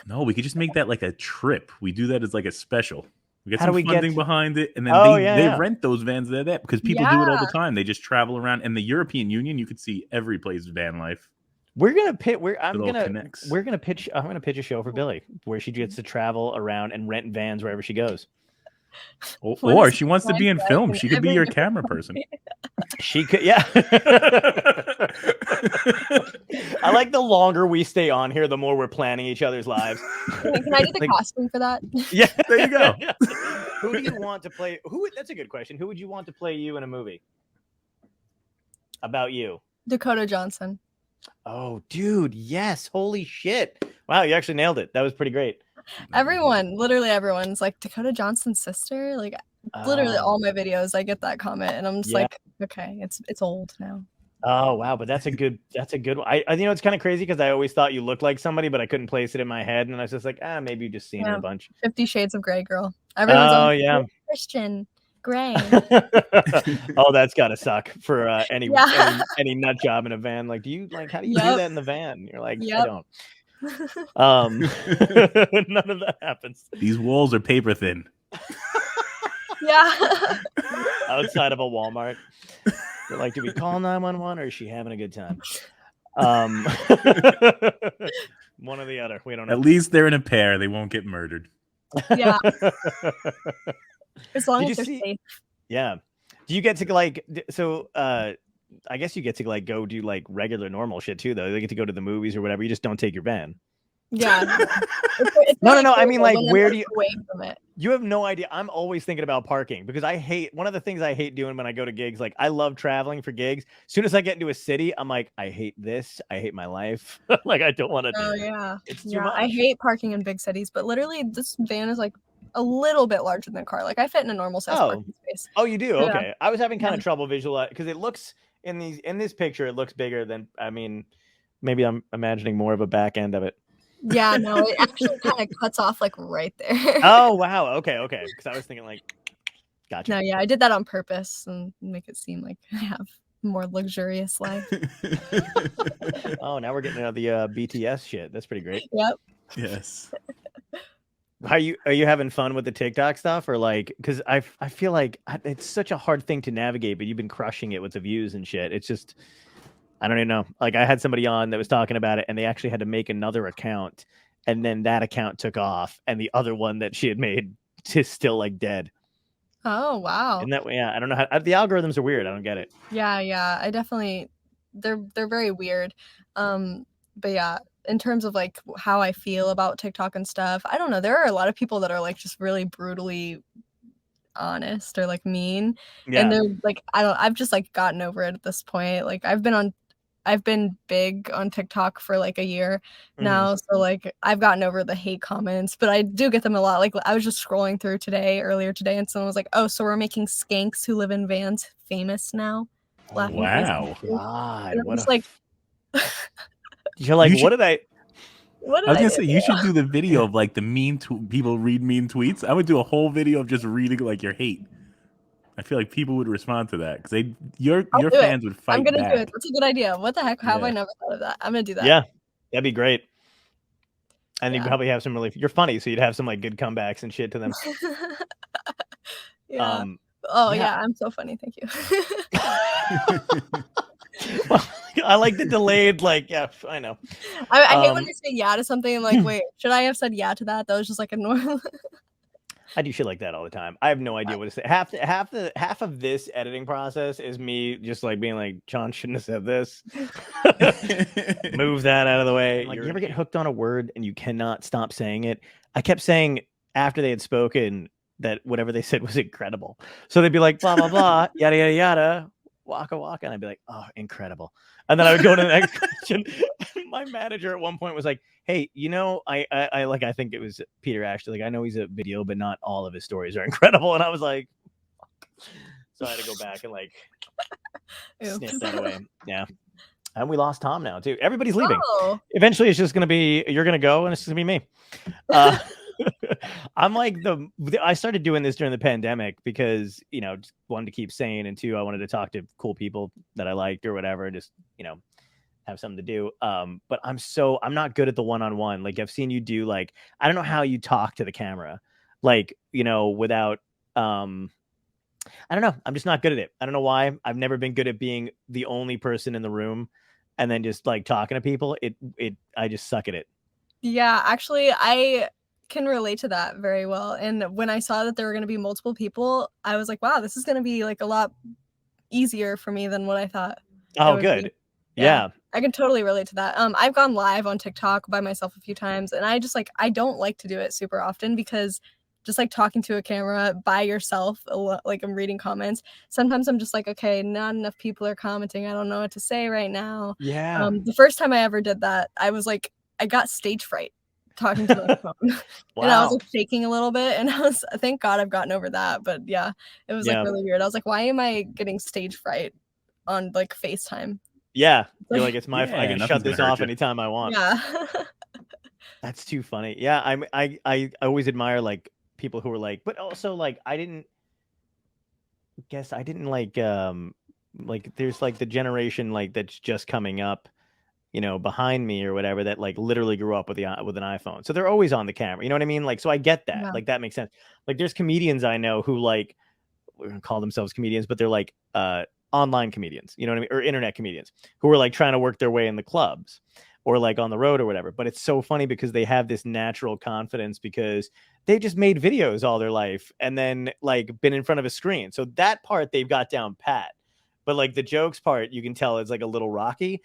No, we could just make that like a trip. We do that as like a special. We get some funding behind it, and then they rent those vans there because people do it all the time. They just travel around. And the European Union, you could see every place van life. We're gonna pitch. I'm gonna pitch a show for Billy where she gets to travel around and rent vans wherever she goes. Or she wants to be in film. She could be your camera person. She could, yeah. I like the longer we stay on here, the more we're planning each other's lives. Can I do the costume for that? Yeah, there you go. Who do you want to play? That's a good question. Who would you want to play you in a movie about you? Dakota Johnson. Oh, dude, yes. Holy shit. Wow, you actually nailed it. That was pretty great. Literally everyone's like, Dakota Johnson's sister. Like literally all my videos, I get that comment, and I'm just like, okay, it's old now. Oh wow, but that's a good one. I it's kind of crazy because I always thought you looked like somebody, but I couldn't place it in my head, and I was just like, maybe you've just seen her a bunch. 50 Shades of Grey girl. Everyone's Christian Grey. Oh, that's gotta suck for any nut job in a van. Like, how do you do that in the van? You're like, I don't. None of that happens. These walls are paper thin. Yeah. Outside of a Walmart. They're like, do we call 911 or is she having a good time? One or the other. We don't know. At least they're in a pair. They won't get murdered. Yeah. As long as they're safe. Yeah. Do you get to I guess you get to go do regular normal shit too, though. They get to go to the movies or whatever. You just don't take your van. Yeah. It's no. I mean, where do you away from it? You have no idea. I'm always thinking about parking because one of the things I hate doing when I go to gigs. Like, I love traveling for gigs. As soon as I get into a city, I'm like, I hate this. I hate my life. Like, I don't want to. Oh yeah. It's too much. I hate parking in big cities, but literally, this van is like a little bit larger than a car. Like, I fit in a normal size parking space. Oh, you do? Okay. Yeah. I was having kind of trouble visualizing because it looks. In this picture, it looks bigger than. I mean, maybe I'm imagining more of a back end of it. Yeah, no, it actually kind of cuts off right there. Oh wow, okay. Because I was thinking gotcha. No, yeah, I did that on purpose and make it seem like I have a more luxurious life. Oh, now we're getting into the BTS shit. That's pretty great. Yep. Yes. Are you having fun with the TikTok stuff or because I feel like it's such a hard thing to navigate, but you've been crushing it with the views and shit. It's just, I don't even know. I had somebody on that was talking about it and they actually had to make another account and then that account took off and the other one that she had made is still dead. Oh, wow. And I don't know how the algorithms are weird. I don't get it. Yeah. I definitely, they're very weird. But yeah. In terms of how I feel about TikTok and stuff, I don't know. There are a lot of people that are just really brutally honest or mean. Yeah. And they're I've just gotten over it at this point. I've been big on TikTok for a year now. So I've gotten over the hate comments, but I do get them a lot. I was just scrolling through earlier today and someone was like, oh, so we're making skanks who live in vans famous now. Laughing wow. God. You're what did I? What did I was gonna say you should do the video of the mean people read mean tweets. I would do a whole video of just reading your hate. I feel like people would respond to that because your fans would fight. I'm gonna back. do it. That's a good idea. What the heck? How have I never thought of that? I'm gonna do that. Yeah, that'd be great. And you probably have some really, you're funny, so you'd have some like good comebacks and shit to them. Yeah. Yeah, I'm so funny. Thank you. Well, I like the delayed, like, yeah, I know. I hate when I say yeah to something and like, wait, should I have said yeah to that? That was just like a normal. I do shit like that all the time. I have no idea what to say. Half of this editing process is me just like being like, John shouldn't have said this. Move that out of the way. Like, you ever get hooked on a word and you cannot stop saying it? I kept saying after they had spoken that whatever they said was incredible. So they'd be like, blah, blah, blah, yada, yada, yada, waka, waka. And I'd be like, oh, incredible. And then I would go to the next question. My manager at one point was like, hey, you know, I think it was Peter Ashley. Like, I know he's a video, but not all of his stories are incredible. And I was like, fuck. So I had to go back and like sniff that away. Yeah. And we lost Tom now too. Everybody's leaving. Oh. Eventually it's just going to be, you're going to go and it's going to be me. I'm like I started doing this during the pandemic because, you know, just wanted to keep sane. And two, I wanted to talk to cool people that I liked or whatever. Just, you know, have something to do. But I'm not good at the one-on-one. Like, I've seen you do, like, I don't know how you talk to the camera, like, you know, without, I don't know. I'm just not good at it. I don't know why. I've never been good at being the only person in the room and then just like talking to people. I just suck at it. Yeah, actually, I can relate to that very well. And when I saw that there were going to be multiple people, I was like, wow, this is going to be like a lot easier for me than what I thought. Oh, good. Yeah. I can totally relate to that. I've gone live on TikTok by myself a few times, and I just like, I don't like to do it super often because just like talking to a camera by yourself, like I'm reading comments. Sometimes I'm just like, okay, not enough people are commenting. I don't know what to say right now. Yeah. The first time I ever did that, I was like, I got stage fright talking to my phone. Wow. And I was like shaking a little bit, and thank God I've gotten over that. But yeah, it was like really weird. I was like, why am I getting stage fright on like FaceTime? Yeah, you're like, it's my I can shut this off anytime I want. Yeah. That's too funny. Yeah, I always admire like people who are like, but also like I didn't like there's like the generation like that's just coming up, you know, behind me or whatever, that like literally grew up with an iPhone. So they're always on the camera. You know what I mean? Like, so I get that. Yeah. Like, that makes sense. Like, there's comedians I know who like, we're gonna call themselves comedians, but they're like online comedians, you know what I mean? Or internet comedians who are like trying to work their way in the clubs or like on the road or whatever. But it's so funny because they have this natural confidence because they just made videos all their life and then like been in front of a screen. So that part they've got down pat. But like the jokes part, you can tell it's like a little rocky.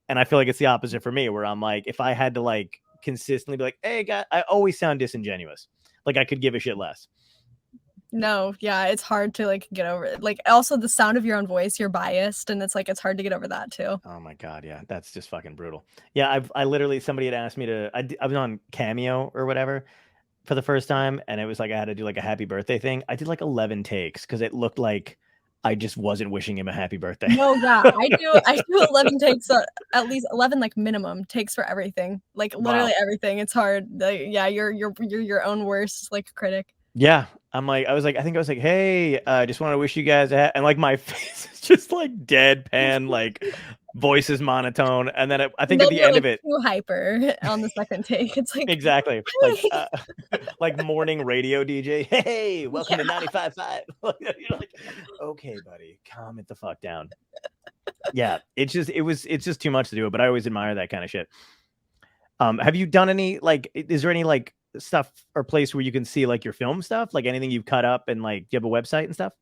And I feel like it's the opposite for me, where I'm like, if I had to like consistently be like, hey, guy, I always sound disingenuous. Like, I could give a shit less. No, yeah, it's hard to like get over it. Like, also the sound of your own voice, you're biased, and it's like it's hard to get over that too. Oh my God, yeah, that's just fucking brutal. Yeah, I literally, somebody had asked me to, I was on Cameo or whatever for the first time, and it was like I had to do like a happy birthday thing. I did like 11 takes because it looked like I just wasn't wishing him a happy birthday. No, yeah, I do 11 takes, at least 11 like minimum takes for everything, like literally everything. It's hard. Like, yeah, you're your own worst like critic. Yeah, I think I was like, hey, just want to wish you guys and like my face is just like deadpan, like voice is monotone, and then I think at the end of it, too hyper on the second take. It's like exactly like morning radio DJ. Hey, welcome to 95.5. You're like, okay, buddy, calm it the fuck down. Yeah, it's just too much to do it. But I always admire that kind of shit. Have you done any like? Is there any like stuff or place where you can see like your film stuff, like anything you've cut up, and like do you have a website and stuff?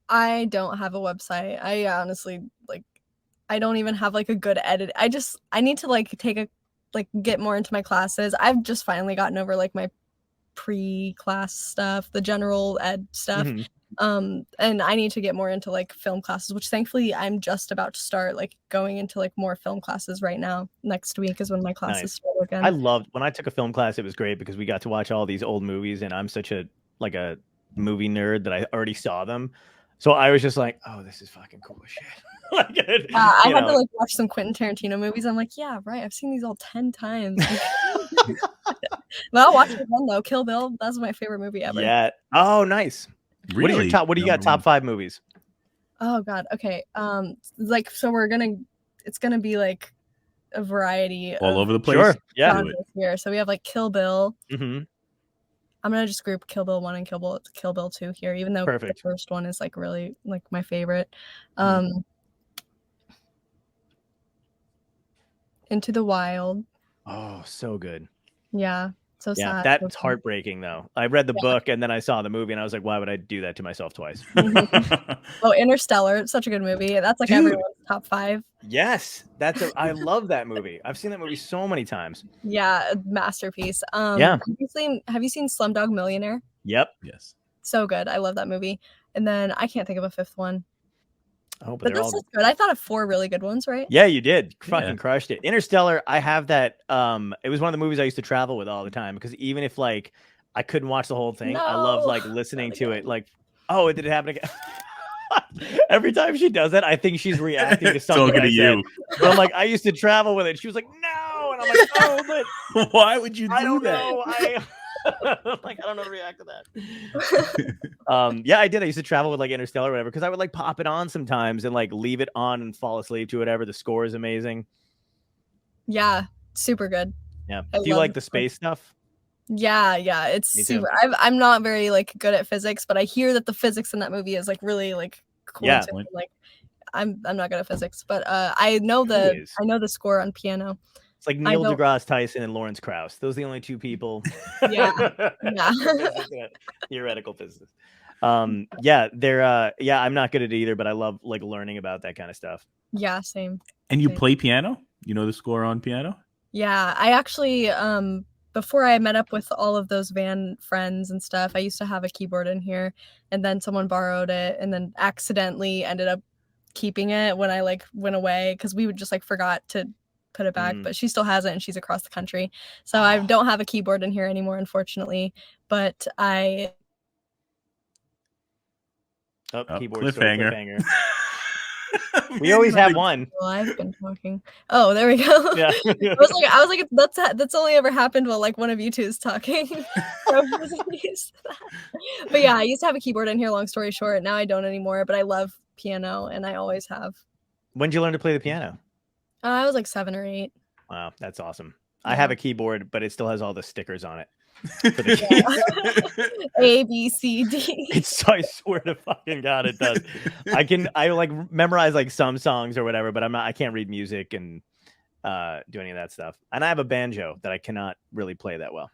I don't have a website. I honestly like, I don't even have like a good edit. I need to like get more into my classes. I've just finally gotten over like my pre-class stuff, the general ed stuff. Mm-hmm. And I need to get more into like film classes, which thankfully I'm just about to start like going into like more film classes right now. Next week is when my classes start again. I loved when I took a film class. It was great because we got to watch all these old movies, and I'm such a movie nerd that I already saw them. So I was just like, oh, this is fucking cool as shit. I had to like watch some Quentin Tarantino movies. I'm like, yeah, right. I've seen these all 10 times. Well, I'll watch it again though. Kill Bill. That's my favorite movie ever. Yeah. Oh, nice. Really? What is your top? What do you got? Top 5 movies? Oh God. Okay. Like, so it's gonna be like a variety all of over the place. Sure. Yeah. genres here. So we have like Kill Bill. Mm-hmm. I'm gonna just group Kill Bill 1 and Kill Bill 2 here, even though Perfect. the first one is like really like my favorite. Into the Wild. Oh, so good. Yeah. So Yeah, sad. that's heartbreaking though. I read the book and then I saw the movie and I was like, why would I do that to myself twice? Oh, Interstellar, such a good movie. That's like everyone's top 5. Yes, I love that movie. I've seen that movie so many times. Yeah, masterpiece. Yeah. Have you seen Slumdog Millionaire? Yep. Yes. So good. I love that movie. And then I can't think of a 5th one. Oh, but this is good. I thought of 4 really good ones, right? Yeah, you did. Fucking crushed it. Interstellar, I have that. It was one of the movies I used to travel with all the time because even if like I couldn't watch the whole thing, I loved like listening to it. Like, oh, did it happen again? Every time she does that, I think she's reacting to something I said. But I'm like, I used to travel with it. She was like, no, and I'm like, oh, but why would you do I don't that? know. Like, I don't know how to react to that. Yeah, I did. I used to travel with like Interstellar or whatever because I would like pop it on sometimes and like leave it on and fall asleep to whatever. The score is amazing. Yeah, super good. Yeah. Do you like the space stuff? Yeah, it's super. I'm not very like good at physics, but I hear that the physics in that movie is like really like cool. Yeah. Too. Like I'm not good at physics, but I know the score on piano. It's like Neil deGrasse Tyson and Lawrence Krauss. Those are the only 2 people. Yeah. Theoretical physicists. Yeah, they're I'm not good at it either, but I love like learning about that kind of stuff. Yeah, same. And you play piano? You know the score on piano? Yeah, I actually before I met up with all of those van friends and stuff, I used to have a keyboard in here, and then someone borrowed it and then accidentally ended up keeping it when I like went away because we would just like forgot to put it back, but she still has it and she's across the country. So I don't have a keyboard in here anymore, unfortunately, but I cliffhanger. We always have one. Well, I've been talking. Oh, there we go. Yeah. I was like, that's only ever happened while like one of you two is talking. But yeah, I used to have a keyboard in here. Long story short, now I don't anymore. But I love piano, and I always have. When did you learn to play the piano? I was like 7 or 8. Wow, that's awesome. Yeah. I have a keyboard, but it still has all the stickers on it. A, B, C, D. I swear to fucking God, it does. I like memorize like some songs or whatever, but I can't read music and do any of that stuff. And I have a banjo that I cannot really play that well.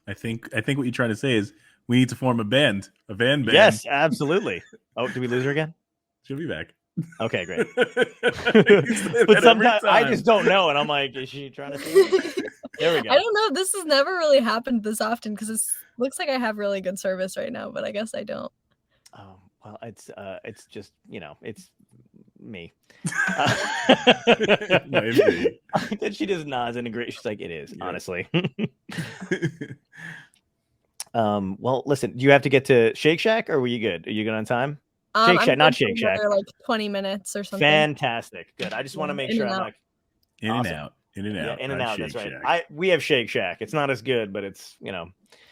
I think what you're trying to say is we need to form a band. Yes, absolutely. Oh, did we lose her again? She'll be back. Okay, great. But sometimes I just don't know, and I'm like, is she trying to say it? There we go. I don't know. This has never really happened this often because it looks like I have really good service right now, but I guess I don't. Oh, well, it's just, it's me. Then she just nods and agrees. She's like, it is, honestly. Well, listen, do you have to get to Shake Shack or were you good? Are you good on time? Shake Shack, not Shake Shack. Like 20 minutes or something. Fantastic. Good. I just want to make sure I'm like in and out. Yeah, in and out. That's right. We have Shake Shack. It's not as good, but it's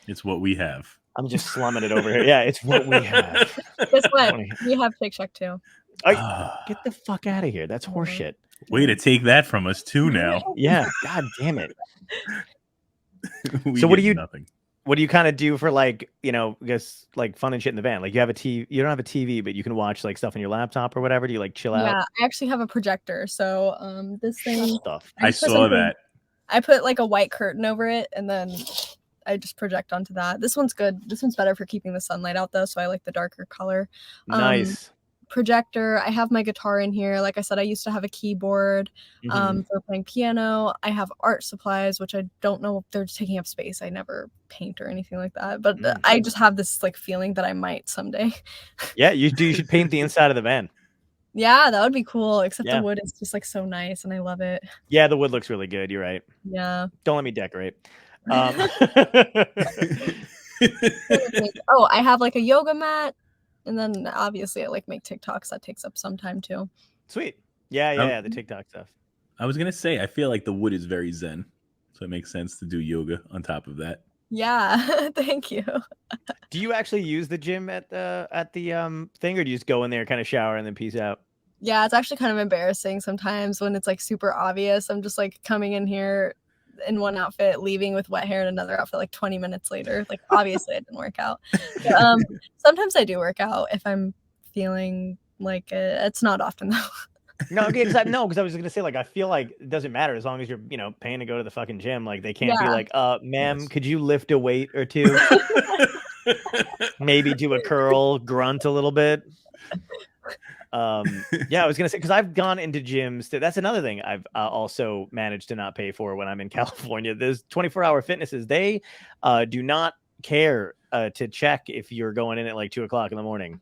it's what we have. I'm just slumming it over here. Yeah, it's what we have. Guess what? We have Shake Shack too. Get the fuck out of here. That's horseshit. Way to take that from us too now. Yeah. God damn it. So what do you? Nothing. What do you kind of do for like, I guess like fun and shit in the van? Like you have a TV, you don't have a TV, but you can watch like stuff on your laptop or whatever. Do you like chill out? Yeah, I actually have a projector. So this thing stuff. I saw that. I put like a white curtain over it and then I just project onto that. This one's good. This one's better for keeping the sunlight out though. So I like the darker color. Nice. Projector. I have my guitar in here. Like I said, I used to have a keyboard for playing piano. I have art supplies, which I don't know if they're taking up space. I never paint or anything like that, but I just have this like feeling that I might someday. Yeah, you should paint the inside of the van. Yeah, that would be cool. Except the wood is just like so nice and I love it. Yeah, the wood looks really good. You're right. Yeah. Don't let me decorate. Oh, I have like a yoga mat. And then obviously I like make TikToks. That takes up some time too. Sweet. Yeah, the TikTok stuff. I was going to say, I feel like the wood is very zen. So it makes sense to do yoga on top of that. Yeah, thank you. Do you actually use the gym at the thing or do you just go in there, kind of shower and then peace out? Yeah, it's actually kind of embarrassing sometimes when it's like super obvious. I'm just like coming in here in one outfit, leaving with wet hair in another outfit like 20 minutes later. Like obviously it didn't work out. But, sometimes I do work out if I'm feeling like it. It's not often though. No, okay, because I was gonna say, like, I feel like it doesn't matter as long as you're, paying to go to the fucking gym. Like, they can't be like, ma'am, Yes. could you lift a weight or two? Maybe do a curl, grunt a little bit. Yeah, I was gonna say, because I've gone into gyms. That's another thing I've also managed to not pay for when I'm in California. There's 24-hour fitnesses. They do not care to check if you're going in at like 2:00 in the morning.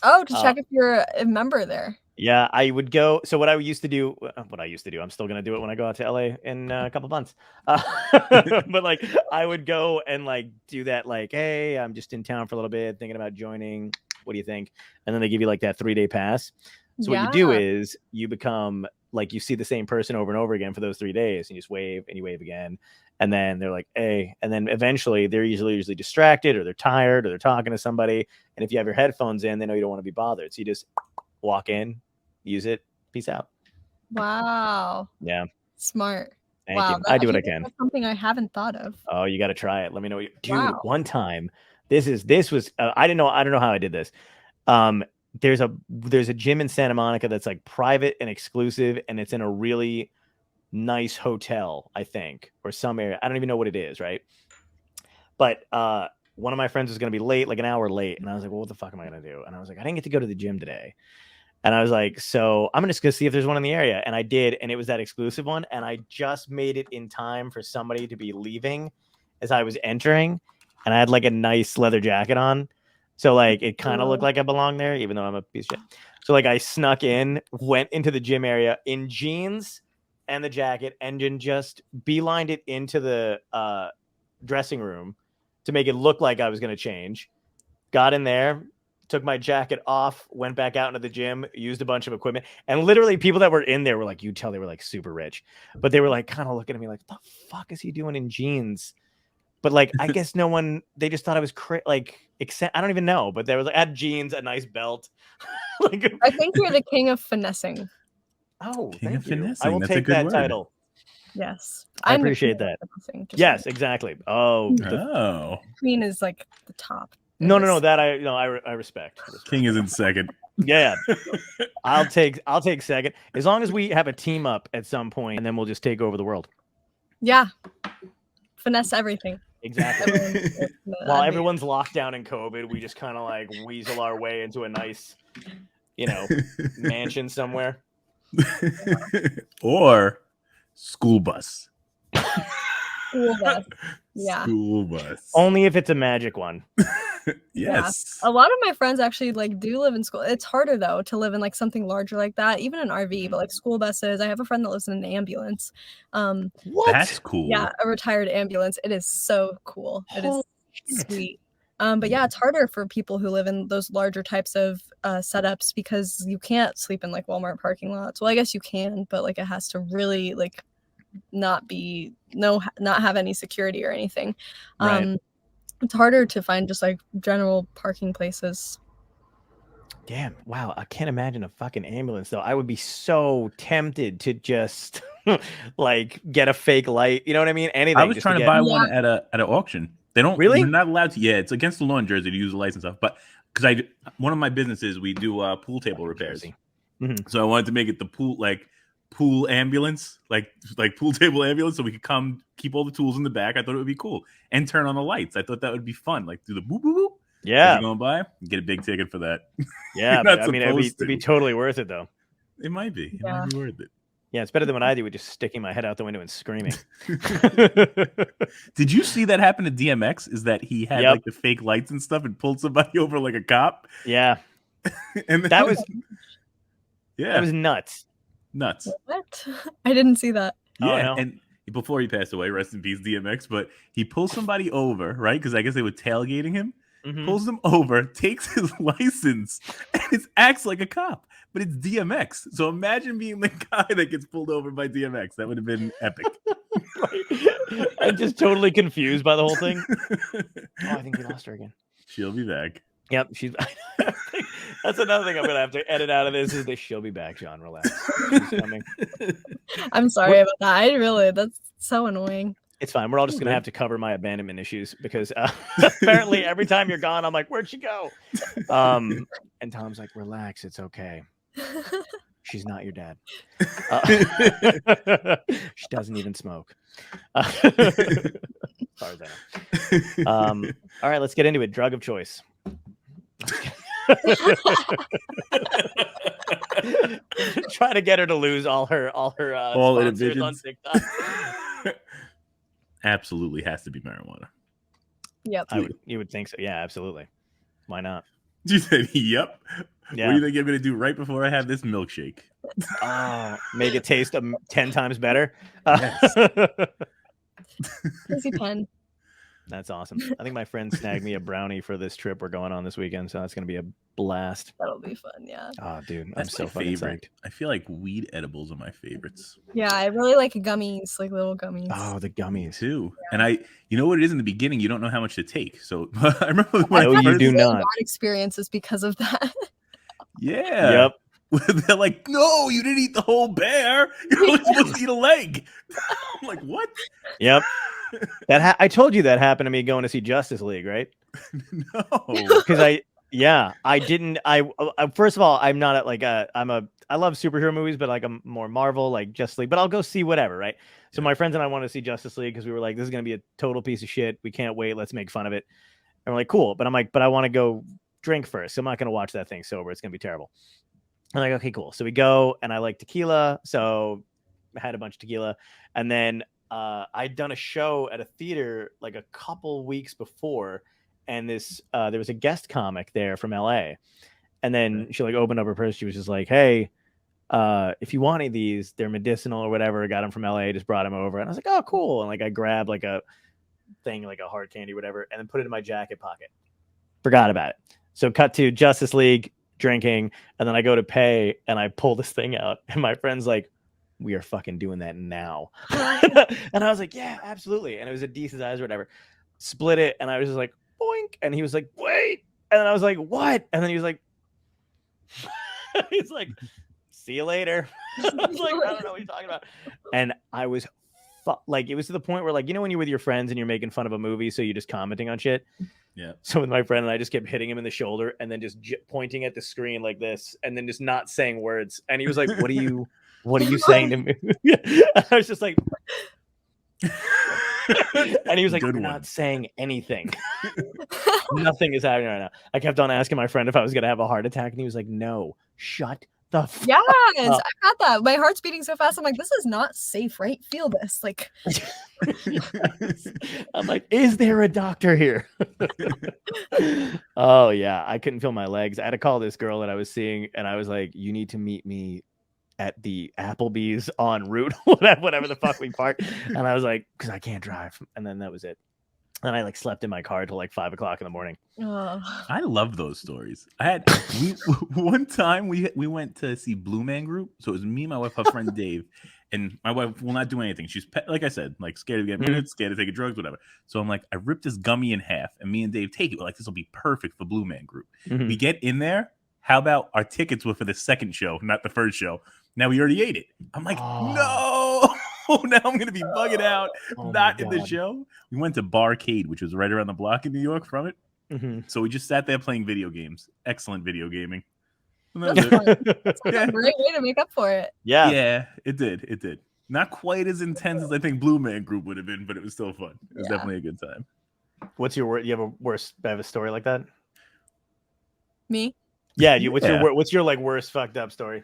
Oh, to check if you're a member there. Yeah, I would go. So what I used to do, I'm still going to do it when I go out to LA in a couple months. But like, I would go and like do that. Like, hey, I'm just in town for a little bit, thinking about joining. What do you think? And then they give you like that 3-day pass. So what you do is you become like, you see the same person over and over again for those 3 days, and you just wave and you wave again. And then they're like, hey, and then eventually they're usually distracted, or they're tired, or they're talking to somebody. And if you have your headphones in, they know you don't want to be bothered. So you just walk in, use it, peace out. Wow. Yeah. Smart. Thank you. I do what I can. That's something I haven't thought of. Oh, you got to try it. Let me know. Dude, one time, this was I don't know how I did this. There's a gym in Santa Monica that's like private and exclusive, and it's in a really nice hotel, I think, or some area. I don't even know what it is, right? But one of my friends was going to be late, like an hour late. And I was like, well, what the fuck am I going to do? And I was like, I didn't get to go to the gym today. And I was like, so I'm just going to see if there's one in the area. And I did. And it was that exclusive one. And I just made it in time for somebody to be leaving as I was entering. And I had like a nice leather jacket on. So like, it kind of looked like I belonged there, even though I'm a piece of shit. So like, I snuck in, went into the gym area in jeans and the jacket, and then just beelined it into the dressing room to make it look like I was going to change. Got in there, took my jacket off, went back out into the gym, used a bunch of equipment. And literally people that were in there were like, you tell they were like super rich, but they were like kind of looking at me like, what the fuck is he doing in jeans? But like, I guess they just thought I was I don't even know, but they were like, I had jeans, a nice belt. Like, I think you're the king of finessing. Oh, king of finessing. I will take that title. Yes. I appreciate that. Yes, exactly. Oh. Queen is like the top. No. That I respect. King is in second. Yeah. I'll take second. As long as we have a team up at some point, and then we'll just take over the world. Yeah. Finesse everything. Exactly. While everyone's locked down in COVID, we just kind of like weasel our way into a nice, mansion somewhere. Or school bus. School bus. Yeah. School bus. Only if it's a magic one. Yes. Yeah. A lot of my friends actually like do live in school. It's harder though to live in like something larger like that, even an RV, but like school buses. I have a friend that lives in an ambulance. What? That's cool. Yeah, a retired ambulance. It is so cool. It is sweet. But yeah, it's harder for people who live in those larger types of setups because you can't sleep in like Walmart parking lots. Well, I guess you can, but like it has to really like not have any security or anything. Right. It's harder to find just like general parking places. Damn. Wow. I can't imagine a fucking ambulance though. I would be so tempted to just like get a fake light. You know what I mean? Anything. I was trying to buy one at an auction. They don't really. You're not allowed to. Yeah, it's against the law in Jersey to use a license stuff. But because one of my businesses, we do pool table repairs. Mm-hmm. So I wanted to make it the pool ambulance, like pool table ambulance, so we could come keep all the tools in the back. I thought it would be cool and turn on the lights. I thought that would be fun, like do the boop boop boop. Yeah, you're going by, get a big ticket for that. Yeah, but, I mean, it'd be totally worth it though. It might be. It might be worth it. Yeah, it's better than what I do with just sticking my head out the window and screaming. Did you see that happen to DMX? Is that he had like the fake lights and stuff and pulled somebody over like a cop? Yeah, and that was nuts. Nuts. What? I didn't see that. Yeah, and before he passed away, rest in peace, DMX. But he pulls somebody over, right? Because I guess they were tailgating him. Mm-hmm. Pulls them over, takes his license, and it acts like a cop. But it's DMX. So imagine being the guy that gets pulled over by DMX. That would have been epic. Right. I'm just totally confused by the whole thing. Oh, I think we lost her again. She'll be back. Yep, she's. That's another thing I'm gonna have to edit out of this. Is that she'll be back, John? Relax. She's coming. I'm sorry about that. That's so annoying. It's fine. We're all just gonna have to cover my abandonment issues because apparently every time you're gone, I'm like, "Where'd she go?" And Tom's like, "Relax, it's okay. She's not your dad. She doesn't even smoke." Sorry, all right, let's get into it. Drug of choice. Try to get her to lose all her sponsors on TikTok. Absolutely has to be marijuana. Yep. You would think so. Yeah, absolutely. Why not? You said, yep. Yeah. What do you think I'm going to do right before I have this milkshake? Make it taste 10 times better. Yes. Easy pen. That's awesome. I think my friend snagged me a brownie for this trip we're going on this weekend, so that's going to be a blast. That'll be fun, yeah. Oh, dude, That's I'm so fucking favorite. psyched. I feel like weed edibles are my favorites. Yeah, I really like gummies, like little gummies. Oh, the gummies too. Yeah. And you know what it is in the beginning, you don't know how much to take. So I remember when you do not. Bad experiences because of that. Yeah. Yep. They're like, no, you didn't eat the whole bear. You're only supposed to eat a leg. I'm like, what? Yep. I told you that happened to me going to see Justice League, right? No, because I didn't. First of all, I'm not at like I love superhero movies, but like I'm more Marvel, like Justice League. But I'll go see whatever, right? So my friends and I wanted to see Justice League because we were like, this is gonna be a total piece of shit. We can't wait. Let's make fun of it. And we're like, cool. But I'm like, but I want to go drink first. So I'm not gonna watch that thing sober. It's gonna be terrible. I'm like, okay, cool. So we go, and I like tequila, so I had a bunch of tequila, and then I'd done a show at a theater like a couple weeks before, and there was a guest comic there from LA, and then she like opened up her purse. She was just like, hey, if you want any of these, they're medicinal or whatever. I got them from LA, just brought them over. And I was like, oh, cool. And like I grabbed like a thing, like a hard candy, whatever, and then put it in my jacket pocket. Forgot about it. So cut to Justice League, drinking, and then I go to pay and I pull this thing out, and my friend's like, we are fucking doing that now. And I was like, yeah, absolutely. And it was a decent size or whatever. Split it, and I was just like, boink. And he was like, wait. And then I was like, what? And then he was like, he's like, see you later. I was like, I don't know what you're talking about. And I was like, it was to the point where, like, you know, when you're with your friends and you're making fun of a movie, so you're just commenting on shit. Yeah. So with my friend and I just kept hitting him in the shoulder and then just pointing at the screen like this, and then just not saying words. And he was like, what are you saying to me? I was just like, and he was like, you're not saying anything. Nothing is happening right now. I kept on asking my friend if I was going to have a heart attack, and he was like, no, shut the fuck yes, up. I got that. My heart's beating so fast. I'm like, this is not safe, right? Feel this. Like, I'm like, is there a doctor here? Oh, yeah. I couldn't feel my legs. I had to call this girl that I was seeing, and I was like, you need to meet me at the Applebee's en route, whatever the fuck we parked. And I was like, because I can't drive. And then that was it. And I like slept in my car till like 5 o'clock in the morning. I love those stories. One time we went to see Blue Man Group. So it was me, my wife, her friend Dave, and my wife will not do anything. She's like I said, like scared to get minutes, scared to take drugs, whatever. So I'm like, I ripped this gummy in half, and me and Dave take it. We're like, this will be perfect for Blue Man Group. We get in there. How about our tickets were for the second show, not the first show? Now we already ate it. I'm like, no. Now I'm going to be bugging out, not in the show. We went to Barcade, which was right around the block in New York from it. So we just sat there playing video games. Excellent video gaming. That's a great way to make up for it. Yeah, it did. Not quite as intense as I think Blue Man Group would have been, but it was still fun. It was definitely a good time. What's your word? You have a story like that? Me? Yeah. What's your like worst fucked up story?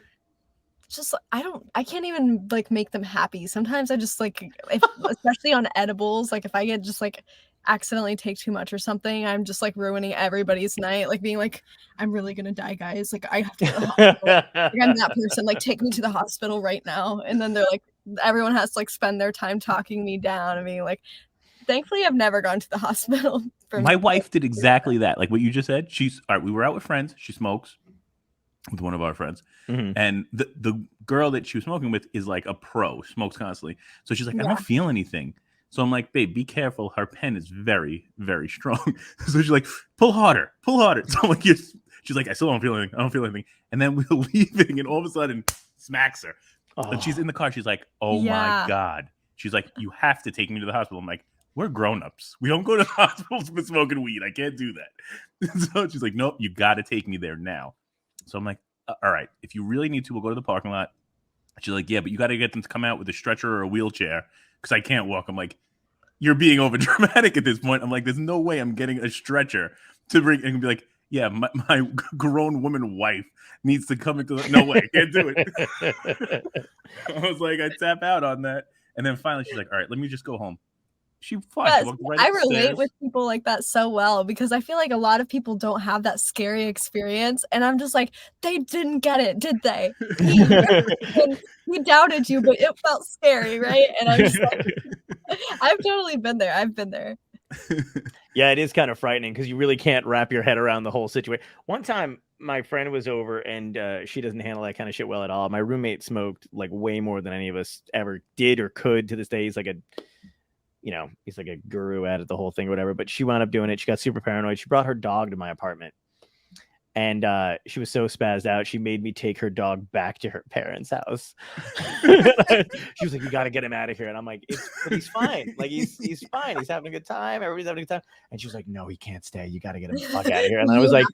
Just I can't even like make them happy. Sometimes I just like, especially on edibles, like if I get just like accidentally take too much or something, I'm just like ruining everybody's night, like being like, I'm really gonna die, guys, like I have to go to the hospital. Like, I'm that person, like take me to the hospital right now. And then they're like, everyone has to like spend their time talking me down. I mean, like, thankfully I've never gone to the hospital. My wife did exactly that, like what you just said. She's all right. We were out with friends. She smokes with one of our friends, and the girl that she was smoking with is like a pro, smokes constantly. So she's like, I don't feel anything. So I'm like, babe, be careful. Her pen is very, very strong. So she's like, pull harder. So I'm like, she's like, I still don't feel anything. And then we're leaving, and all of a sudden, smacks her. Oh. And she's in the car. She's like, oh my God. She's like, you have to take me to the hospital. I'm like, we're grown-ups. We don't go to hospitals for smoking weed. I can't do that. So she's like, nope, you got to take me there now. So I'm like, all right, if you really need to, we'll go to the parking lot. She's like, yeah, but you got to get them to come out with a stretcher or a wheelchair because I can't walk. I'm like, you're being over dramatic at this point. I'm like, there's no way I'm getting a stretcher to bring and be like, yeah, my grown woman wife needs to come into no way, can't do it. I was like, I tap out on that. And then finally she's like, all right, let me just go home. She yes, walked right I upstairs. relate with people like that so well because I feel like a lot of people don't have that scary experience, and I'm just like, they didn't get it, did they? He doubted you, but it felt scary, right? And I'm just like, I've totally been there. I've been there. Yeah, it is kind of frightening because you really can't wrap your head around the whole situation. One time, my friend was over, and she doesn't handle that kind of shit well at all. My roommate smoked like way more than any of us ever did or could to this day. He's like a guru at it, the whole thing or whatever. But she wound up doing it. She got super paranoid. She brought her dog to my apartment. And she was so spazzed out, she made me take her dog back to her parents' house. She was like, you got to get him out of here. And I'm like, but he's fine. Like, he's fine. He's having a good time. Everybody's having a good time. And she was like, no, he can't stay. You got to get him the fuck out of here. And I was like,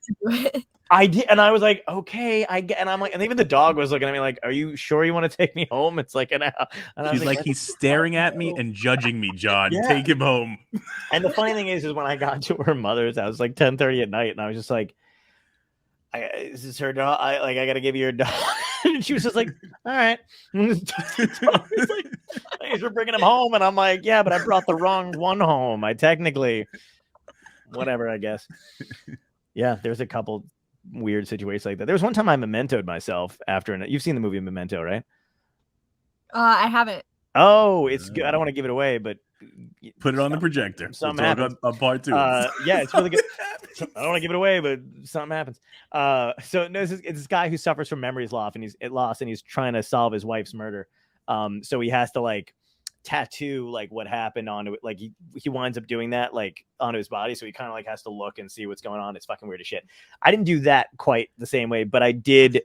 I did. And I was like, okay, I get. And I'm like, and even the dog was looking at me like, are you sure you want to take me home? It's like an hour. And she's like, he's staring at me and judging me, John. Yeah. Take him home. And the funny thing is when I got to her mother's house, like 10:30 at night, and I was just like, this is her dog. I got to give you your dog. And she was just like, all right. Like, thanks for bringing him home. And I'm like, yeah, but I brought the wrong one home. I technically, whatever, I guess. Yeah, there's a couple weird situations like that. There was one time I mementoed myself after, you've seen the movie Memento, right? I haven't. Oh, it's good. I don't want to give it away, but put it on the projector. Something happens. On part 2. Yeah, it's really good. I don't want to give it away, but something happens. So no, it's this guy who suffers from memory loss, and he's trying to solve his wife's murder. So he has to like tattoo like what happened onto it. Like he winds up doing that like onto his body. So he kind of like has to look and see what's going on. It's fucking weird as shit. I didn't do that quite the same way, but I did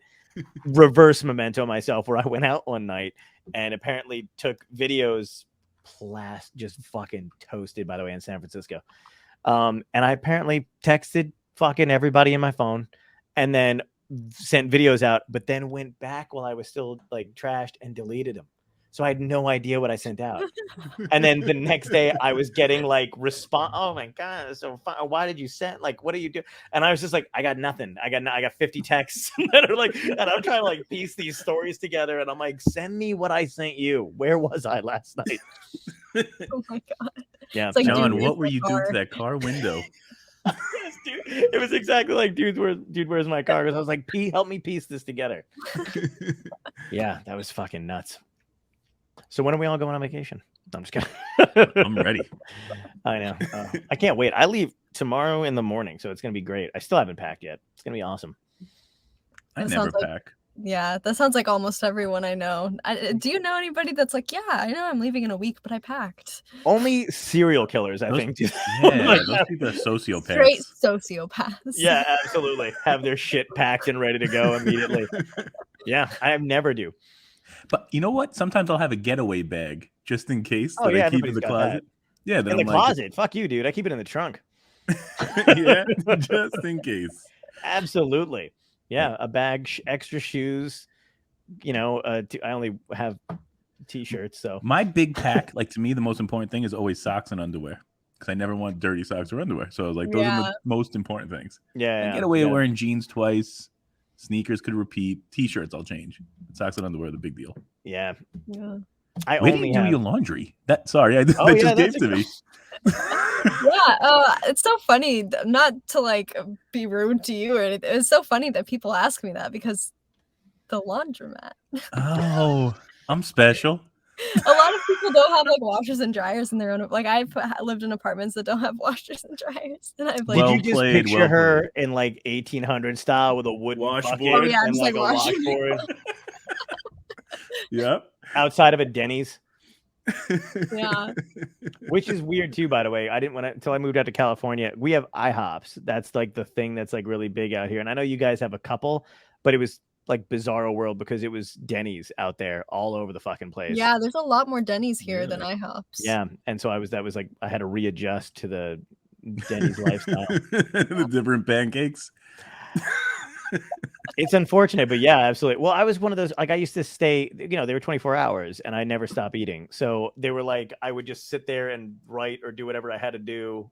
reverse memento myself where I went out one night and apparently took videos just fucking toasted, by the way, in San Francisco. And I apparently texted fucking everybody in my phone and then sent videos out, but then went back while I was still like trashed and deleted them. So I had no idea what I sent out. And then the next day I was getting like response. Oh my God. That's so fun. Why did you send? Like, what do you do? And I was just like, I got nothing. I got 50 texts that are like, and I'm trying to like piece these stories together. And I'm like, send me what I sent you. Where was I last night? Oh my God. Yeah. Like, John, what were you doing to that car window? Yes, dude. It was exactly like, dude, where's my car? Because I was like, P, help me piece this together. Yeah, that was fucking nuts. So when are we all going on vacation? No, I'm just kidding. I'm ready. I know. I can't wait. I leave tomorrow in the morning, so it's going to be great. I still haven't packed yet. It's going to be awesome. I never pack. Yeah, that sounds like almost everyone I know. Do you know anybody that's like, yeah, I know I'm leaving in a week, but I packed? Only serial killers, I think. Yeah, those people are sociopaths. Straight sociopaths. Yeah, absolutely. Have their shit packed and ready to go immediately. Yeah, I never do. But you know what? Sometimes I'll have a getaway bag just in case that I keep in the closet. That. Yeah, in the closet. Fuck you, dude. I keep it in the trunk. Yeah, just in case. Absolutely. Yeah, a bag, extra shoes. You know, I only have t-shirts. So my big pack, like to me, the most important thing is always socks and underwear because I never want dirty socks or underwear. So I was like, those are the most important things. Yeah, I get away with wearing jeans twice. Sneakers could repeat. T-shirts I'll change. Socks and underwear are the big deal. Yeah. Where do you do your laundry? That just gave to me. It's so funny. Not to like be rude to you or anything. It's so funny that people ask me that because the laundromat. Oh, I'm special. A lot of people don't have like washers and dryers in their own. Like I've lived in apartments that don't have washers and dryers, and I've like. Did you just picture her in like 1800 style with a wooden washboard? Oh, yeah, and like a washboard. Yep. Outside of a Denny's. Yeah. Which is weird too, by the way. I didn't want to until I moved out to California. We have IHOPs. That's like the thing that's like really big out here. And I know you guys have a couple, but it was like Bizarro World because it was Denny's out there all over the fucking place. Yeah, there's a lot more Denny's here than IHOPs. Yeah, and so that was like I had to readjust to the Denny's lifestyle. The different pancakes. It's unfortunate, but yeah, absolutely. Well, I was one of those, like I used to stay, they were 24 hours and I never stopped eating. So they were like, I would just sit there and write or do whatever I had to do.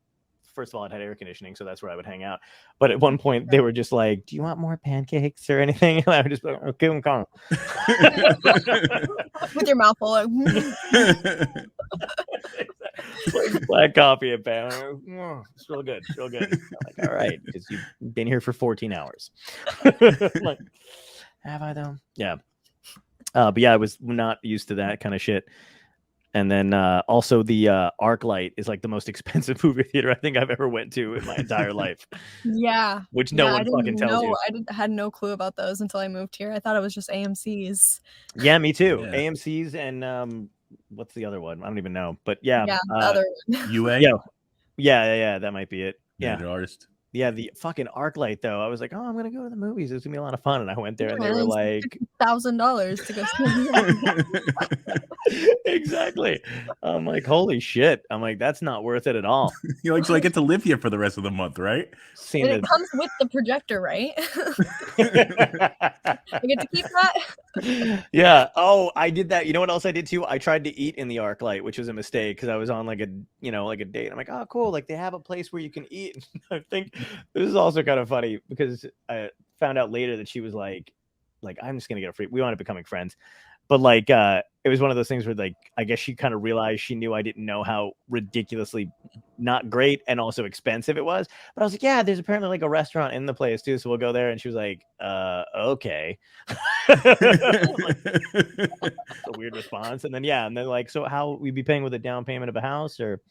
First of all, it had air conditioning, so that's where I would hang out. But at one point they were just like, do you want more pancakes or anything? And I would just be like, okay, I'm calm. With your mouth full. Black coffee and pan. It's real good. It's real good. I'm like, all right, because you've been here for 14 hours. Like, have I though? Yeah. But yeah, I was not used to that kind of shit. And then also the ArcLight is like the most expensive movie theater I think I've ever went to in my entire life. Yeah. Which no one fucking tells you. I had no clue about those until I moved here. I thought it was just AMC's. Yeah, me too. Yeah. AMC's and what's the other one? I don't even know. But yeah. Yeah, the other one. UA? Yeah, that might be it. Yeah. The artist. Yeah, the fucking ArcLight though. I was like, oh, I'm gonna go to the movies. It's gonna be a lot of fun. And I went there and they were like $1,000 to go see. Exactly. I'm like, holy shit. I'm like, that's not worth it at all. You're like, so I get to live here for the rest of the month, right? And it comes with the projector, right? I get to keep that. Yeah. Oh, I did that. You know what else I did too? I tried to eat in the ArcLight, which was a mistake because I was on like a date. I'm like, oh, cool. Like they have a place where you can eat. I think this is also kind of funny because I found out later that she was like I'm just gonna get a free. We wound up becoming friends, but like it was one of those things where like I guess she kind of realized she knew I didn't know how ridiculously not great and also expensive it was. But I was like, yeah, there's apparently like a restaurant in the place too, so we'll go there. And she was like, okay. Like, that's a weird response. And then like, so how we'd be paying with a down payment of a house or?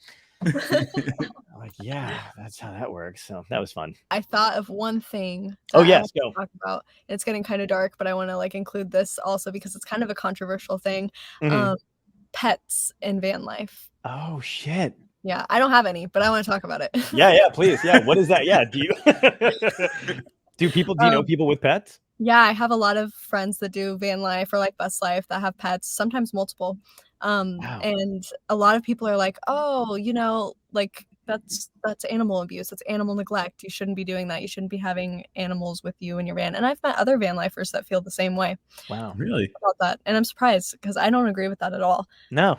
Like, yeah, that's how that works. So that was fun. I thought of one thing. Oh yes, go. Talk about. It's getting kind of dark, but I want to like include this also because it's kind of a controversial thing. Mm-hmm. Pets in van life. Oh shit. Yeah, I don't have any, but I want to talk about it. Yeah, please. Yeah, what is that? Yeah, do you do you know people with pets? Yeah, I have a lot of friends that do van life or like bus life that have pets, sometimes multiple. Wow. And a lot of people are like, oh, like that's animal abuse. That's animal neglect. You shouldn't be doing that. You shouldn't be having animals with you in your van. And I've met other van lifers that feel the same way. Wow. Really? About that. And I'm surprised because I don't agree with that at all. No.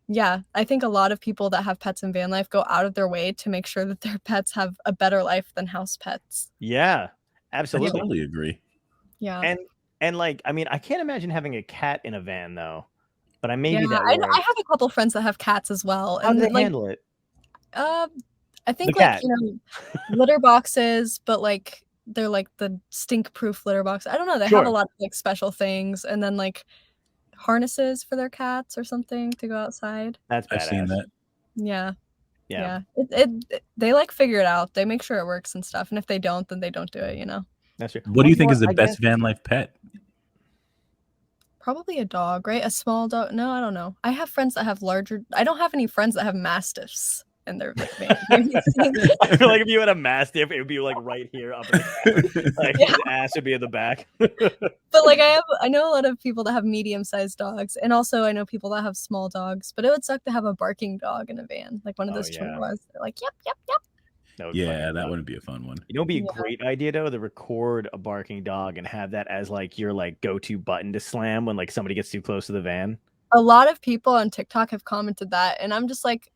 Yeah, I think a lot of people that have pets in van life go out of their way to make sure that their pets have a better life than house pets. Yeah, absolutely. I totally agree. Yeah. And like, I mean, I can't imagine having a cat in a van though. But I maybe I have a couple friends that have cats as well. How do they handle it? I think like litter boxes, but like they're like the stink proof litter box. I don't know. They have a lot of like special things and then like harnesses for their cats or something to go outside. That's badass. I've seen that. Yeah. They like figure it out. They make sure it works and stuff. And if they don't, then they don't do it, That's true. What do you think is the best van life pet? Probably a dog, right? A small dog. No, I don't know. I have friends that have larger. I don't have any friends that have mastiffs in their like van. I feel like if you had a mastiff, it would be like right here up in the like his ass would be in the back. But like I know a lot of people that have medium-sized dogs, and also I know people that have small dogs. But it would suck to have a barking dog in a van, like one of those chihuahuas. They're like, yep. That wouldn't be a fun one. You know, it'd be a great idea though to record a barking dog and have that as like your like go-to button to slam when like somebody gets too close to the van. A lot of people on TikTok have commented that, and I'm just like,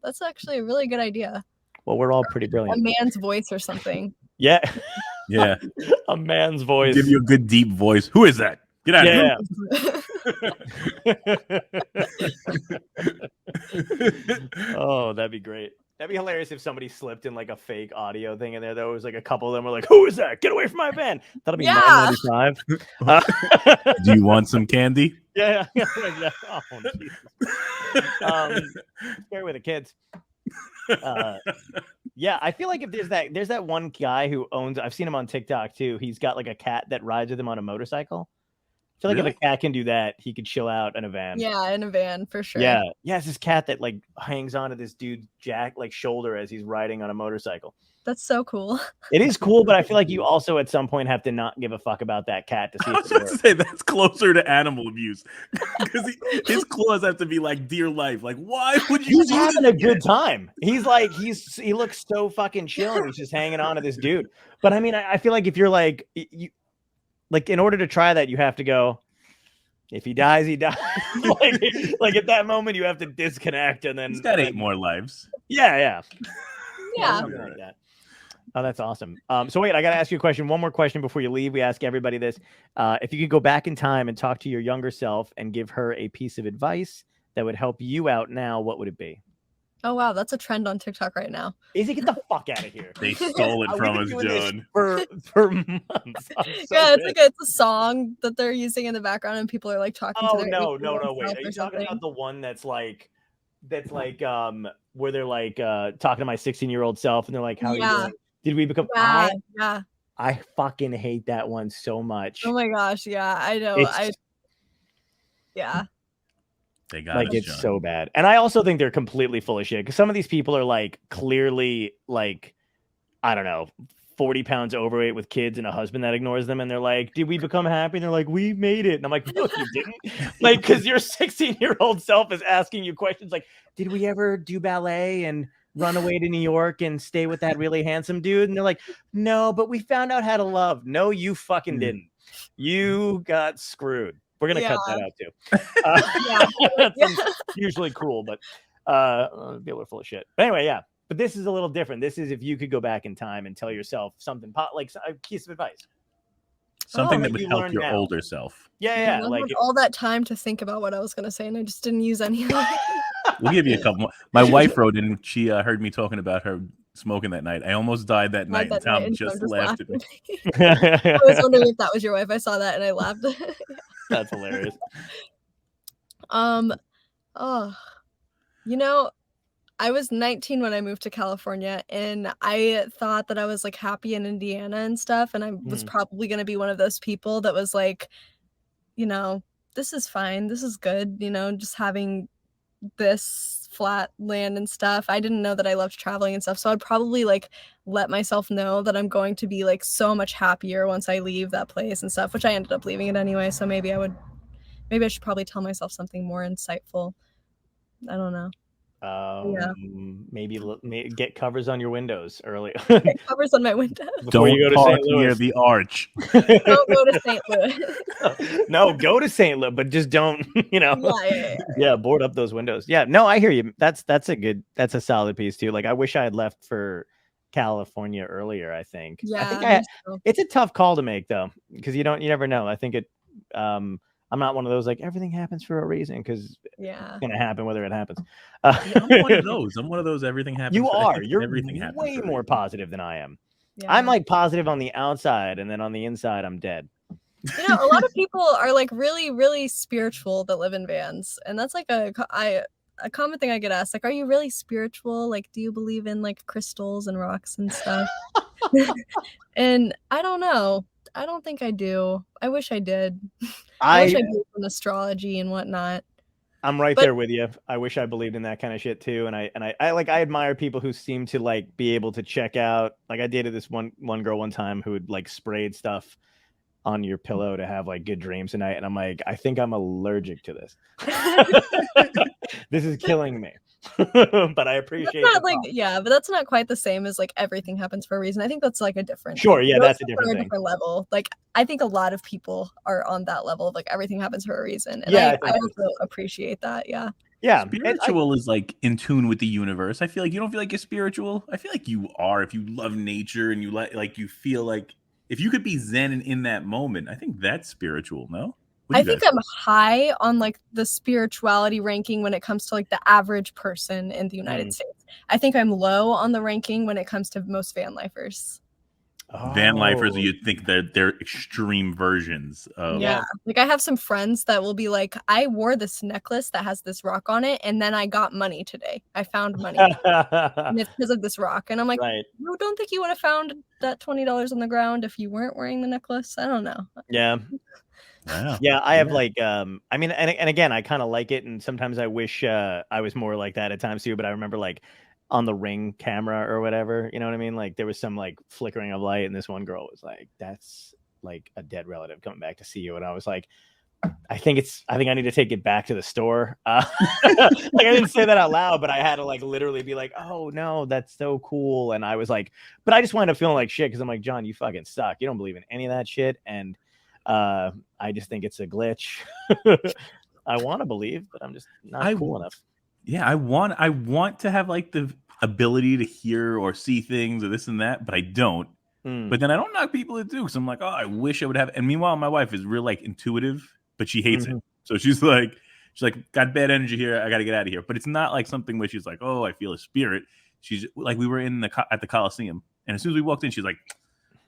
that's actually a really good idea. Well, we're all pretty brilliant. A man's voice or something. Yeah. A man's voice. Give you a good deep voice. Who is that? Get out of here. Oh, that'd be great. That'd be hilarious if somebody slipped in like a fake audio thing in there. There was like a couple of them were like, "Who is that? Get away from my van!" That'll be $9.95. Do you want some candy? Yeah. Oh, Jesus. Stay with the kids. Yeah, I feel like if there's that one guy who owns. I've seen him on TikTok too. He's got like a cat that rides with him on a motorcycle. feel like Really? if a cat can do that, he could chill out in a van. Yeah, in a van for sure. Yeah. It's this cat that like hangs onto this dude's shoulder as he's riding on a motorcycle. That's so cool. It is cool, but I feel like you also at some point have to not give a fuck about that cat to see I was if it about to works. say that's closer to animal abuse because his claws have to be like dear life. Like, why would you? He's having a good time. He's like, he looks so fucking chill, and he's just hanging on to this dude. But I mean, I feel like if you're like, like in order to try that, you have to go. If he dies, he dies. like at that moment, you have to disconnect, and then He's got 8 more lives. Yeah. Something like that. Oh, that's awesome. So wait, I got to ask you a question. One more question before you leave. We ask everybody this. If you could go back in time and talk to your younger self and give her a piece of advice that would help you out now, what would it be? Oh, wow. That's a trend on TikTok right now. Izzy, get the fuck out of here. They stole it from us, John. For months. It's a song that they're using in the background and people are like talking to their no, self wait. Are you or talking something. about the one that's like where they're like talking to my 16-year-old self and they're like, how are you doing? Did we become I fucking hate that one so much. Oh my gosh, yeah, I know. They got like us, it's John. so bad. And I also think they're completely full of shit because some of these people are like clearly like, I don't know, 40 pounds overweight with kids and a husband that ignores them. And they're like, did we become happy? And they're like, we made it. And I'm like, no, you didn't. Like, because your 16-year-old self is asking you questions like, did we ever do ballet and run away to New York and stay with that really handsome dude? And they're like, no, but we found out how to love. No, you fucking didn't. You got screwed. We're going to cut that out too. That's usually cruel, but people are full of shit. But anyway, but this is a little different. This is if you could go back in time and tell yourself something like a piece of advice. Something that would help your older self. Yeah, like all that time to think about what I was going to say and I just didn't use any of it. We'll give you a couple more. My wife wrote in, she heard me talking about her smoking that night. I almost died that night, and Tom just laughed at me. I was wondering if that was your wife. I saw that and I laughed. That's hilarious. I was 19 when I moved to California, and I thought that I was like happy in Indiana and stuff, and I was probably going to be one of those people that was like, this is fine, this is good, just having this flat land and stuff. I didn't know that I loved traveling and stuff, so I'd probably like let myself know that I'm going to be like so much happier once I leave that place and stuff, which I ended up leaving it anyway, so maybe I should probably tell myself something more insightful. I don't know. Maybe get covers on your windows early. Get covers on my windows. Don't you go to park near the arch. Don't go to St. Louis. No, go to St. Louis, but just don't, board up those windows. Yeah, no, I hear you. That's a solid piece too. Like I wish I had left for California earlier. I think it's a tough call to make though, because you never know. I think I'm not one of those like everything happens for a reason because it's gonna happen whether it happens. I'm one of those. I'm one of those. Everything happens. You are. You're everything happens way more positive than I am. Yeah. I'm like positive on the outside, and then on the inside, I'm dead. A lot of people are like really, really spiritual that live in vans, and that's like a common thing I get asked. Like, are you really spiritual? Like, do you believe in like crystals and rocks and stuff? And I don't know. I don't think I do. I wish I did. I wish I believed in astrology and whatnot. I'm right there with you. I wish I believed in that kind of shit too. And I admire people who seem to like be able to check out. Like I dated this one girl one time who would like sprayed stuff on your pillow to have like good dreams tonight. And I'm like, I think I'm allergic to this. This is killing me. But I appreciate but that's not quite the same as like everything happens for a reason. I think that's like a different that's a different thing. Different level. Like I think a lot of people are on that level of like everything happens for a reason. And I also appreciate that. Yeah. Spiritual is like in tune with the universe. I feel like you don't feel like you're spiritual. I feel like you are if you love nature and you like you feel like if you could be zen in that moment. I think that's spiritual. No. I think I'm high on like the spirituality ranking when it comes to like the average person in the United States. I think I'm low on the ranking when it comes to most van lifers. Van lifers, you think they're extreme versions of like I have some friends that will be like, I wore this necklace that has this rock on it and then I got money today. I found money and it's because of this rock. And I'm like, no, don't think you would have found that $20 on the ground if you weren't wearing the necklace. I don't know. Wow. Yeah, I have like I mean, and again, I kind of like it, and sometimes I wish I was more like that at times too. But I remember like on the Ring camera or whatever, you know what I mean? Like there was some like flickering of light, and this one girl was like, "That's like a dead relative coming back to see you," and I was like, I think I need to take it back to the store. Like I didn't say that out loud, but I had to like literally be like, "Oh no, that's so cool." And I was like, but I just wound up feeling like shit because I'm like, John, you fucking suck. You don't believe in any of that shit, and I just think it's a glitch. I want to believe, but I'm just not cool enough. Yeah, I want to have like the ability to hear or see things or this and that, but I don't. But then I don't knock people that do because I'm like, oh, I wish I would have. And meanwhile, my wife is real like intuitive, but she hates it. So she's like, got bad energy here. I got to get out of here. But it's not like something where she's like, oh, I feel a spirit. She's like, we were at the Coliseum, and as soon as we walked in, she's like,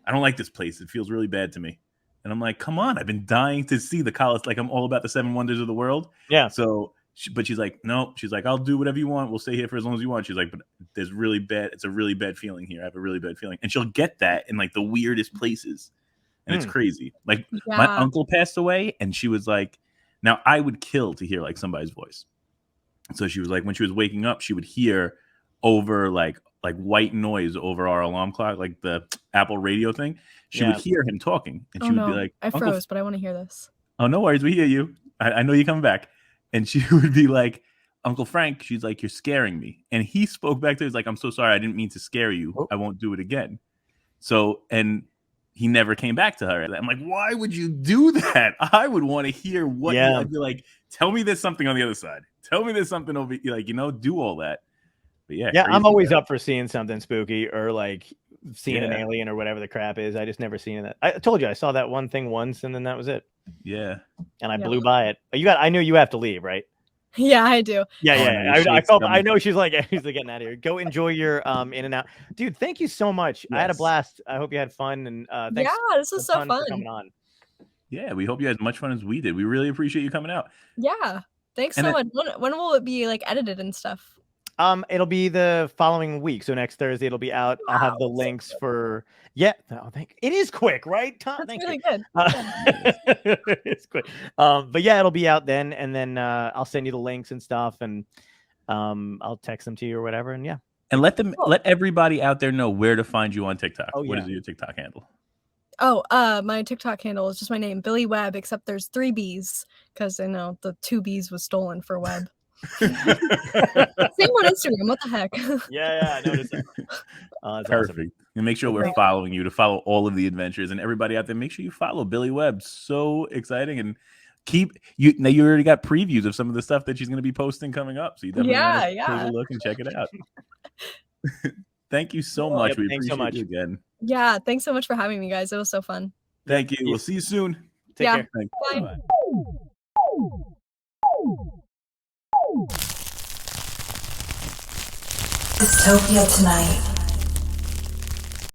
I don't like this place. It feels really bad to me. And I'm like, come on, I've been dying to see the Coliseum. Like I'm all about the 7 wonders of the world. Yeah. So, but she's like, no. She's like, I'll do whatever you want. We'll stay here for as long as you want. She's like, but it's a really bad feeling here. I have a really bad feeling. And she'll get that in like the weirdest places. And it's crazy. Like my uncle passed away, and she was like, now I would kill to hear like somebody's voice. So she was like, when she was waking up, she would hear over like white noise over our alarm clock, like the Apple radio thing. She would hear him talking, and she would be like, I froze, but I want to hear this. Oh, no worries. We hear you. I know you're coming back. And she would be like, Uncle Frank, she's like, you're scaring me. And he spoke back to her. He's like, I'm so sorry. I didn't mean to scare you. I won't do it again. So, and he never came back to her. I'm like, why would you do that? I would want to hear what I'd be like, tell me there's something on the other side. Tell me there's something over, like, do all that. But yeah, I'm always up for seeing something spooky or like seeing an alien or whatever the crap is. I just never seen that. I told you I saw that one thing once, and then that was it. Yeah, and I blew by it. I knew you have to leave, right? Yeah, I do. Yeah. I know she's like getting out of here. Go enjoy your in and out, dude. Thank you so much. Yes. I had a blast. I hope you had fun, and thanks. Yeah, this was so fun for coming on. Yeah, we hope you had as much fun as we did. We really appreciate you coming out. Yeah, thanks so much. When will it be like edited and stuff? It'll be the following week. So next Thursday it'll be out. Wow, I'll have the links for it is quick, right? Tom, that's really good. It's quick. But yeah, it'll be out then, and then I'll send you the links and stuff, and I'll text them to you or whatever, and yeah. And let everybody out there know where to find you on TikTok. What is your TikTok handle? Oh, my TikTok handle is just my name, Billie Webb, except there's 3 B's because I know the 2 B's was stolen for Webb. Same on Instagram. What the heck? I noticed that. That's perfect. Awesome. And make sure we're following you to follow all of the adventures. And everybody out there, make sure you follow Billie Webb. So exciting. And now you already got previews of some of the stuff that she's going to be posting coming up. So you definitely want to take a look and check it out. Thank you so much. We appreciate you again. Yeah, thanks so much for having me, guys. It was so fun. Thank you. We'll see you soon. Take care. Bye. Bye. Dystopia tonight.